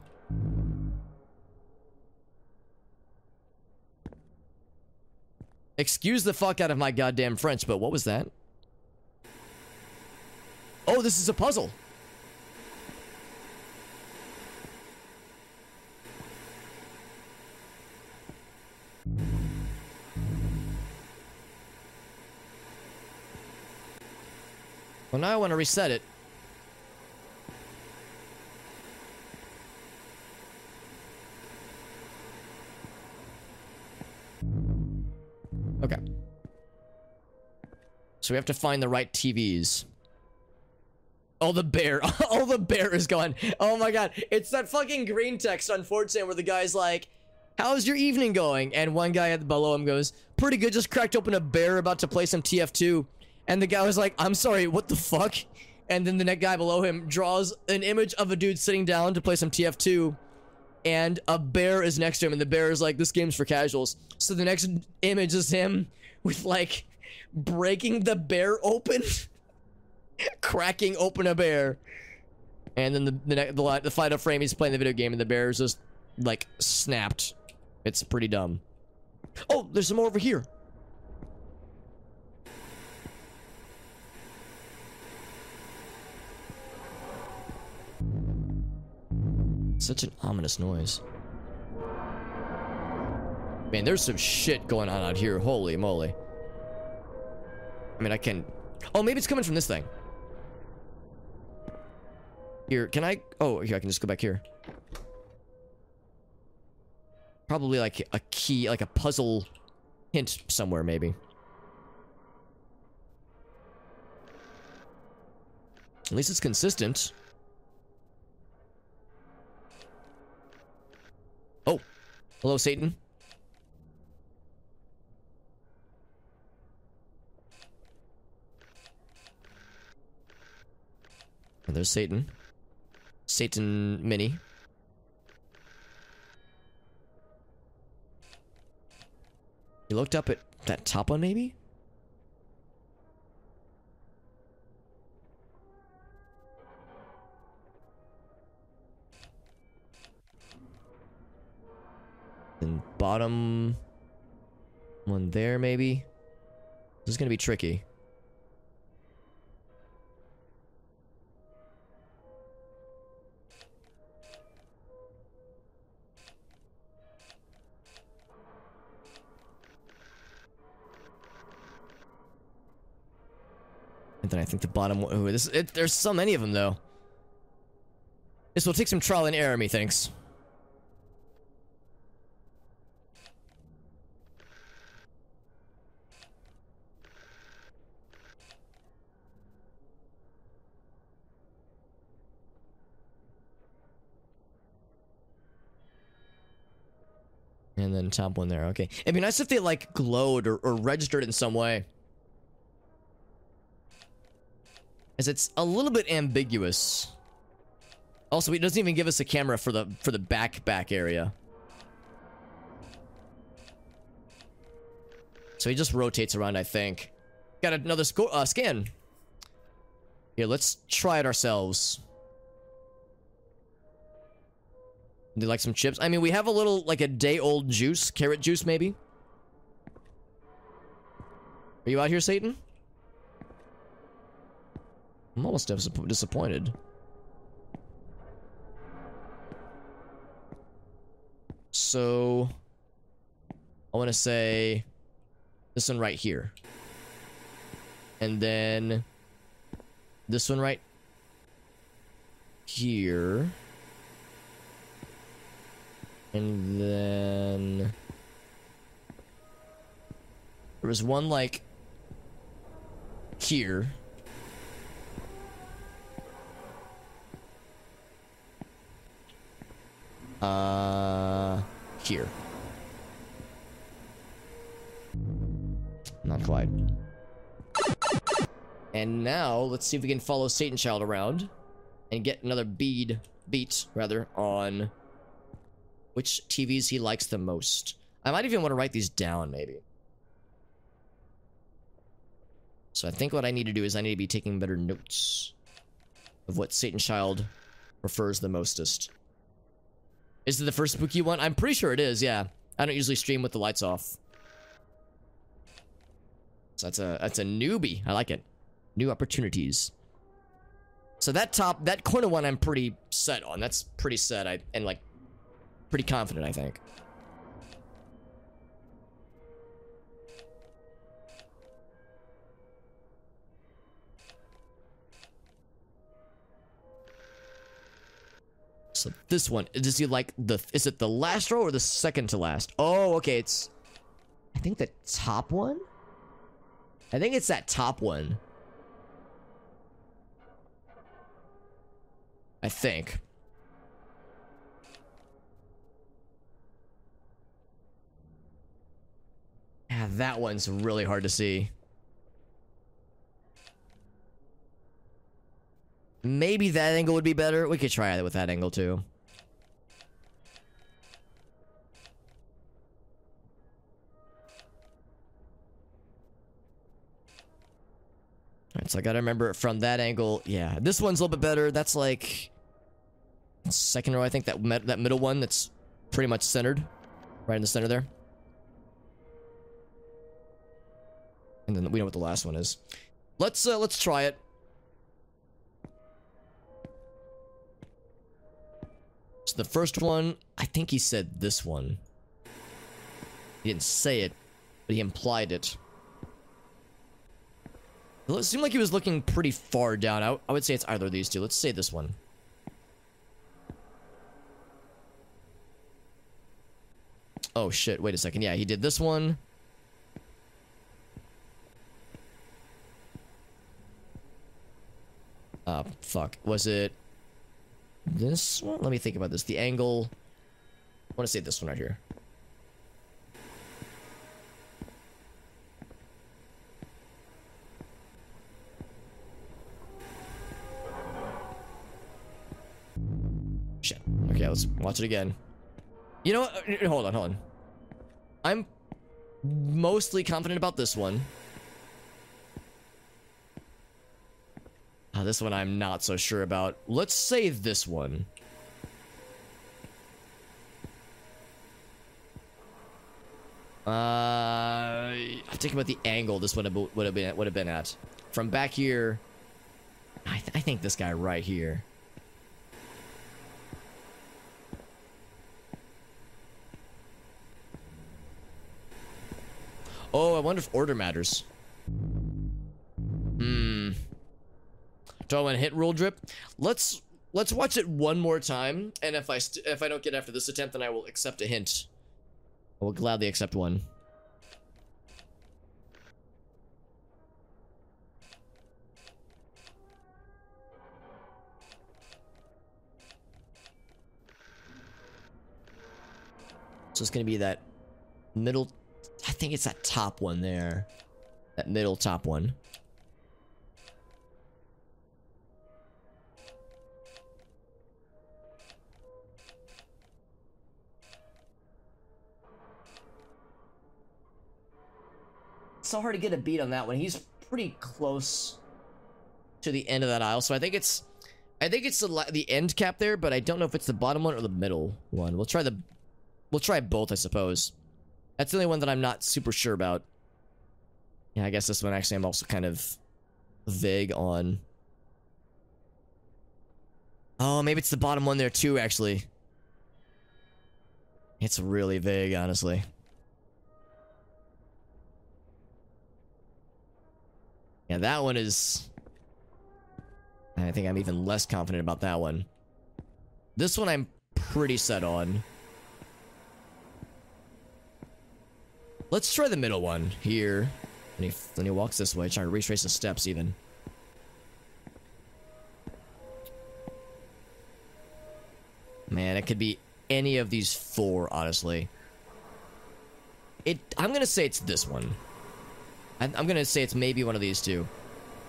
Excuse the fuck out of my goddamn French, but what was that? Oh, this is a puzzle. Well, now I want to reset it. Okay. So we have to find the right TVs. Oh, the bear. Oh, the bear is gone. Oh my god. It's that fucking green text on 4chan where the guy's like, how's your evening going? And one guy below him goes, pretty good, just cracked open a bear about to play some TF2. And the guy was like, I'm sorry, what the fuck? And then the next guy below him draws an image of a dude sitting down to play some TF2. And a bear is next to him, and the bear is like, this game's for casuals. So the next image is him with, like, breaking the bear open. Cracking open a bear. And then the final frame, he's playing the video game, and the bear is just, like, snapped. It's pretty dumb. Oh, there's some more over here. Such an ominous noise. Man, there's some shit going on out here. Holy moly. I mean, I can... Oh, maybe it's coming from this thing. Here, can I... Oh, here, I can just go back here. Probably like a key, like a puzzle hint somewhere, maybe. At least it's consistent. Oh, hello, Satan. And there's Satan. Satan Mini. You looked up at that top one, maybe? And bottom one there, maybe? This is gonna be tricky. And then I think the bottom one... Ooh, there's so many of them, though. This will take some trial and error, methinks. And then top one there, okay. It'd be nice if they, like, glowed or registered in some way. as it's a little bit ambiguous. Also, it doesn't even give us a camera for the back area. So he just rotates around, I think. Got another scan. Here, let's try it ourselves. Do you like some chips? I mean, we have a little, like a day-old juice. Carrot juice, maybe? Are you out here, Satan? I'm almost disappointed. So, I want to say this one right here. And then this one right here. And then there was one like here. Here. Not quite. And now, let's see if we can follow Satan Child around and get another beat, rather, on which TVs he likes the most. I might even want to write these down, maybe. So I think what I need to do is I need to be taking better notes of what Satan Child prefers the mostest. Is it the first spooky one? I'm pretty sure it is, yeah. I don't usually stream with the lights off. So that's a newbie. I like it. New opportunities. So that corner one I'm pretty set on. That's pretty set, and like pretty confident, I think. So this one, does he like is it the last row or the second to last? Oh, okay, it's, I think the top one? I think it's that top one. I think. Yeah, that one's really hard to see. Maybe that angle would be better. We could try it with that angle too. Alright, so I gotta remember it from that angle. Yeah, this one's a little bit better. That's like second row, I think. That middle one that's pretty much centered. Right in the center there. And then we know what the last one is. Let's try it. So the first one, I think he said this one. He didn't say it, but he implied it. It seemed like he was looking pretty far down. I would say it's either of these two. Let's say this one. Oh shit, wait a second. Yeah, he did this one. Fuck. Was it this one? Let me think about this. The angle. I want to say this one right here. Shit. Okay, let's watch it again. You know what? Hold on. I'm mostly confident about this one. This one I'm not so sure about. Let's say this one. I'm thinking about the angle this would have been at. From back here, I think this guy right here. Oh, I wonder if order matters. Do I want to hit rule drip? Let's watch it one more time, and if I don't get after this attempt, then I will accept a hint. I will gladly accept one. So it's gonna be that middle. I think it's that top one there. That middle top one. so hard to get a beat on that one. He's pretty close to the end of that aisle, so I think it's the end cap there, but I don't know if it's the bottom one or the middle one. We'll try both, I suppose. That's the only one that I'm not super sure about. Yeah, I guess this one actually I'm also kind of vague on. Oh, maybe it's the bottom one there too, actually. It's really vague, honestly. Yeah, that one is... I think I'm even less confident about that one. This one I'm pretty set on. Let's try the middle one here. And he walks this way, trying to retrace the steps even. Man, it could be any of these four, honestly. I'm gonna say it's this one. I'm gonna say it's maybe one of these two.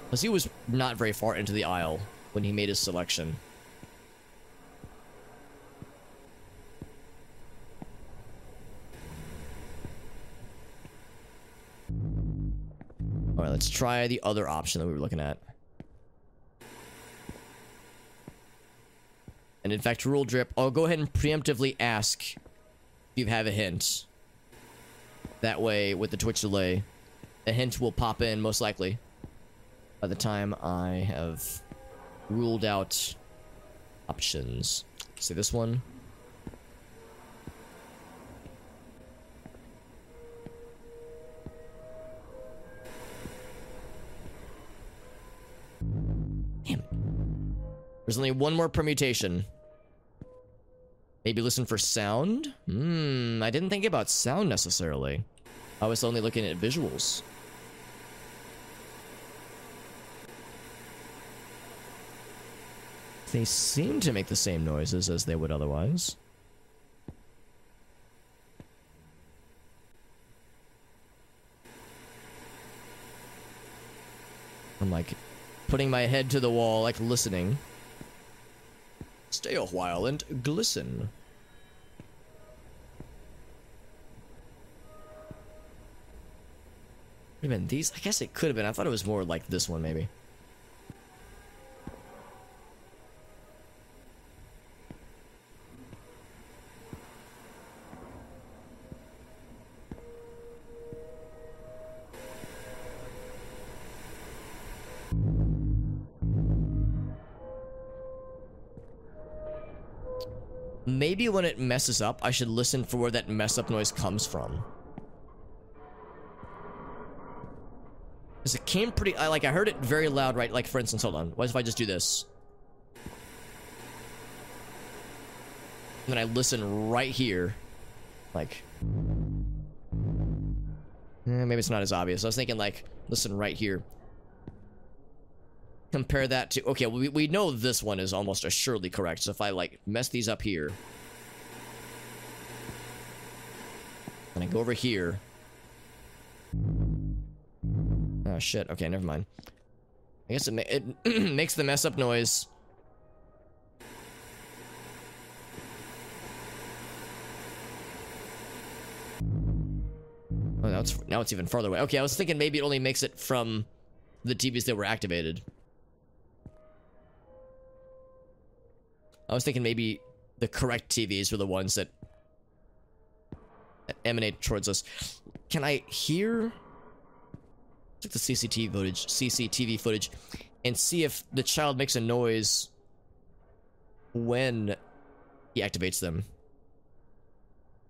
Because he was not very far into the aisle when he made his selection. Alright, let's try the other option that we were looking at. And in fact, rule drip, I'll go ahead and preemptively ask if you have a hint. That way, with the Twitch delay, a hint will pop in, most likely, by the time I have ruled out options. See this one? Damn it. There's only one more permutation. Maybe listen for sound? I didn't think about sound necessarily. I was only looking at visuals. They seem to make the same noises as they would otherwise. I'm like putting my head to the wall, like listening. Stay a while and glisten. Could have been these? I guess it could have been. I thought it was more like this one, maybe. Maybe when it messes up, I should listen for where that mess up noise comes from. Because it came pretty... I heard it very loud, right? Like, for instance, hold on. What if I just do this? And then I listen right here. Like... maybe it's not as obvious. I was thinking, like, listen right here. Compare that to... Okay, we know this one is almost assuredly correct. So if I, like, mess these up here... and I go over here... Oh, shit. Okay, never mind. I guess it makes the mess up noise. Oh, now it's even farther away. Okay, I was thinking maybe it only makes it from the TVs that were activated. I was thinking maybe the correct TVs were the ones that emanate towards us. Can I hear... Check the CCTV footage and see if the child makes a noise when he activates them.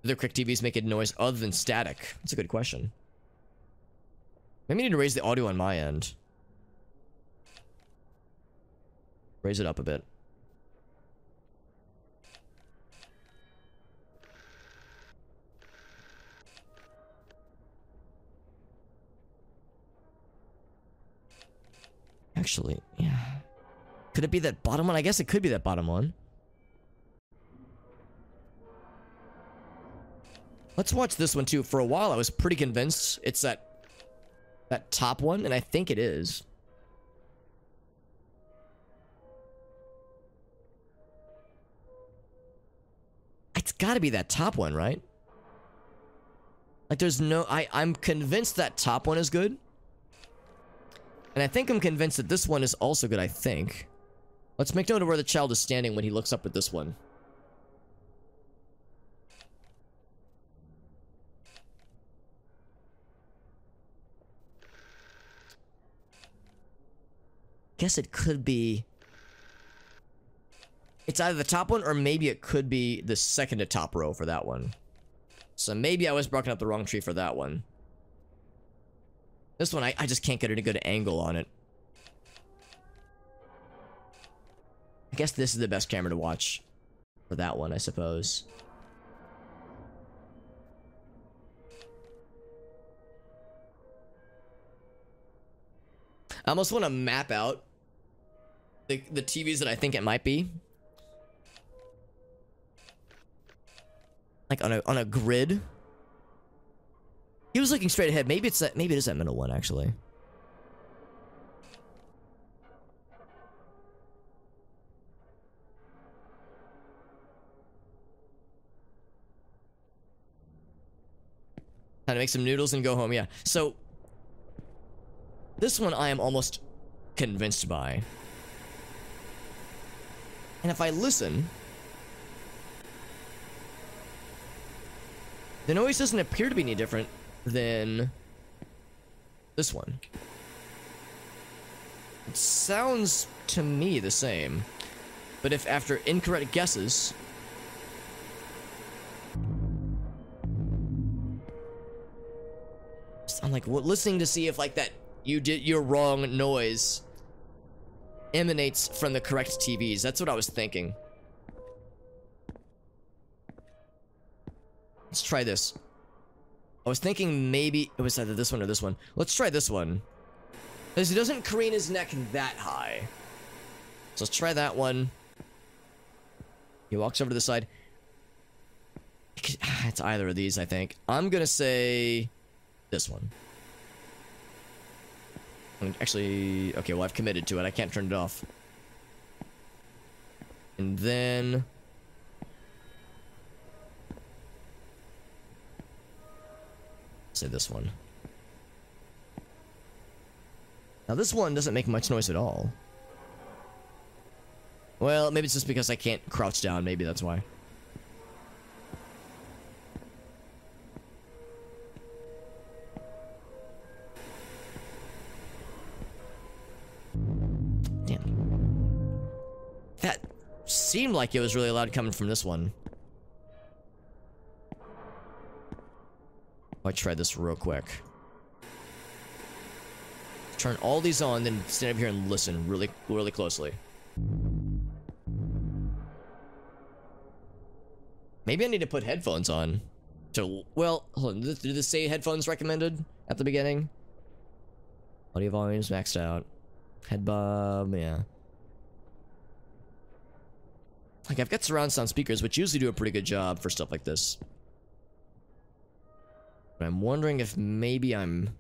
Do the correct TVs make a noise other than static? That's a good question. Maybe I need to raise the audio on my end. Raise it up a bit. Actually, yeah. Could it be that bottom one? I guess it could be that bottom one. Let's watch this one too. For a while, I was pretty convinced it's that top one, and I think it is. It's gotta be that top one, right? Like, there's no... I'm convinced that top one is good. And I think I'm convinced that this one is also good, I think. Let's make note of where the child is standing when he looks up at this one. Guess it could be... It's either the top one or maybe it could be the second to top row for that one. So maybe I was barking up the wrong tree for that one. This one, I just can't get a good angle on it. I guess this is the best camera to watch for that one, I suppose. I almost want to map out the TVs that I think it might be. Like on a grid. He was looking straight ahead. Maybe it's that. Maybe it is that middle one actually. Time to make some noodles and go home. Yeah. So this one I am almost convinced by. And if I listen, the noise doesn't appear to be any different than this one. It sounds to me the same. But if after incorrect guesses, I'm like listening to see if like that your wrong noise emanates from the correct TVs. That's what I was thinking. Let's try this. I was thinking maybe it was either this one or this one. Let's try this one. Because he doesn't crane his neck that high. So let's try that one. He walks over to the side. It's either of these, I think. I'm gonna say this one. Actually, okay, well, I've committed to it. I can't turn it off. And then... say this one. Now, this one doesn't make much noise at all. Well, maybe it's just because I can't crouch down. Maybe that's why. Damn. That seemed like it was really loud coming from this one. I'll try this real quick. Turn all these on, then stand up here and listen really, really closely. Maybe I need to put headphones on. To, well, hold on. Did this say headphones recommended at the beginning? Audio volumes maxed out. Head bob, yeah. Like, I've got surround sound speakers, which usually do a pretty good job for stuff like this. But I'm wondering if maybe I'm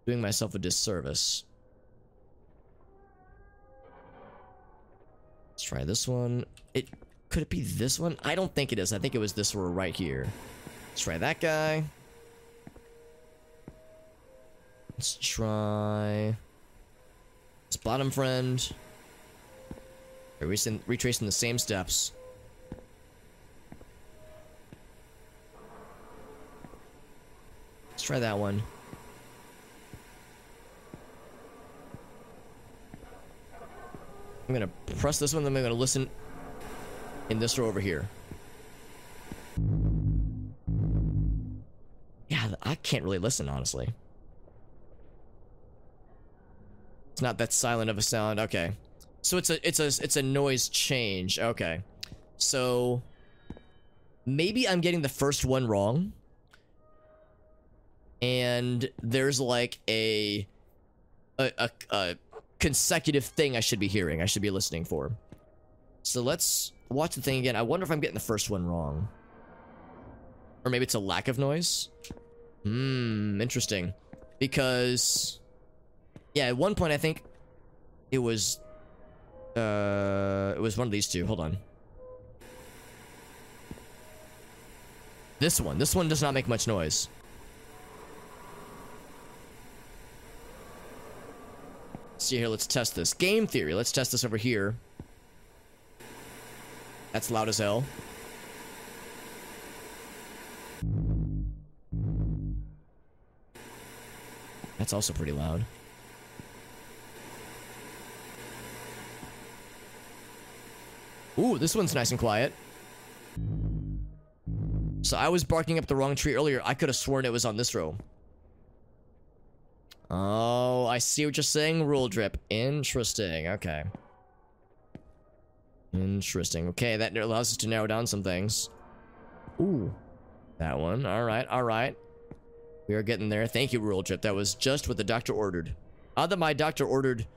doing myself a disservice. Let's try this one. Could it be this one? I don't think it is. I think it was this one right here. Let's try that guy. Let's try this bottom friend. Retracing the same steps. Let's try that one. I'm gonna press this one, then I'm gonna listen in this row over here. Yeah, I can't really listen, honestly. It's not that silent of a sound. Okay. So it's a noise change. Okay. So maybe I'm getting the first one wrong. And there's like a consecutive thing I should be hearing. I should be listening for. So let's watch the thing again. I wonder if I'm getting the first one wrong. Or maybe it's a lack of noise. Interesting. Because yeah, at one point I think it was one of these two. Hold on. This one does not make much noise. See here, let's test this. Game theory. Let's test this over here. That's loud as hell. That's also pretty loud. Ooh, this one's nice and quiet. So I was barking up the wrong tree earlier. I could have sworn it was on this row. Oh, I see what you're saying, Rule Drip. Interesting, okay. Interesting. Okay, that allows us to narrow down some things. Ooh. That one. Alright, alright. We are getting there. Thank you, Rule Drip. That was just what the doctor ordered. Odd that my doctor ordered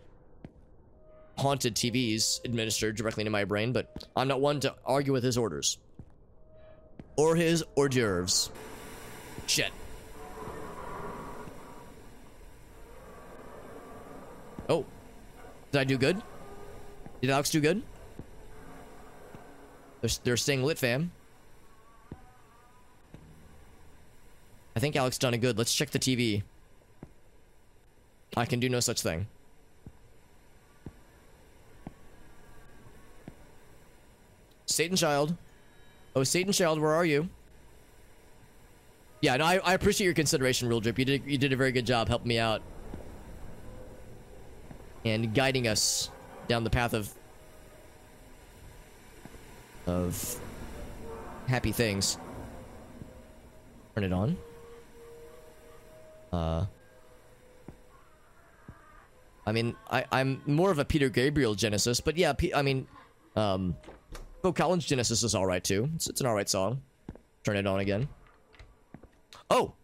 haunted TVs administered directly into my brain, but I'm not one to argue with his orders. Or his hors d'oeuvres. Shit. Oh. Did I do good? Did Alex do good? They're staying lit, fam. I think Alex done it good. Let's check the TV. I can do no such thing. Satan Child. Oh, Satan Child, where are you? Yeah, no, I appreciate your consideration, Real Drip. You did a very good job helping me out. And guiding us down the path of happy things. Turn it on. I mean, I'm more of a Peter Gabriel Genesis, but yeah, Phil Collins Genesis is alright too. It's an alright song. Turn it on again. Oh!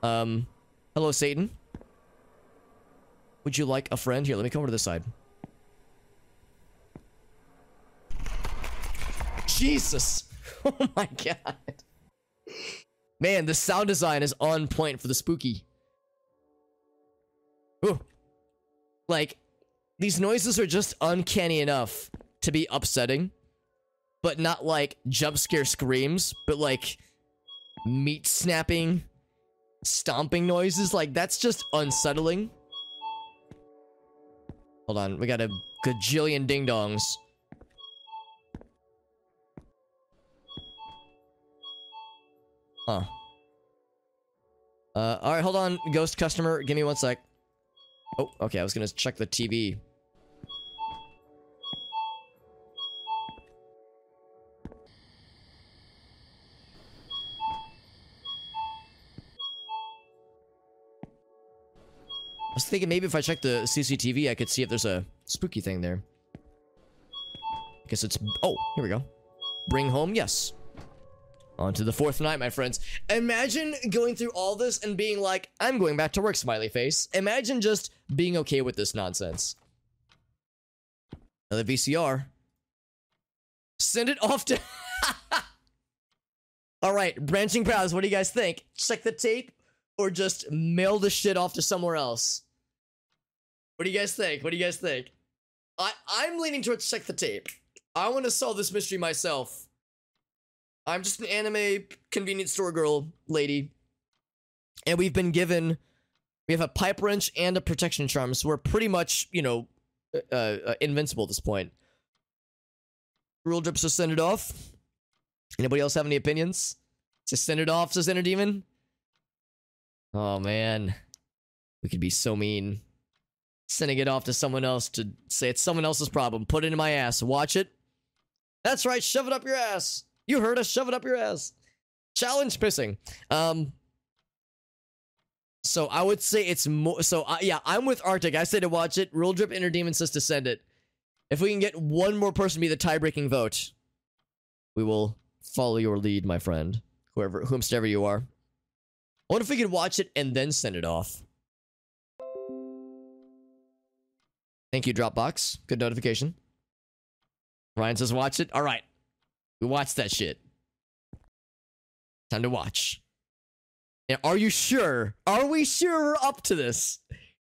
Hello, Satan. Would you like a friend? Here, let me come over to this side. Jesus! Oh my god. Man, the sound design is on point for the spooky. Ooh. Like, these noises are just uncanny enough to be upsetting, but not like jump scare screams, but like meat snapping, stomping noises. Like, that's just unsettling. Hold on, we got a gajillion ding-dongs. Huh. Alright, hold on, ghost customer. Give me 1 sec. Oh, okay, I was gonna check the TV. I was thinking maybe if I check the CCTV, I could see if there's a spooky thing there. I guess it's... Oh, here we go. Bring home, yes. On to the 4th night, my friends. Imagine going through all this and being like, I'm going back to work, smiley face. Imagine just being okay with this nonsense. Another VCR. Send it off to... Alright, branching paths, what do you guys think? Check the tape or just mail the shit off to somewhere else? What do you guys think? What do you guys think? I'm leaning towards check the tape. I want to solve this mystery myself. I'm just an anime convenience store girl lady. And we've been given... We have a pipe wrench and a protection charm, so we're pretty much, you know, invincible at this point. Rule Drip says send it off. Anybody else have any opinions? Says send it off, says Inner Demon. Oh, man. We could be so mean. Sending it off to someone else to say it's someone else's problem. Put it in my ass. Watch it. That's right, shove it up your ass. You heard us, shove it up your ass. Challenge pissing. So I would say it's more... So, yeah, I'm with Arctic. I say to watch it. Rule Drip Inner Demon says to send it. If we can get one more person to be the tie-breaking vote, we will follow your lead, my friend. Whomsoever you are. I wonder if we could watch it and then send it off. Thank you, Dropbox. Good notification. Ryan says watch it. Alright. We watched that shit. Time to watch. And are you sure? Are we sure we're up to this?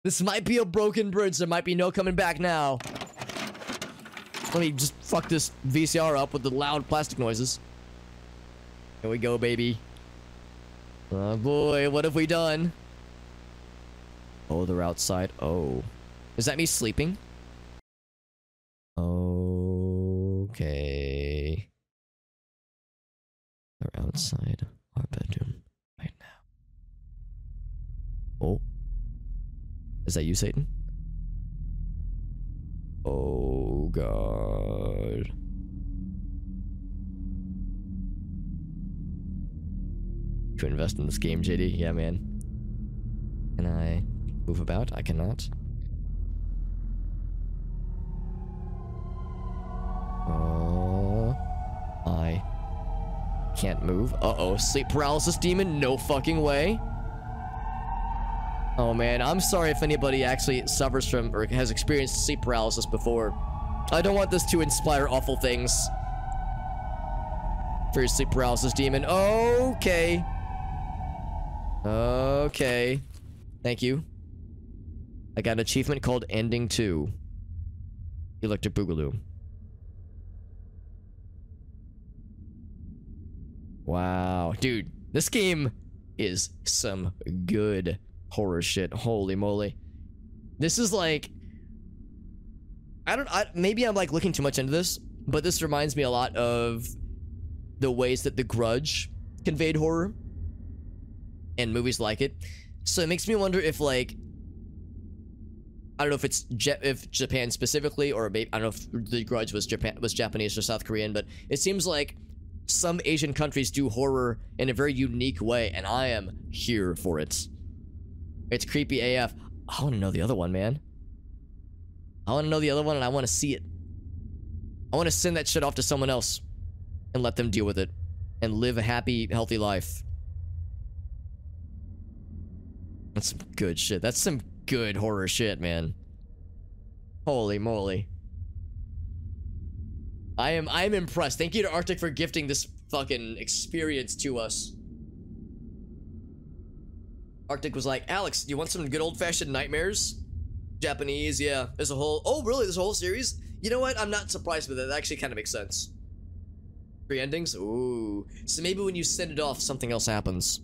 This might be a broken bridge. There might be no coming back now. Let me just fuck this VCR up with the loud plastic noises. Here we go, baby. Oh boy, what have we done? Oh, they're outside. Oh. Is that me sleeping? Okay. We're outside our bedroom right now. Oh. Is that you, Satan? Oh, God. To invest in this game, JD? Yeah, man. Can I move about? I cannot. I can't move. Uh-oh. Sleep paralysis demon? No fucking way. Oh, man. I'm sorry if anybody actually suffers from or has experienced sleep paralysis before. I don't want this to inspire awful things for your sleep paralysis demon. Okay. Okay. Thank you. I got an achievement called Ending 2. Electric Boogaloo. Wow. Dude, this game is some good horror shit. Holy moly. This is like... maybe I'm like looking too much into this, but this reminds me a lot of the ways that The Grudge conveyed horror and movies like it. So it makes me wonder if like... I don't know if it's if Japan specifically, or maybe, I don't know if The Grudge was Japanese or South Korean, but it seems like some Asian countries do horror in a very unique way, and I am here for it. It's creepy AF. I want to know the other one, man. I want to know the other one, and I want to see it. I want to send that shit off to someone else and let them deal with it and live a happy, healthy life. That's some good shit. That's some good horror shit, man. Holy moly. I'm impressed. Thank you to Arctic for gifting this fucking experience to us. Arctic was like, Alex, you want some good old-fashioned nightmares? Japanese, yeah. There's a whole... Oh, really? There's a whole series? You know what? I'm not surprised with it. That actually kind of makes sense. 3 endings? Ooh. So maybe when you send it off, something else happens.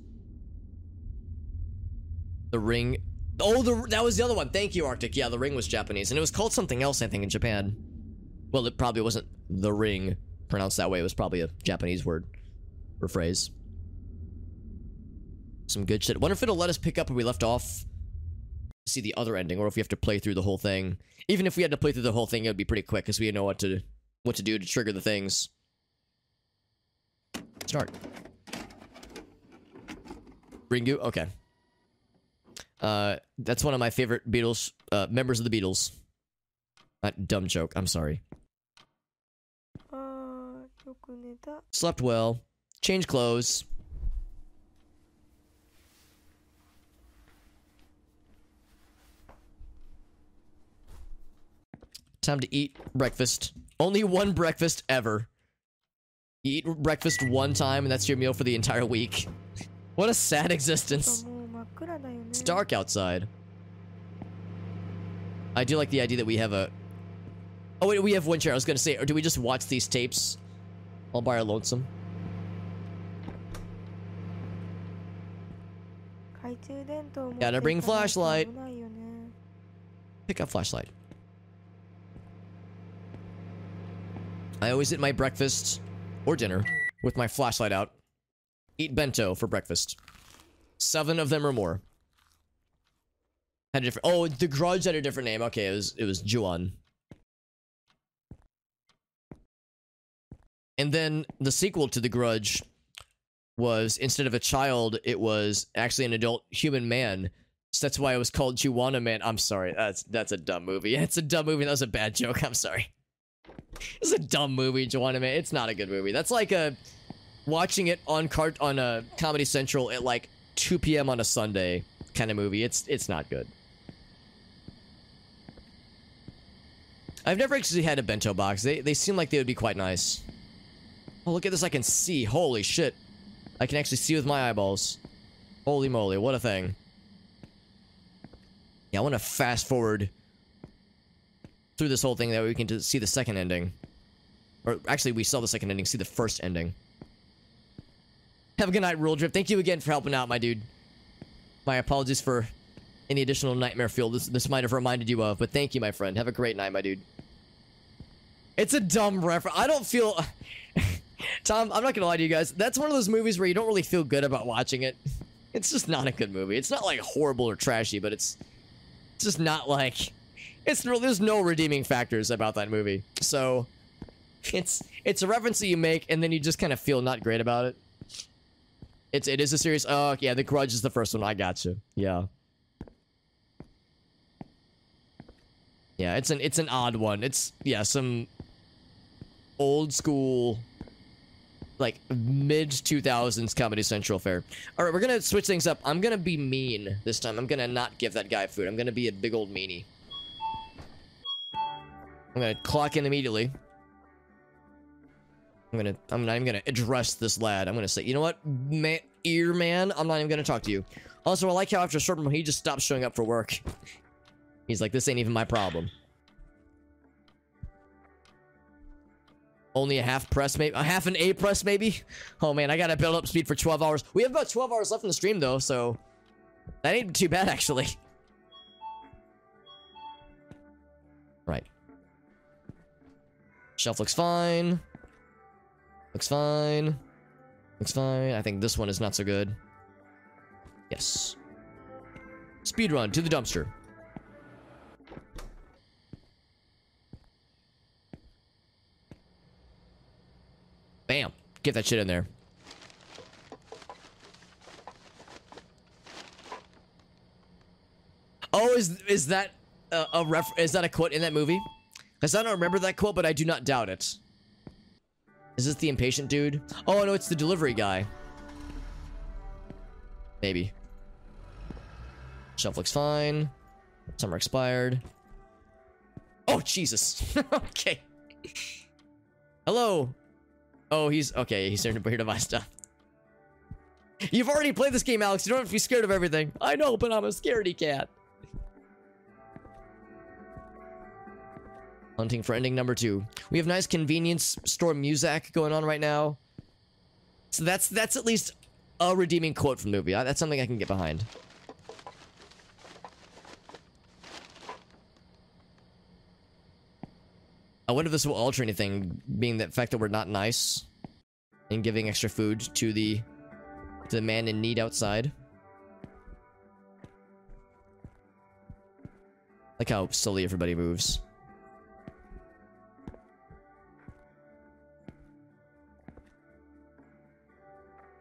The Ring... Oh, that was the other one. Thank you, Arctic. Yeah, The Ring was Japanese. And it was called something else, I think, in Japan. Well, it probably wasn't The Ring pronounced that way. It was probably a Japanese word or phrase. Some good shit. Wonder if it'll let us pick up where we left off. See the other ending, or if we have to play through the whole thing. Even if we had to play through the whole thing, it would be pretty quick because we know what to do to trigger the things. Start. Ringu? Okay. That's one of my favorite Beatles, members of the Beatles. That dumb joke, I'm sorry. Slept well. Changed clothes. Time to eat breakfast. Only one breakfast ever. You eat breakfast one time and that's your meal for the entire week. What a sad existence. It's dark outside. I do like the idea that we have a... Oh wait, we have one chair. I was gonna say, or do we just watch these tapes all by our lonesome? Gotta bring flashlight. Pick up flashlight. I always eat my breakfast or dinner with my flashlight out. Eat bento for breakfast. 7 of them or more. Had a different... Oh, The Grudge had a different name. Okay, it was Juon. And then the sequel to The Grudge was, instead of a child, it was actually an adult human man. So that's why it was called Juwana Man. I'm sorry. That's a dumb movie. It's a dumb movie. That was a bad joke. I'm sorry. It's a dumb movie, Juwana Man. It's not a good movie. That's like watching it on Comedy Central at like 2 p.m. on a Sunday kind of movie. It's not good. I've never actually had a bento box. They seem like they would be quite nice. Oh, look at this. I can see. Holy shit. I can actually see with my eyeballs. Holy moly. What a thing. Yeah, I want to fast forward through this whole thing that we can see the second ending. Or actually, we saw the second ending. See the first ending. Have a good night, Rule Drip. Thank you again for helping out, my dude. My apologies for any additional nightmare fuel this might have reminded you of, but thank you, my friend. Have a great night, my dude. It's a dumb reference. I don't feel... Tom, I'm not gonna lie to you guys. That's one of those movies where you don't really feel good about watching it. It's just not a good movie. It's not like horrible or trashy, but it's just not like... There's no redeeming factors about that movie. So, it's a reference that you make, and then you just kind of feel not great about it. It is a serious... Oh, yeah, The Grudge is the first one. I gotcha. Yeah. Yeah, it's an odd one. It's, yeah, some old school, like, mid-2000s Comedy Central fare. Alright, we're gonna switch things up. I'm gonna be mean this time. I'm gonna not give that guy food. I'm gonna be a big old meanie. I'm gonna clock in immediately. I'm not even gonna address this lad. I'm gonna say, you know what, ear man, I'm not even gonna talk to you. Also, I like how after a certain point, he just stops showing up for work. He's like, this ain't even my problem. Only a half press, maybe? A half an A press, maybe? Oh, man, I gotta build up speed for 12 hours. We have about 12 hours left in the stream, though, so... That ain't too bad, actually. Right. Shelf looks fine. Looks fine. Looks fine. I think this one is not so good. Yes. Speed run to the dumpster. Bam. Get that shit in there. Oh, is that is that a quote in that movie? Because I don't remember that quote, but I do not doubt it. Is this the impatient dude? Oh, no, it's the delivery guy. Maybe. Shelf looks fine. Summer expired. Oh, Jesus. Okay. Hello. Oh, he's... Okay, he's starting here to buy stuff. You've already played this game, Alex. You don't have to be scared of everything. I know, but I'm a scaredy cat. Hunting for ending number 2. We have nice convenience store music going on right now. So that's at least a redeeming quote from the movie. That's something I can get behind. I wonder if this will alter anything, being the fact that we're not nice and giving extra food to the man in need outside. Like how slowly everybody moves.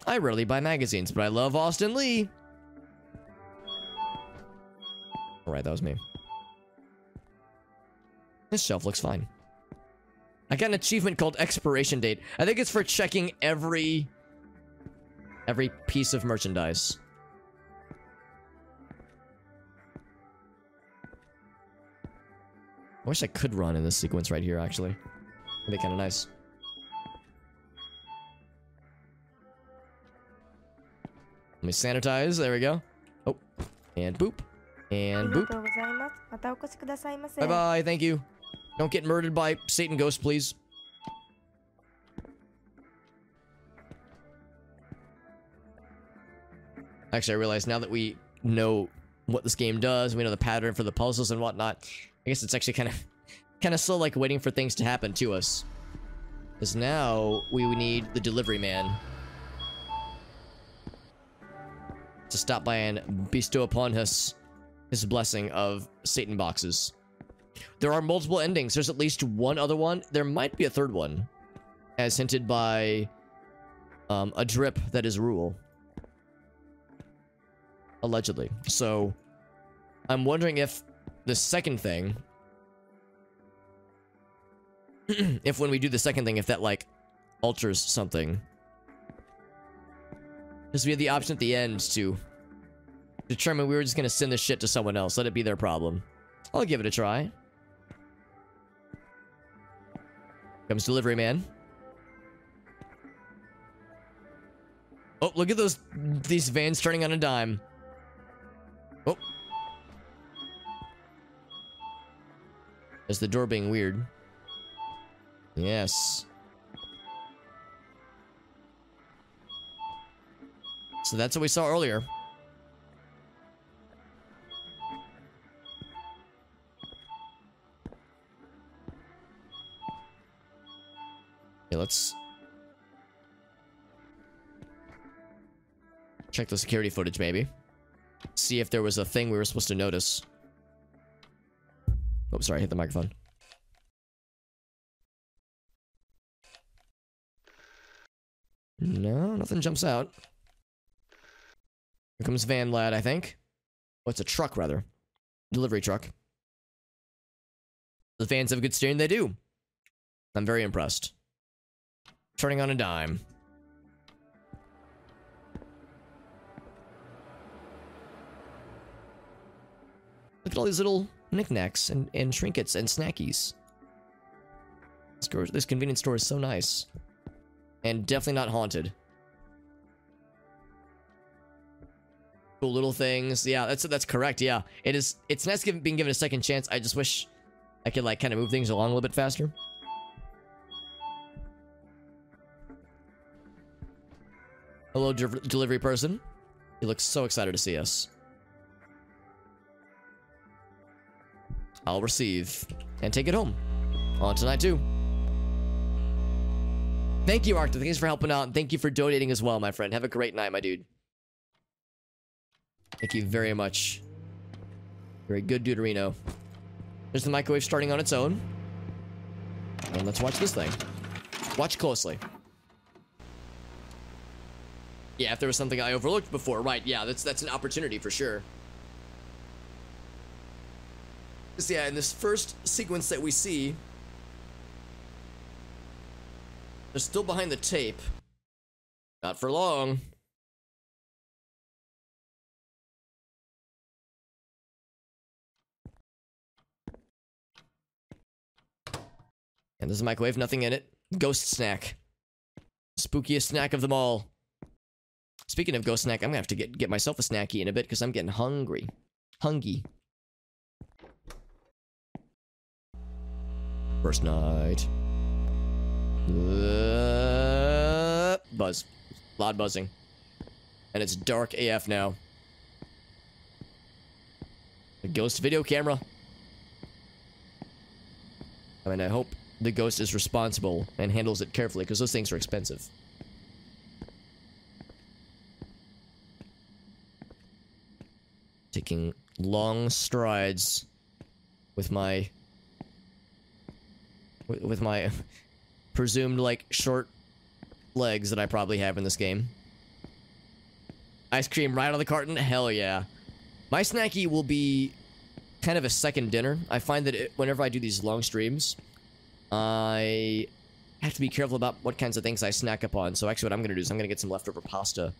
I rarely buy magazines, but I love Austin Lee. Alright, that was me. This shelf looks fine. I got an achievement called expiration date. I think it's for checking every piece of merchandise. I wish I could run in this sequence right here, actually. That'd be kind of nice. Let me sanitize. There we go. Oh, and boop. And boop. Bye-bye. Thank you. Don't get murdered by Satan Ghost, please. Actually, I realize now that we know what this game does, we know the pattern for the puzzles and whatnot, I guess it's actually kind of slow, like waiting for things to happen to us. Because now we need the delivery man to stop by and bestow upon us his blessing of Satan boxes. There are multiple endings. There's at least one other one. There might be a third one, as hinted by a drip that is rule. Allegedly. So, I'm wondering if the second thing... if when we do the second thing, if that, like, alters something. Because we had the option at the end to determine we were just going to send this shit to someone else. Let it be their problem. I'll give it a try. Comes delivery man. Oh, look at these vans turning on a dime. Oh. Is the door being weird? Yes. So that's what we saw earlier. Okay, let's check the security footage, maybe. See if there was a thing we were supposed to notice. Oh, sorry, I hit the microphone. No, nothing jumps out. Here comes Van Lad, I think. Oh, it's a truck, rather. Delivery truck. The fans have good steering, they do. I'm very impressed. Turning on a dime. Look at all these little knickknacks and trinkets and snackies. This convenience store is so nice. And definitely not haunted. Cool little things. Yeah, that's correct, yeah. It's nice being given a second chance. I just wish I could, like, kind of move things along a little bit faster. Hello, delivery person. He looks so excited to see us. I'll receive and take it home. On tonight, too. Thank you, Arctic. Thanks for helping out. And thank you for donating as well, my friend. Have a great night, my dude. Thank you very much. Very good, Deuterino. There's the microwave starting on its own. And let's watch this thing. Watch closely. Yeah, if there was something I overlooked before, right, yeah, that's an opportunity for sure. Because, yeah, in this first sequence that we see, they're still behind the tape. Not for long. And there's a microwave, nothing in it. Ghost snack. Spookiest snack of them all. Speaking of ghost snack, I'm gonna have to get myself a snacky in a bit because I'm getting hungry. Hungry. First night. Buzz. Loud buzzing. And it's dark AF now. A ghost video camera. I mean, I hope the ghost is responsible and handles it carefully because those things are expensive. Taking long strides with my presumed, like, short legs that I probably have in this game. Ice cream right out of the carton? Hell yeah. My snacky will be kind of a second dinner. I find that whenever I do these long streams, I have to be careful about what kinds of things I snack up on. So actually what I'm going to do is I'm going to get some leftover pasta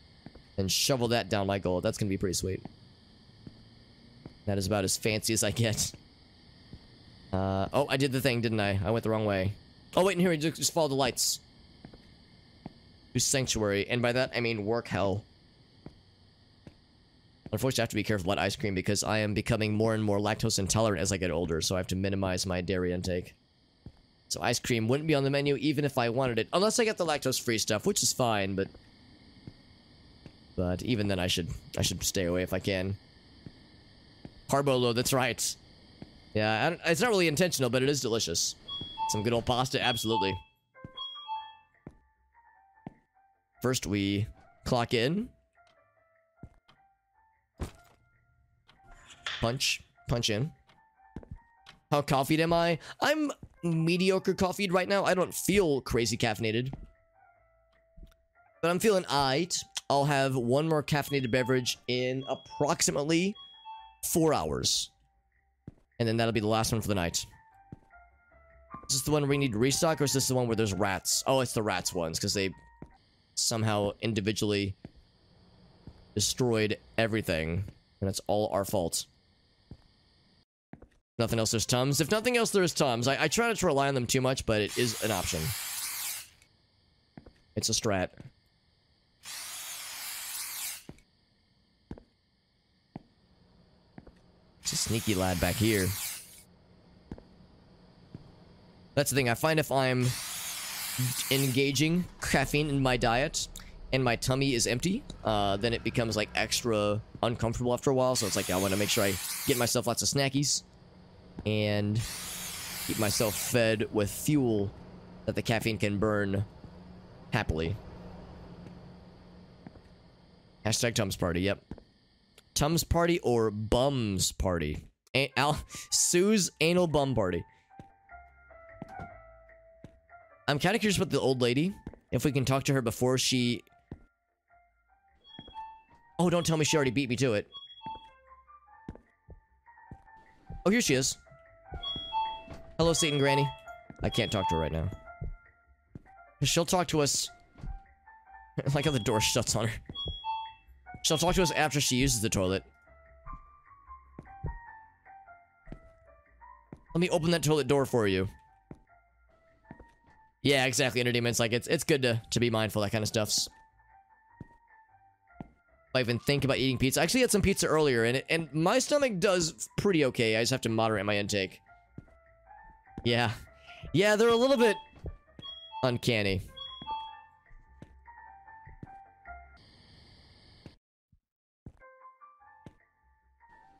and shovel that down my gullet. That's going to be pretty sweet. That is about as fancy as I get. Oh, I did the thing, didn't I? I went the wrong way. Oh, wait, and here, just follow the lights. Do Sanctuary, and by that, I mean work hell. Unfortunately, I have to be careful about ice cream because I am becoming more and more lactose intolerant as I get older, so I have to minimize my dairy intake. So ice cream wouldn't be on the menu even if I wanted it, unless I get the lactose-free stuff, which is fine, but even then I should stay away if I can. Carbolo, that's right. Yeah, it's not really intentional, but it is delicious. Some good old pasta, absolutely. First, we clock in. Punch in. How coffeeed am I? I'm mediocre coffeeed right now. I don't feel crazy caffeinated. But I'm feeling aight. I'll have one more caffeinated beverage in approximately 4 hours. And then that'll be the last one for the night. Is this the one where we need to restock, or is this the one where there's rats? Oh, it's the rats ones, because they somehow individually destroyed everything. And it's all our fault. Nothing else, there's Tums. If nothing else, there's Tums. I try not to rely on them too much, but it is an option. It's a strat. It's a sneaky lad back here. That's the thing. I find if I'm engaging caffeine in my diet and my tummy is empty, then it becomes like extra uncomfortable after a while. So it's like I want to make sure I get myself lots of snackies and keep myself fed with fuel that the caffeine can burn happily. Hashtag Tums Party, yep. Tums Party or Bums Party. Sue's Anal Bum Party. I'm kind of curious about the old lady. If we can talk to her before she... Oh, don't tell me she already beat me to it. Oh, here she is. Hello, Satan Granny. I can't talk to her right now. She'll talk to us... I like how the door shuts on her. She'll talk to us after she uses the toilet. Let me open that toilet door for you. Yeah, exactly. Entertainment's like, it's good to be mindful of that kind of stuffs. I even think about eating pizza. I actually had some pizza earlier, and my stomach does pretty okay. I just have to moderate my intake. Yeah. Yeah, they're a little bit uncanny.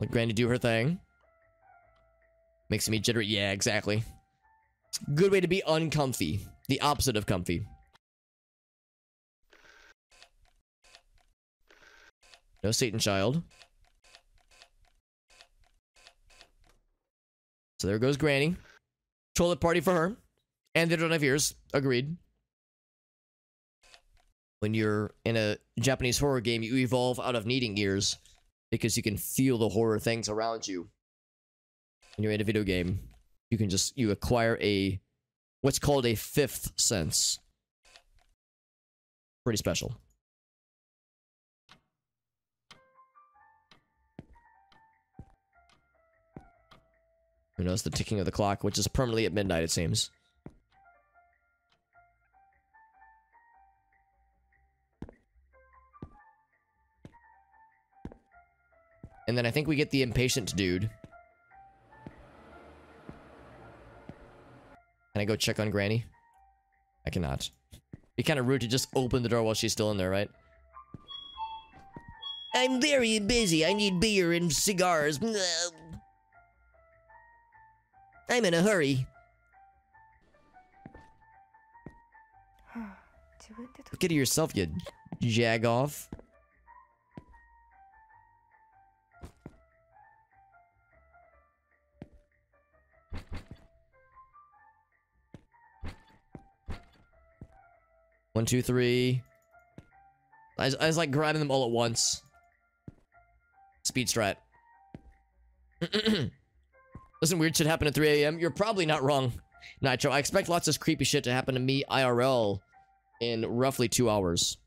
Let Granny do her thing. Makes me jittery. Yeah, exactly. It's a good way to be uncomfy. The opposite of comfy. No Satan child. So there goes Granny. Toilet party for her. And they don't have ears. Agreed. When you're in a Japanese horror game, you evolve out of needing ears because you can feel the horror things around you. When you're in a video game, you acquire what's called a fifth sense. Pretty special. Who knows the ticking of the clock, which is permanently at midnight, it seems. And then I think we get the impatient dude. Can I go check on Granny? I cannot. Be kind of rude to just open the door while she's still in there, right? I'm very busy. I need beer and cigars. I'm in a hurry. Look at yourself, you jag off. One, two, three. I was like grabbing them all at once. Speed strat. Listen, weird shit happen at 3 a.m. You're probably not wrong, Nitro. I expect lots of creepy shit to happen to me IRL in roughly 2 hours.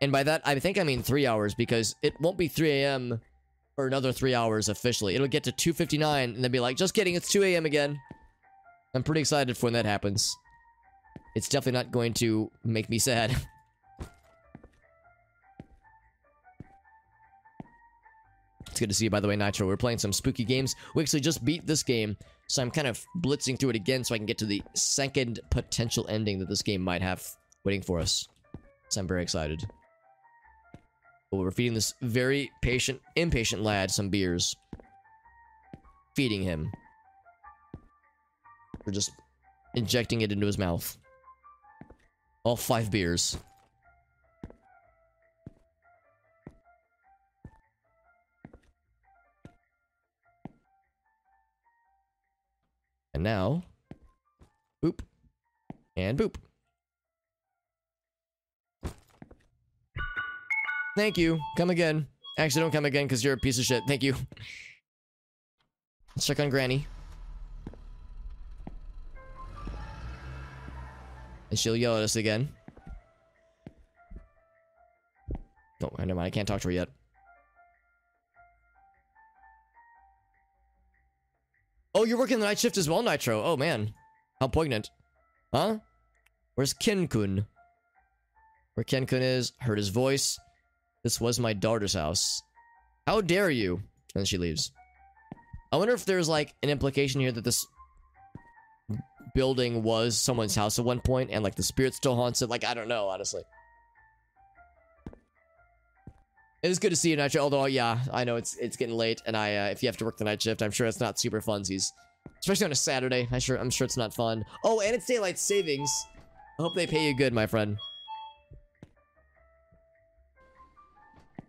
And by that, I think I mean 3 hours, because it won't be 3 a.m. for another 3 hours officially. It'll get to 2:59 and then be like, just kidding, it's 2 a.m. again. I'm pretty excited for when that happens. It's definitely not going to make me sad. It's good to see you, by the way, Nitro. We're playing some spooky games. We actually just beat this game, so I'm kind of blitzing through it again so I can get to the second potential ending that this game might have waiting for us. So I'm very excited. But we're feeding this very impatient lad some beers. Feeding him. We're just injecting it into his mouth. All 5 beers. And now, boop, and boop. Thank you. Come again. Actually, don't come again because you're a piece of shit. Thank you. Let's check on Granny. And she'll yell at us again. Oh, never mind. I can't talk to her yet. Oh, you're working the night shift as well, Nitro. Oh, man. How poignant. Huh? Where's Ken-kun? Where Ken-kun is. Heard his voice. This was my daughter's house. How dare you? And then she leaves. I wonder if there's, like, an implication here that this building was someone's house at one point, and, like, the spirit still haunts it. Like, I don't know, honestly. It is good to see you, Nitro, although, yeah, I know it's getting late, and if you have to work the night shift, I'm sure it's not super funsies Especially on a Saturday. I'm sure it's not fun. Oh, and it's daylight savings. I hope they pay you good, my friend.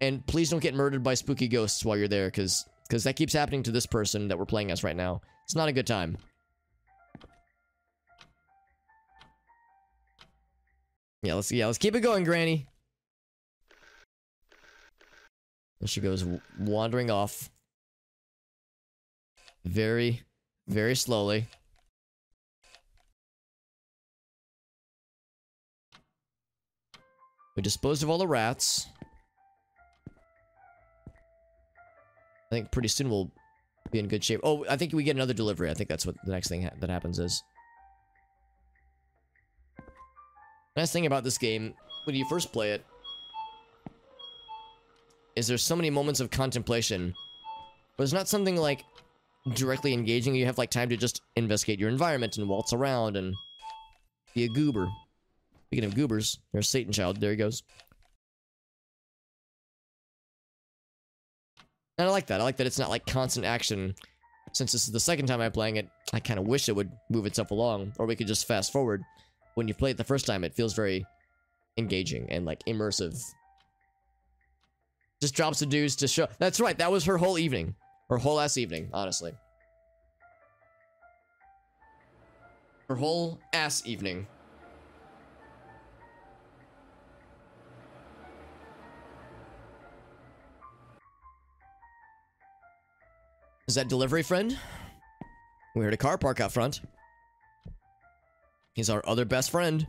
And please don't get murdered by spooky ghosts while you're there, because that keeps happening to this person that we're playing as right now. It's not a good time. Yeah, let's keep it going, Granny. And she goes wandering off. Very, very slowly. We disposed of all the rats. I think pretty soon we'll be in good shape. Oh, I think we get another delivery. I think that's what the next thing that happens is. Nice thing about this game, when you first play it, is there's so many moments of contemplation. But it's not something like directly engaging. You have like time to just investigate your environment and waltz around and be a goober. Speaking of goobers, there's Satan Child. There he goes. And I like that. I like that it's not like constant action. Since this is the second time I'm playing it, I kind of wish it would move itself along. Or we could just fast forward. When you play it the first time, it feels very engaging and like immersive. Just drops the dudes to show. That's right. That was her whole evening. Her whole ass evening, honestly. Her whole ass evening. Is that delivery friend? We heard a car park out front. He's our other best friend.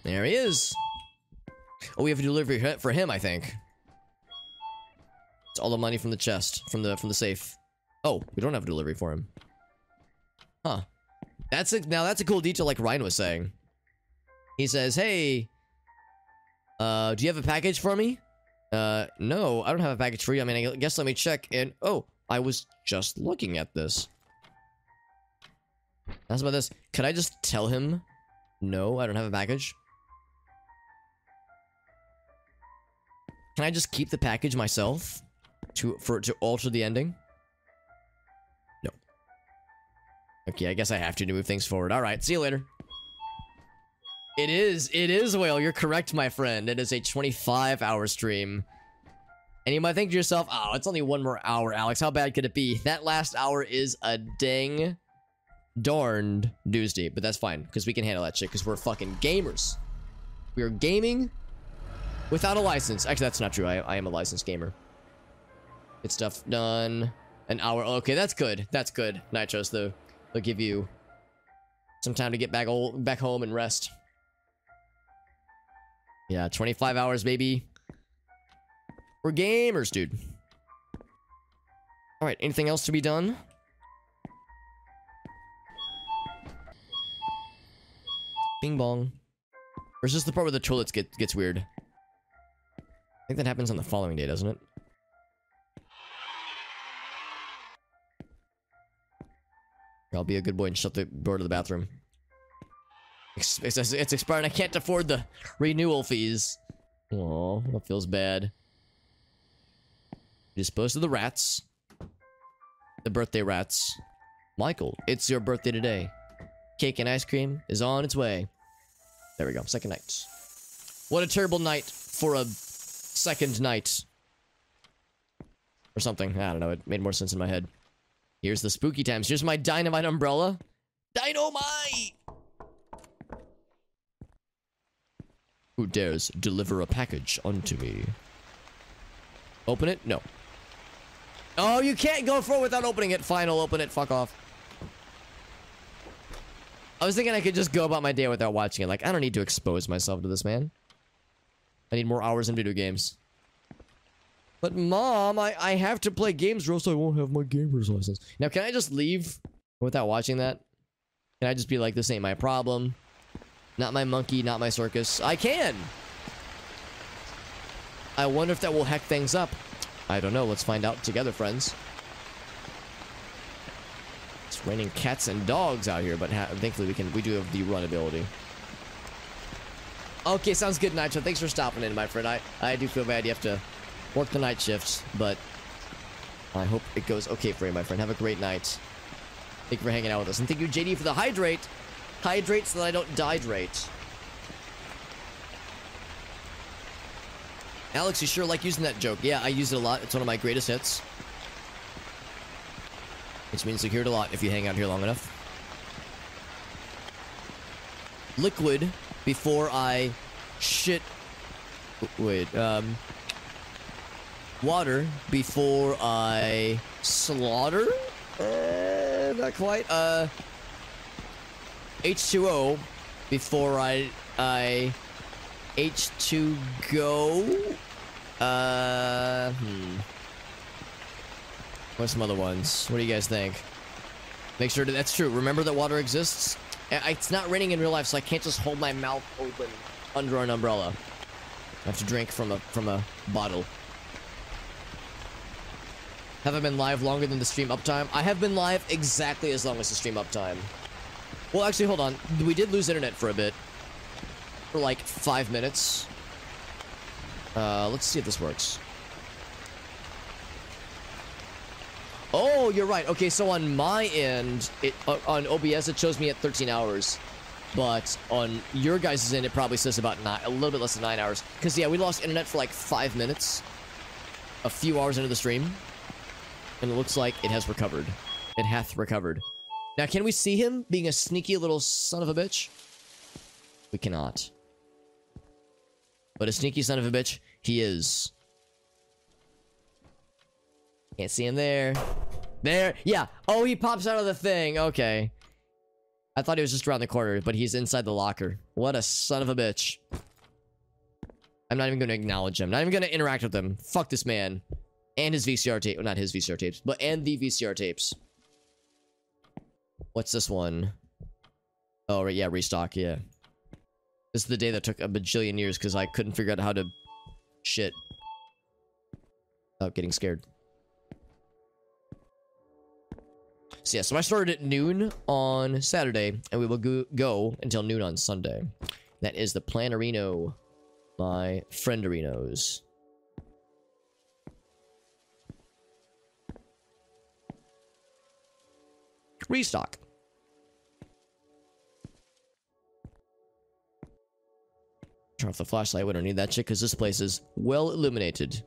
There he is. Oh, we have a delivery for him, I think. It's all the money from the chest, from the safe. Oh, we don't have a delivery for him. Huh. Now that's a cool detail like Ryan was saying. He says, hey, do you have a package for me? No, I don't have a package for you. I mean, I guess let me check. And, oh, I was just looking at this. That's about this. Could I just tell him, no, I don't have a package? Can I just keep the package myself to alter the ending? No. Okay, I guess I have to move things forward. All right, see you later. It is Whale. You're correct, my friend. It is a 25-hour stream. And you might think to yourself, oh, it's only one more hour, Alex. How bad could it be? That last hour is a dang darned doozy. But that's fine, because we can handle that shit, because we're fucking gamers. We are gaming without a license. Actually, that's not true. I am a licensed gamer. Get stuff done. An hour. Okay, that's good. That's good. Nitros, though. They'll give you some time to get back home and rest. Yeah, 25 hours, baby. We're gamers, dude. Alright, anything else to be done? Bing bong. Or is this the part where the toilets gets weird? I think that happens on the following day, doesn't it? I'll be a good boy and shut the door to the bathroom. It's expired. I can't afford the renewal fees. Oh, that feels bad. Dispose of the rats. The birthday rats. Michael, it's your birthday today. Cake and ice cream is on its way. There we go. Second night. What a terrible night for a second night. Or something. I don't know. It made more sense in my head. Here's the spooky times. Here's my dynamite umbrella. Dynamite! Who dares deliver a package unto me? Open it? No. Oh, you can't go for it without opening it. Fine, I'll open it. Fuck off. I was thinking I could just go about my day without watching it. Like, I don't need to expose myself to this, man. I need more hours in video games. But, Mom, I have to play games or else I won't have my gamer's license. Now, can I just leave without watching that? Can I just be like, this ain't my problem? Not my monkey, not my circus. I can! I wonder if that will heck things up. I don't know. Let's find out together, friends. It's raining cats and dogs out here, but thankfully we do have the run ability. Okay, sounds good, Nitro. Thanks for stopping in, my friend. I do feel bad you have to work the night shifts, but I hope it goes okay for you, my friend. Have a great night. Thank you for hanging out with us. And thank you, JD, for the hydrate. Hydrate so that I don't dehydrate. Alex, you sure like using that joke? Yeah, I use it a lot. It's one of my greatest hits. Which means you hear it a lot if you hang out here long enough. Liquid before I shit. Wait, water before I slaughter? Not quite. H2O before I H2 go. What's some other ones? What do you guys think? Make sure that's true. Remember that water exists. It's not raining in real life, so I can't just hold my mouth open under an umbrella. I have to drink from a bottle. Have I been live longer than the stream uptime? I have been live exactly as long as the stream uptime. Well, actually, hold on. We did lose internet for a bit. For like 5 minutes. Let's see if this works. Oh, you're right. Okay, so on my end, on OBS, it shows me at 13 hours. But on your guys' end, it probably says about a little bit less than 9 hours. Because, yeah, we lost internet for like 5 minutes. A few hours into the stream. And it looks like it has recovered. It hath recovered. Now, can we see him being a sneaky little son of a bitch? We cannot. But a sneaky son of a bitch, he is. Can't see him there. There. Yeah. Oh, he pops out of the thing. Okay. I thought he was just around the corner, but he's inside the locker. What a son of a bitch. I'm not even going to acknowledge him. Not even going to interact with him. Fuck this man. And his VCR tape. Well, not his VCR tapes, but and the VCR tapes. What's this one? Oh, right. Yeah, restock. Yeah. This is the day that took a bajillion years because I couldn't figure out how to shit without getting scared. So yeah, so I started at noon on Saturday, and we will go until noon on Sunday. That is the Planarino, my friendarinos. Restock. Turn off the flashlight. We don't need that shit because this place is well illuminated.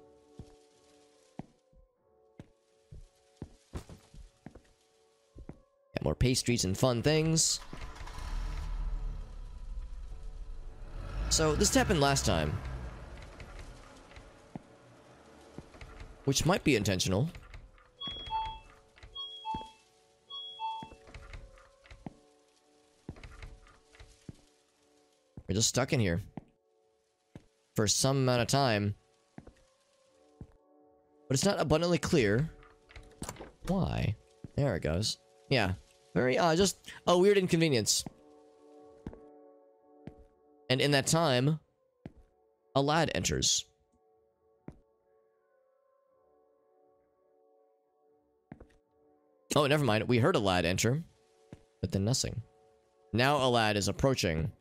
Got more pastries and fun things. So this happened last time, which might be intentional. We're just stuck in here for some amount of time, but it's not abundantly clear why. There it goes. Yeah, very just a weird inconvenience. And in that time, a lad enters. Oh, never mind. We heard a lad enter, but then nothing. Now a lad is approaching.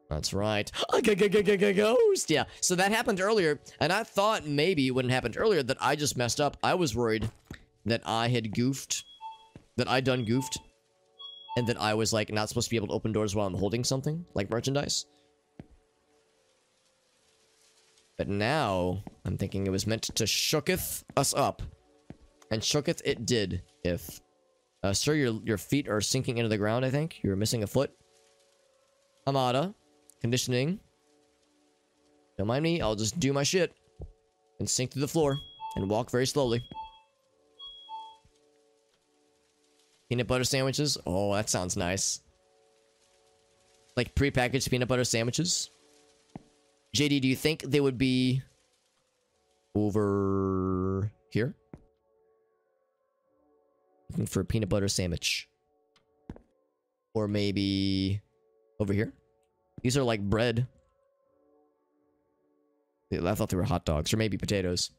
That's right. Ghost! Yeah, so that happened earlier, and I thought maybe when it happened earlier that I just messed up. I was worried that I had goofed. That I done goofed. And that I was, like, not supposed to be able to open doors while I'm holding something, like merchandise. But now, I'm thinking it was meant to shooketh us up. And shooketh it did, if. Sir, your feet are sinking into the ground, I think. You're missing a foot. Amada. Conditioning. Don't mind me, I'll just do my shit. And sink through the floor. And walk very slowly. Peanut butter sandwiches? Oh, that sounds nice. Like pre-packaged peanut butter sandwiches? JD, do you think they would be over here? Looking for a peanut butter sandwich. Or maybe over here? These are like bread. I thought they were hot dogs, or maybe potatoes.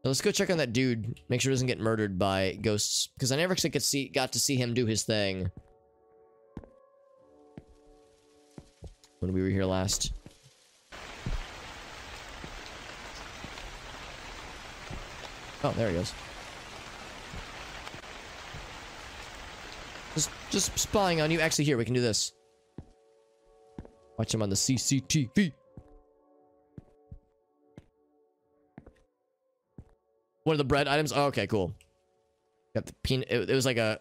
So let's go check on that dude. Make sure he doesn't get murdered by ghosts. Because I never actually got to see him do his thing when we were here last. Oh, there he goes. Just spying on you. Actually, here, we can do this. Watch him on the CCTV. One of the bread items. Oh, okay, cool. Got the peanut. It was like a...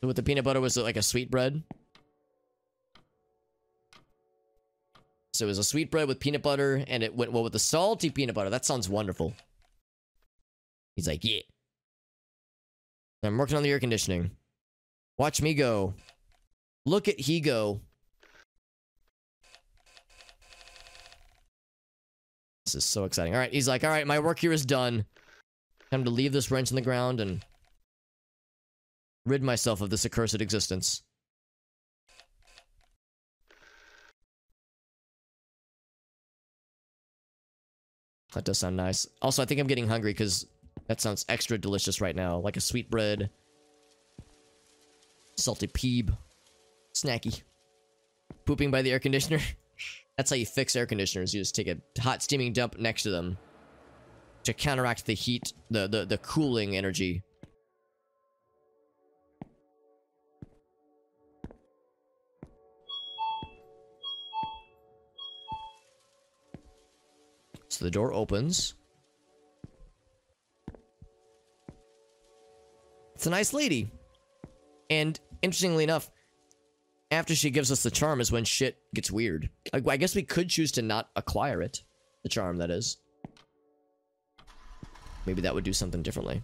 With the peanut butter, was it like a sweet bread? So it was a sweet bread with peanut butter, and it went well with the salty peanut butter. That sounds wonderful. He's like, yeah. I'm working on the air conditioning. Watch me go. Look at he go. This is so exciting. All right, he's like, all right, my work here is done. Time to leave this wrench in the ground and rid myself of this accursed existence. That does sound nice. Also, I think I'm getting hungry because that sounds extra delicious right now. Like a sweet bread. Salty peeb. Snacky. Pooping by the air conditioner. That's how you fix air conditioners. You just take a hot steaming dump next to them to counteract the heat, the cooling energy. So the door opens. It's a nice lady. And interestingly enough, after she gives us the charm is when shit gets weird. I guess we could choose to not acquire it. The charm, that is. Maybe that would do something differently.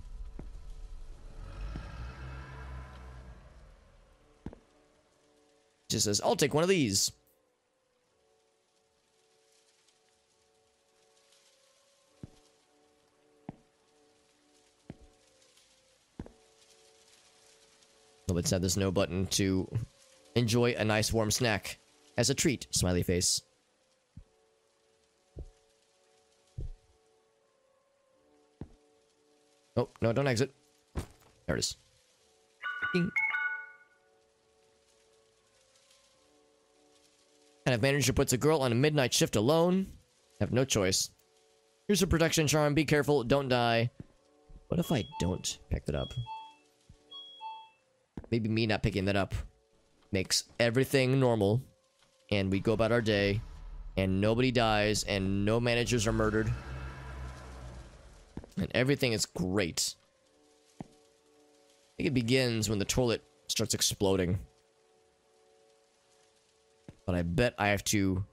She says, I'll take one of these. Oh, but said there's no button to enjoy a nice warm snack as a treat. Smiley face. Oh, no, don't exit. There it is. Ding. And if manager puts a girl on a midnight shift alone, have no choice. Here's a protection charm. Be careful. Don't die. What if I don't pick that up? Maybe me not picking that up makes everything normal, and we go about our day, and nobody dies, and no managers are murdered, and everything is great. I think it begins when the toilet starts exploding. But I bet I have to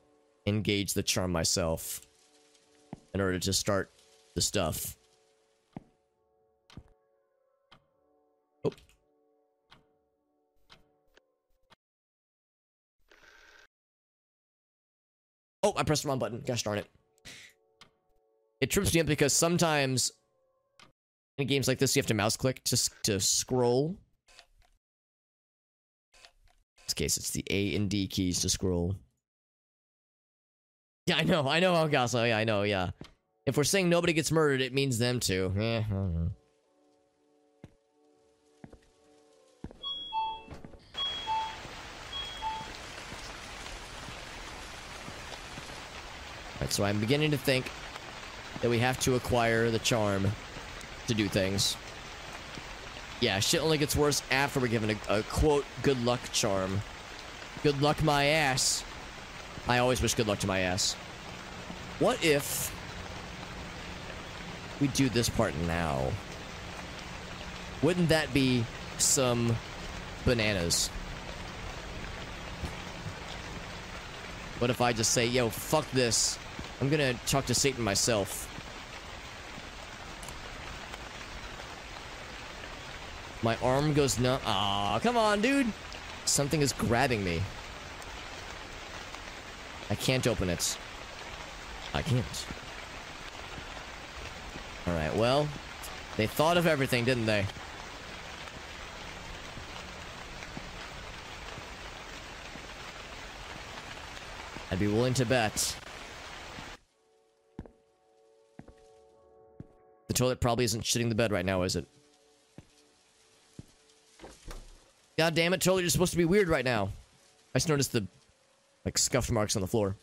engage the charm myself in order to start the stuff. Oh. Oh, I pressed the wrong button. Gosh darn it. It trips me up because sometimes in games like this you have to mouse click to scroll. In this case, it's the A and D keys to scroll. Yeah, I know, Algaso. Yeah, I know, yeah. If we're saying nobody gets murdered, it means them too. I don't know. Alright, so I'm beginning to think that we have to acquire the charm to do things. Yeah, shit only gets worse after we're given a quote, good luck charm. Good luck my ass. I always wish good luck to my ass. What if we do this part now? Wouldn't that be some bananas? What if I just say, yo, fuck this. I'm gonna talk to Satan myself. My arm goes numb. Aw, come on, dude. Something is grabbing me. I can't open it. I can't. Alright, well, they thought of everything, didn't they? I'd be willing to bet. The toilet probably isn't shitting the bed right now, is it? God damn it, toilet, you're supposed to be weird right now. I just noticed the, like, scuffed marks on the floor.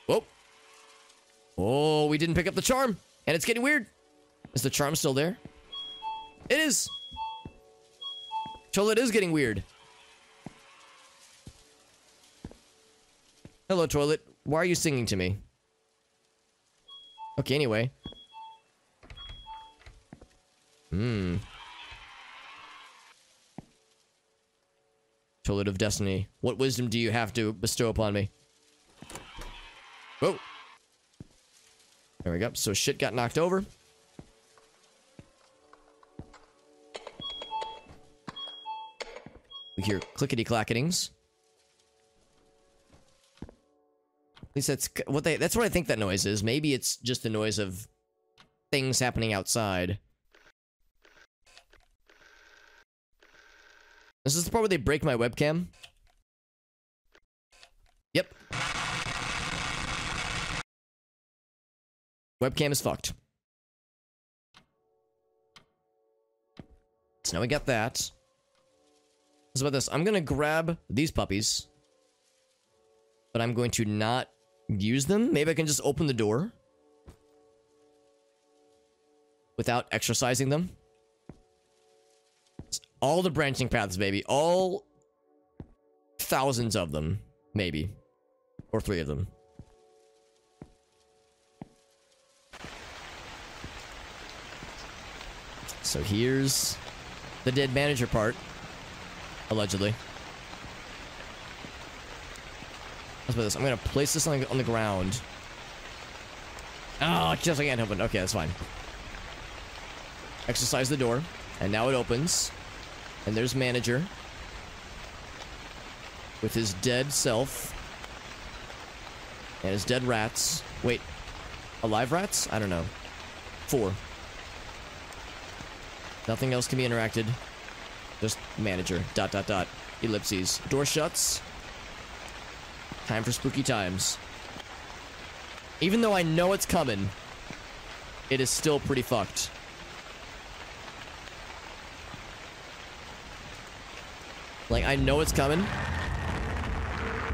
Whoa. Oh, we didn't pick up the charm. And it's getting weird. Is the charm still there? It is. Toilet is getting weird. Hello, toilet. Why are you singing to me? Okay, anyway. Toilet of Destiny. What wisdom do you have to bestow upon me? Whoa. There we go. So shit got knocked over. We hear clickety-clacketings. At least that's what I think that noise is. Maybe it's just the noise of things happening outside. This is the part where they break my webcam. Yep. Webcam is fucked. So now we got that. What's about this? I'm gonna grab these puppies. But I'm going to not use them. Maybe I can just open the door. Without exercising them. All the branching paths, baby. All thousands of them. Maybe. Or 3 of them. So here's the dead manager part. Allegedly. What's about this? I'm gonna place this on the ground. Oh, I just can't open. Okay, that's fine. Exercise the door. And now it opens. And there's manager. With his dead self. And his dead rats. Wait. Alive rats? I don't know. 4. Nothing else can be interacted. Just manager. ... Ellipses. Door shuts. Time for spooky times. Even though I know it's coming, it is still pretty fucked. Like, I know it's coming.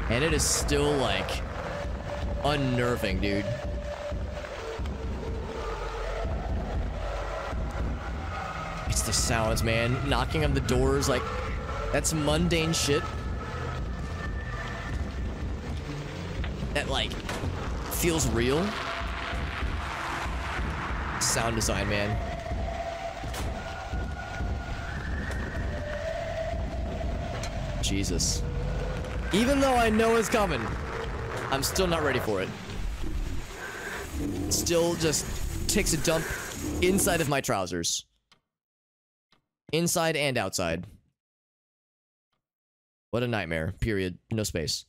And it is still, like, unnerving, dude. It's the sounds, man. Knocking on the doors, like, that's mundane shit. That, like, feels real. Sound design, man. Jesus. Even though I know it's coming, I'm still not ready for it. Still just takes a dump inside of my trousers. Inside and outside. What a nightmare. Period. No space.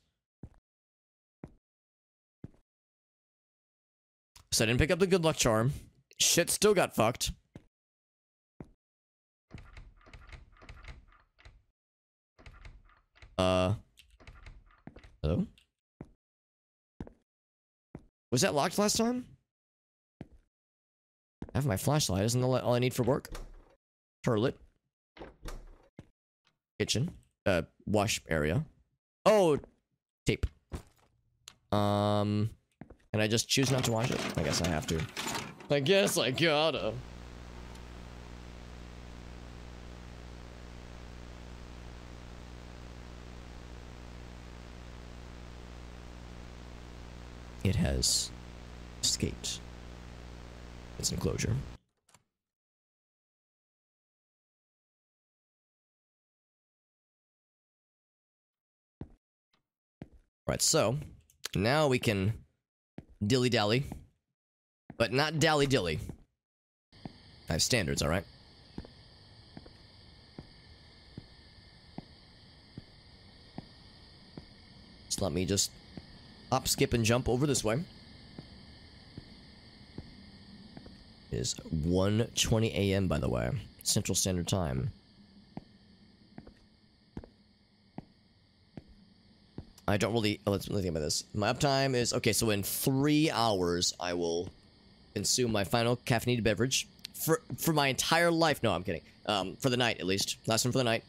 So I didn't pick up the good luck charm. Shit still got fucked. Hello? Was that locked last time? I have my flashlight. Isn't that all I need for work? Toilet. Kitchen. Wash area. Oh! Tape. Can I just choose not to wash it? I guess I have to. I guess I gotta. It has escaped its enclosure. Right, so now we can dilly-dally, but not dally-dilly. I have standards, alright? Just let me just hop, skip, and jump over this way. It is 1:20 a.m., by the way. Central Standard Time. I don't really... Oh, let's think about this. My uptime is... Okay, so in 3 hours, I will consume my final caffeinated beverage. For my entire life. No, I'm kidding. For the night, at least. Last one for the night.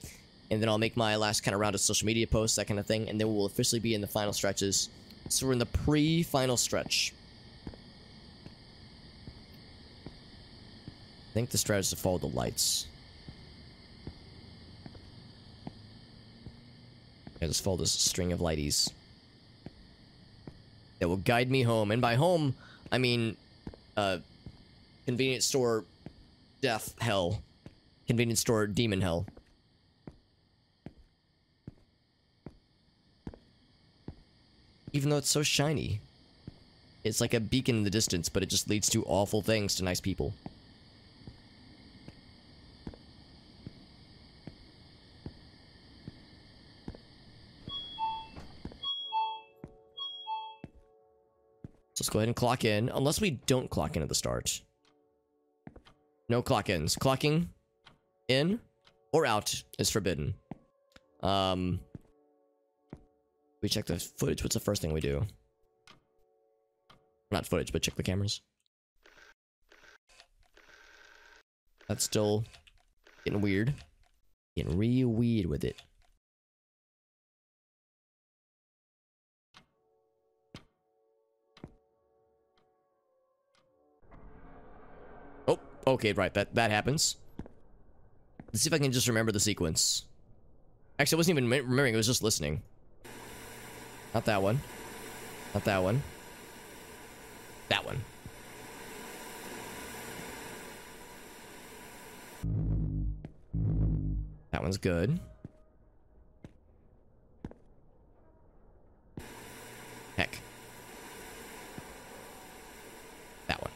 And then I'll make my last kind of round of social media posts, that kind of thing. And then we'll officially be in the final stretches. So we're in the pre-final stretch. think the strategy is to follow the lights. Yeah, just follow this string of lighties that will guide me home. And by home, I mean, convenience store death hell. Convenience store demon hell. Even though it's so shiny. It's like a beacon in the distance, but it just leads to awful things to nice people. So let's go ahead and clock in, unless we don't clock in at the start. No clock ins. Clocking in or out is forbidden. We check the footage. What's the first thing we do? Not footage, but check the cameras. That's still getting weird. Getting real weird with it. Oh, okay, right. That happens. Let's see if I can just remember the sequence. Actually, I wasn't even remembering. I was just listening. Not that one. Not that one. That one. That one's good. Heck. That one.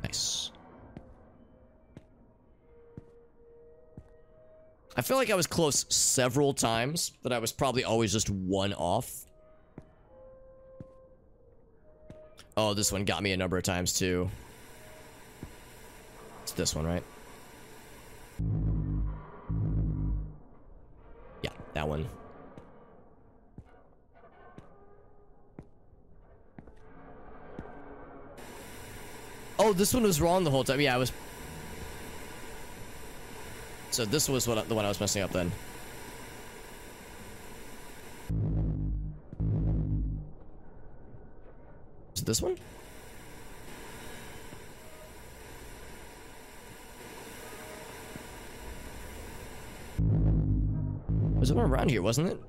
Nice. I feel like I was close several times, but I was probably always just one off. Oh, this one got me a number of times too. It's this one, right? Yeah, that one. Oh, this one was wrong the whole time. Yeah, I was... So this was the one I was messing up then. Is it this one? There's one around here, wasn't it?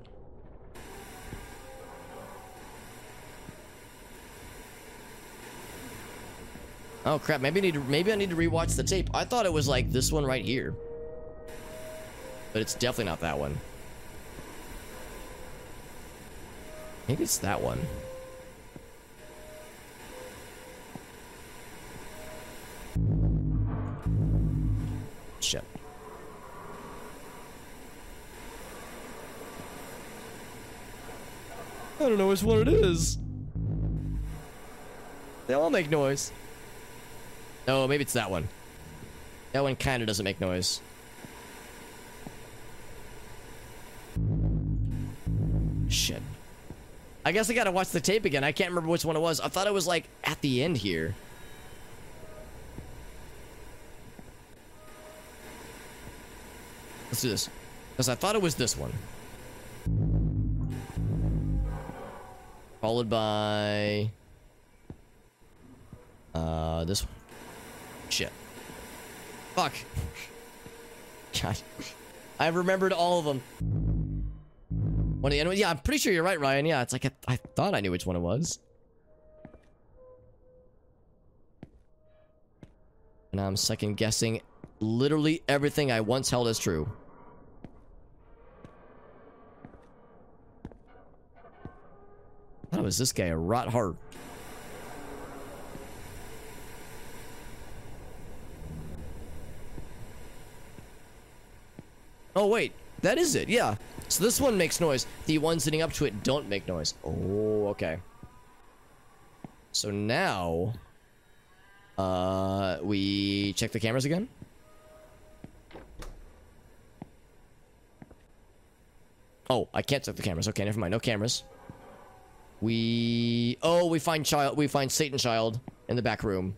Oh crap, maybe I need to rewatch the tape. I thought it was like this one right here. But it's definitely not that one. Maybe it's that one. Shit. I don't know which one it is. They all make noise. Oh, maybe it's that one. That one kind of doesn't make noise. Shit. I guess I gotta watch the tape again. I can't remember which one it was. I thought it was like at the end here. Let's do this. Because I thought it was this one. Followed by... this one. Shit. Fuck. God. I remembered all of them. One of the enemies. Yeah, I'm pretty sure you're right, Ryan. Yeah, it's like I thought I knew which one it was. And I'm second guessing literally everything I once held as true. I thought it was this guy, a rot hard. Oh wait, that is it, yeah. So this one makes noise. The ones leading up to it don't make noise. Oh, okay. So now... we check the cameras again? Oh, I can't check the cameras. Okay, never mind. No cameras. We find Satan Child in the back room.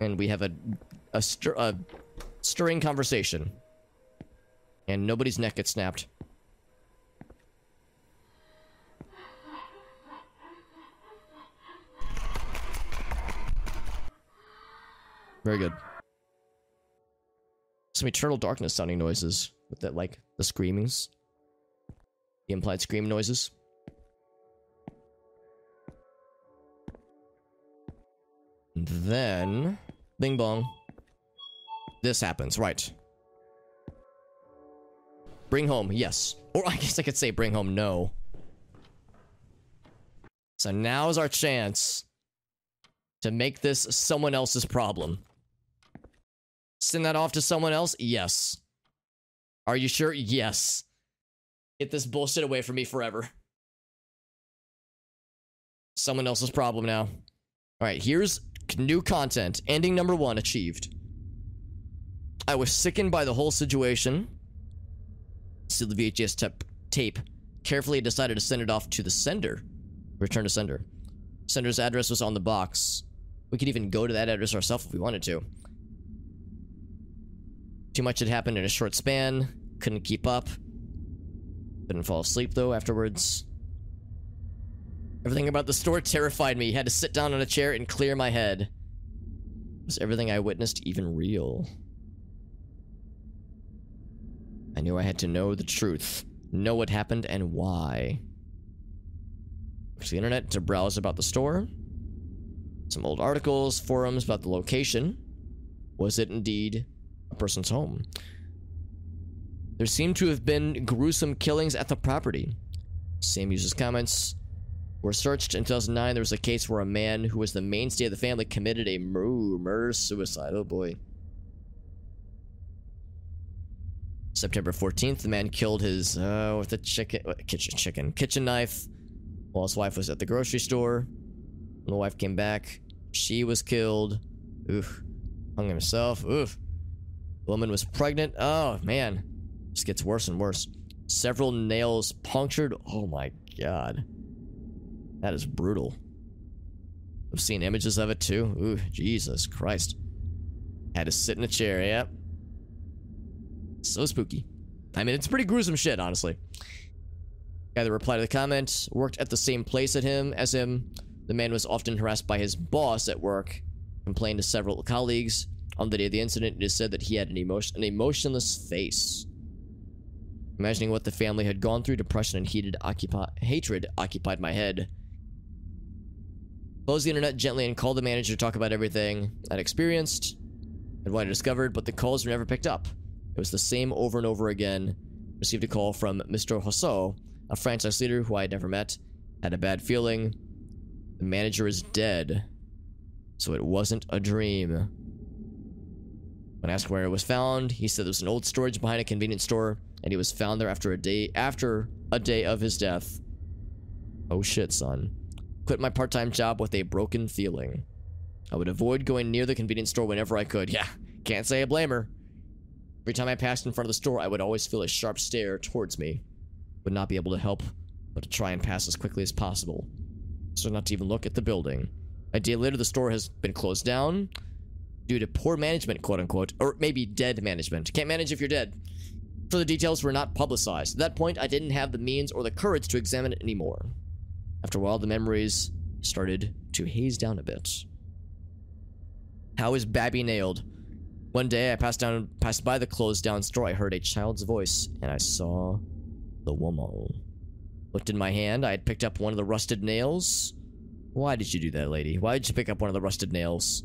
And we have a stirring conversation. And nobody's neck gets snapped. Very good. Some eternal darkness sounding noises with that, like, the screamings. The implied scream noises. And then, bing bong. This happens, right. Bring home, yes. Or I guess I could say bring home, no. So now's our chance to make this someone else's problem. Send that off to someone else? Yes. Are you sure? Yes. Get this bullshit away from me forever. Someone else's problem now. Alright, here's new content. Ending number 1 achieved. I was sickened by the whole situation. See the VHS tape. Carefully decided to send it off to the sender. Return to sender. Sender's address was on the box. We could even go to that address ourselves if we wanted to. Too much had happened in a short span. Couldn't keep up. Couldn't fall asleep though afterwards. Everything about the store terrified me. Had to sit down on a chair and clear my head. Was everything I witnessed even real? I knew I had to know the truth. Know what happened and why. Went to the internet to browse about the store. Some old articles, forums about the location. Was it indeed a person's home? There seemed to have been gruesome killings at the property. Same user's comments were searched. In 2009, there was a case where a man who was the mainstay of the family committed a murder-suicide. Oh boy. September 14th, the man killed his, with a kitchen knife while his wife was at the grocery store. When the wife came back, she was killed. Oof. Hung himself. Oof. The woman was pregnant. Oh, man. This gets worse and worse. Several nails punctured. Oh my god. That is brutal. I've seen images of it too. Ooh, Jesus Christ. Had to sit in a chair, yep. So spooky. I mean, it's pretty gruesome shit, honestly. Guy that replied to the comment worked at the same place as him. The man was often harassed by his boss at work. Complained to several colleagues. On the day of the incident, it is said that he had an emotionless face. Imagining what the family had gone through, depression and hatred occupied my head. Closed the internet gently and called the manager to talk about everything I'd experienced and what I discovered, but the calls were never picked up. It was the same over and over again. Received a call from Mr. Hosso, a franchise leader who I had never met. Had a bad feeling. The manager is dead. So it wasn't a dream. When asked where it was found, he said there was an old storage behind a convenience store, and he was found there after a day of his death. Oh shit, son. Quit my part-time job with a broken feeling. I would avoid going near the convenience store whenever I could. Yeah, can't say I blame her. Every time I passed in front of the store, I would always feel a sharp stare towards me. Would not be able to help but to try and pass as quickly as possible. So not to even look at the building. A day later, the store has been closed down due to poor management, quote-unquote, or maybe dead management. Can't manage if you're dead. Further details were not publicized. At that point, I didn't have the means or the courage to examine it anymore. After a while, the memories started to haze down a bit. How is Babby nailed? One day, I passed by the closed-down store. I heard a child's voice, and I saw the woman. Looked in my hand. I had picked up one of the rusted nails. Why did you do that, lady? Why did you pick up one of the rusted nails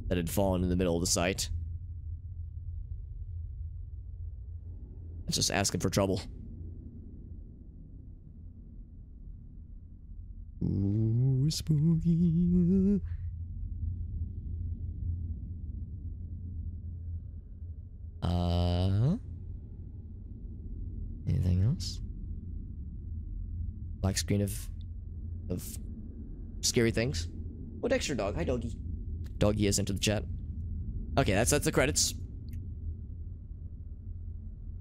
that had fallen in the middle of the site? It's just asking for trouble. Ooh, spooky. Anything else? Black screen of scary things. What extra dog? Hi, doggy. Doggy has entered the chat. Okay, that's the credits.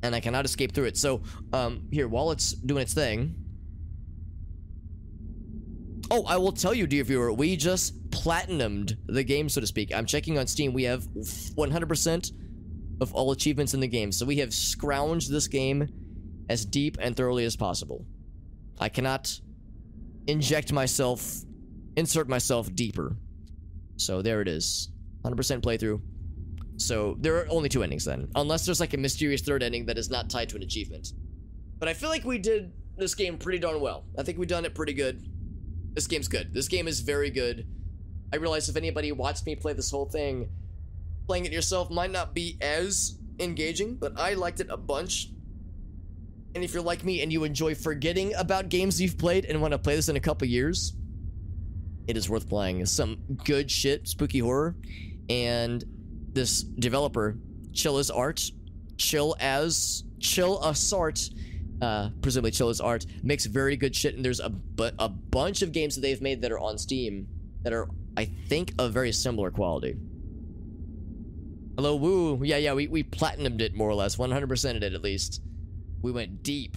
And I cannot escape through it. So, here, while it's doing its thing. Oh, I will tell you, dear viewer, we just platinumed the game, so to speak. I'm checking on Steam. We have 100% of all achievements in the game. So we have scrounged this game as deep and thoroughly as possible. I cannot insert myself deeper. So there it is. 100% playthrough. So there are only 2 endings then, unless there's like a mysterious third ending that is not tied to an achievement. But I feel like we did this game pretty darn well. I think we've done it pretty good. This game's good. This game is very good. I realize if anybody watched me play this whole thing, playing it yourself might not be as engaging, but I liked it a bunch. And if you're like me and you enjoy forgetting about games you've played and want to play this in a couple years, it is worth playing. Some good shit, spooky horror, and this developer, Chilla's Art, presumably Chilla's Art, makes very good shit, and there's a bunch of games that they've made that are on Steam that are, I think, of very similar quality. Hello, woo. Yeah, we platinumed it more or less, 100%ed it at least. We went deep.